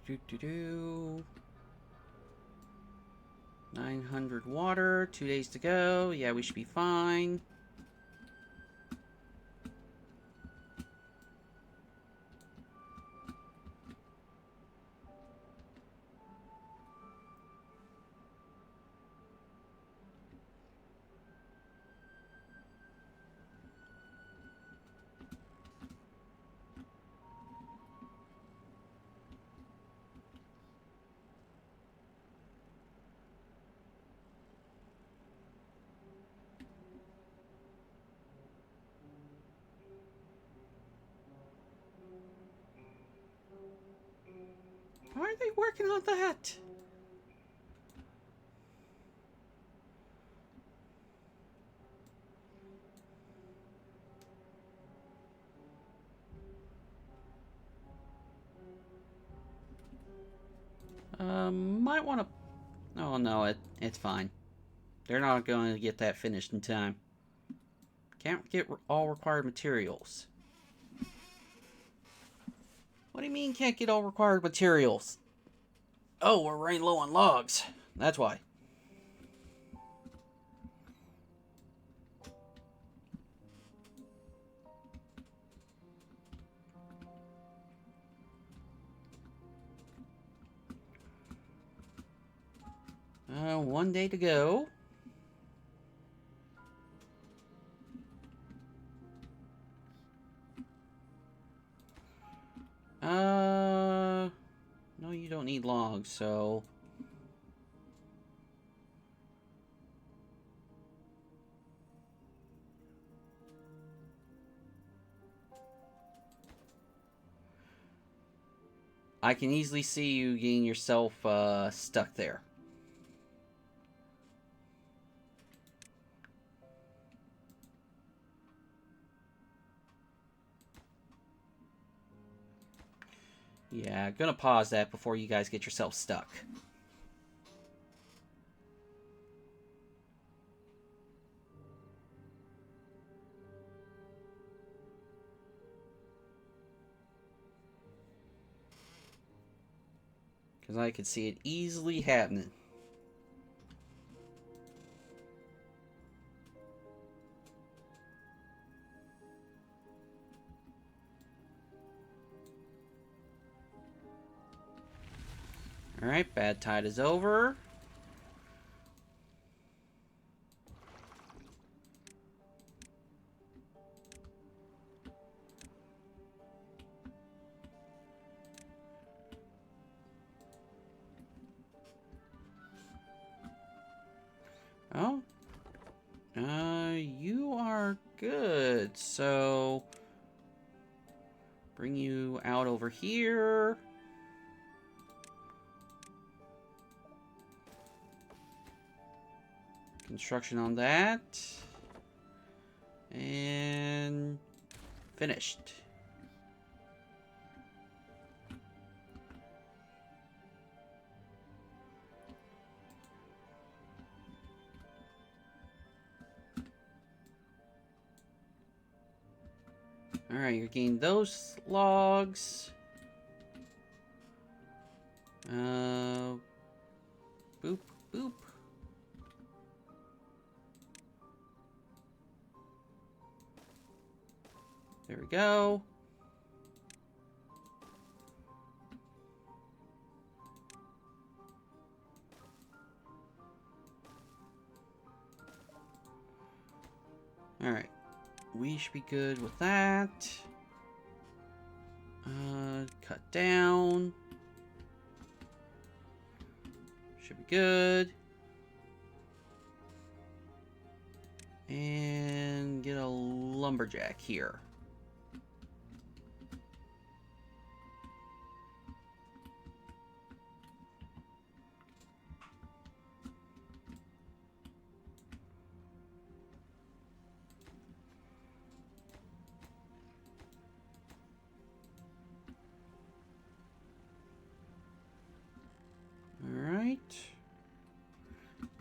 A: Do, do, do, do. 900 water, 2 days to go. Yeah, we should be fine. Why are they working on that? Might want to... Oh, no, it's fine. They're not going to get that finished in time. Can't get all required materials. What do you mean can't get all required materials? Oh, we're running low on logs. That's why. One day to go. No, you don't need logs, so... I can easily see you getting yourself, stuck there. Yeah, gonna pause that before you guys get yourself stuck. Because I could see it easily happening. Alright, bad tide is over. Oh. You are good. So, bring you out over here. Construction on that. And finished. Alright, you're getting those logs. Boop, boop. There we go. Alright. We should be good with that. Cut down. Should be good. And get a lumberjack here. Alright.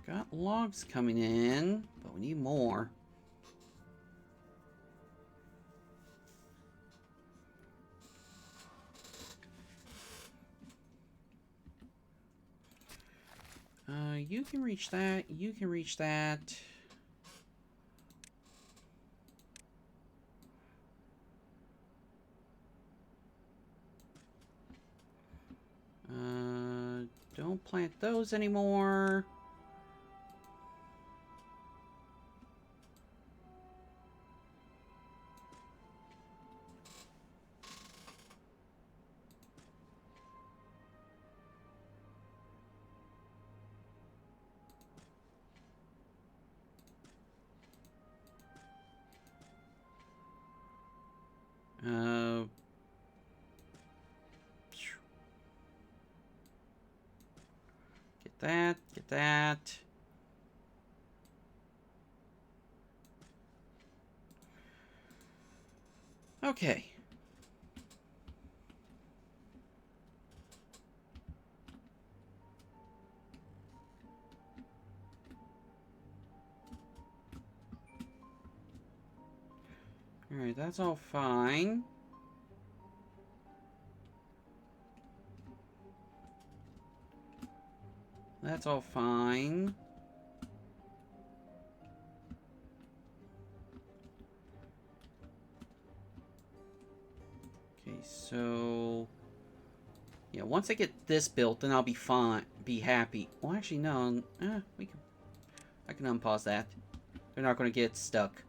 A: Got logs coming in, but we need more. You can reach that. You can reach that. Don't plant those anymore. Get that, get that. Okay. Alright, that's all fine. That's all fine. Okay, so... yeah, once I get this built, then I'll be fine. Be happy. Well, actually, no. I can unpause that. They're not going to get stuck.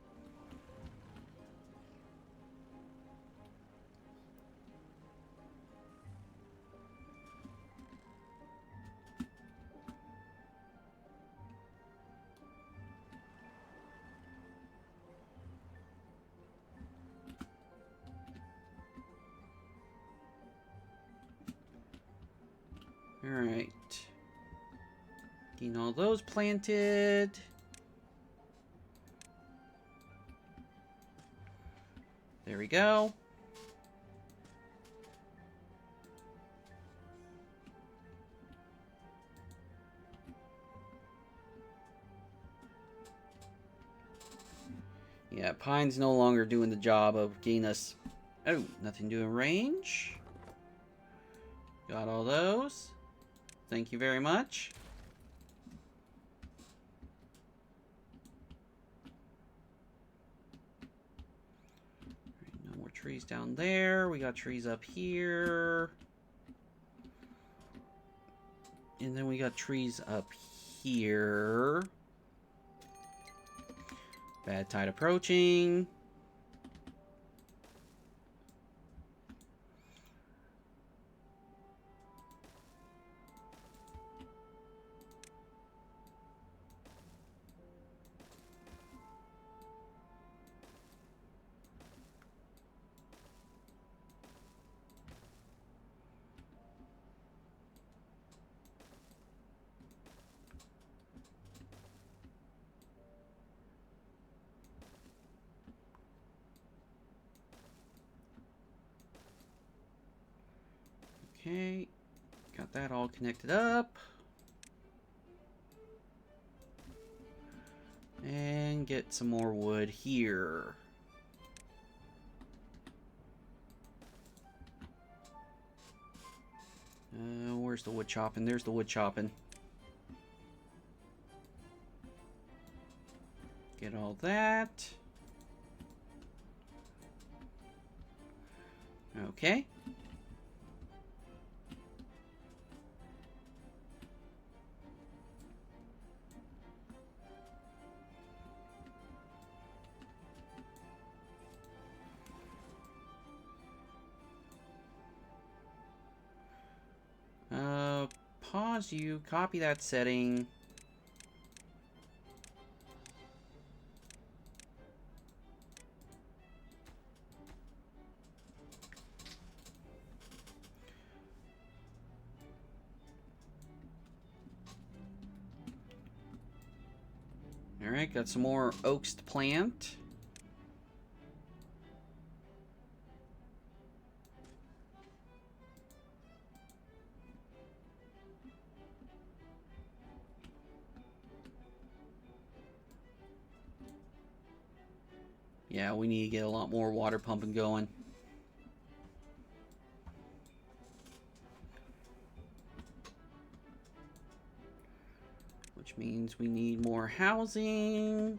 A: Alright. Getting all those planted. There we go. Yeah, pine's no longer doing the job of getting us... oh, nothing doing range. Got all those. Thank you very much. No more trees down there. We got trees up here. And then we got trees up here. Bad tide approaching. Okay, got that all connected up. And get some more wood here. Where's the wood chopping? There's the wood chopping. Get all that. Okay. Pause you, copy that setting. Alright, got some more oaks to plant. Yeah, we need to get a lot more water pumping going. Which means we need more housing.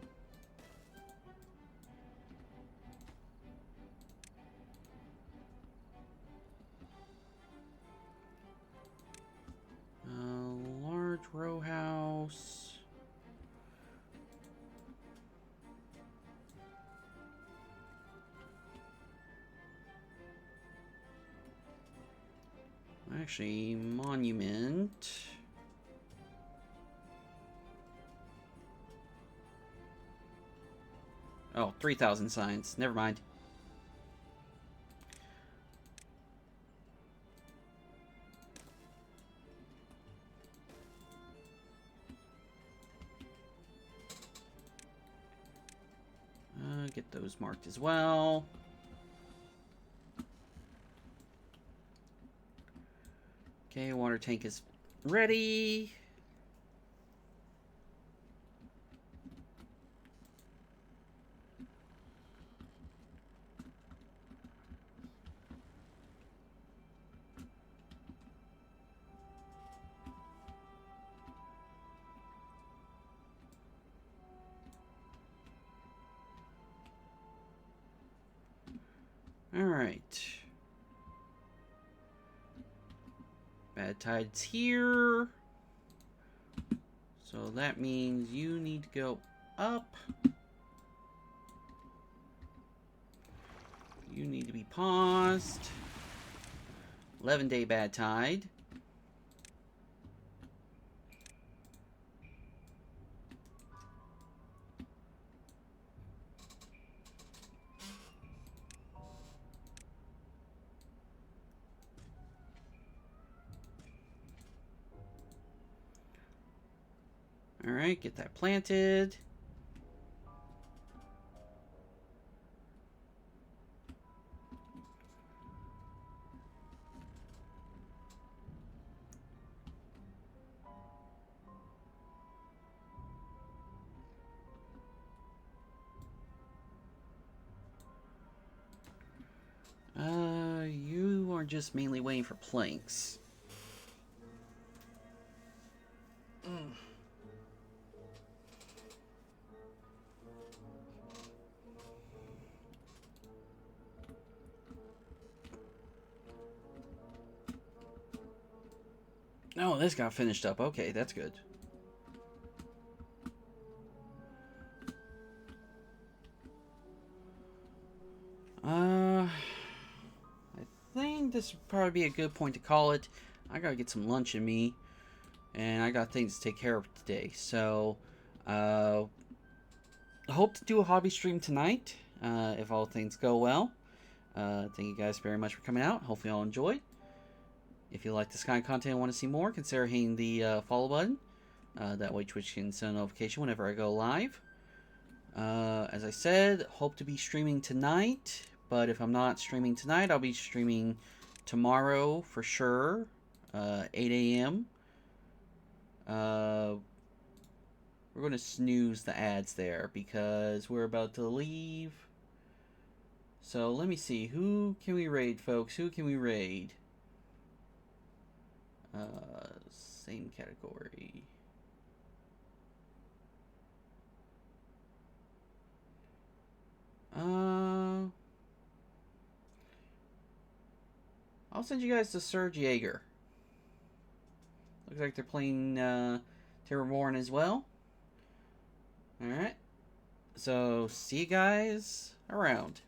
A: A large row house. Actually, monument. Oh, 3,000 signs. Never mind. Get those marked as well. Okay, water tank is ready. All right. Bad tide's here. So that means you need to go up. You need to be paused. 11-day bad tide. All right, get that planted. You are just mainly waiting for planks. Oh, this got finished up. Okay, that's good. I think this would probably be a good point to call it. I gotta get some lunch in me, and I got things to take care of today. So, I hope to do a hobby stream tonight, if all things go well. Thank you guys very much for coming out. Hopefully you all enjoyed. If you like this kind of content and want to see more, consider hitting the follow button. That way Twitch can send a notification whenever I go live. As I said, hope to be streaming tonight. But if I'm not streaming tonight, I'll be streaming tomorrow for sure. 8 a.m. We're going to snooze the ads there because we're about to leave. So let me see. Who can we raid, folks? Who can we raid? Same category. I'll send you guys to Serge Jaeger. Looks like they're playing Timberborn as well. Alright. So, see you guys around.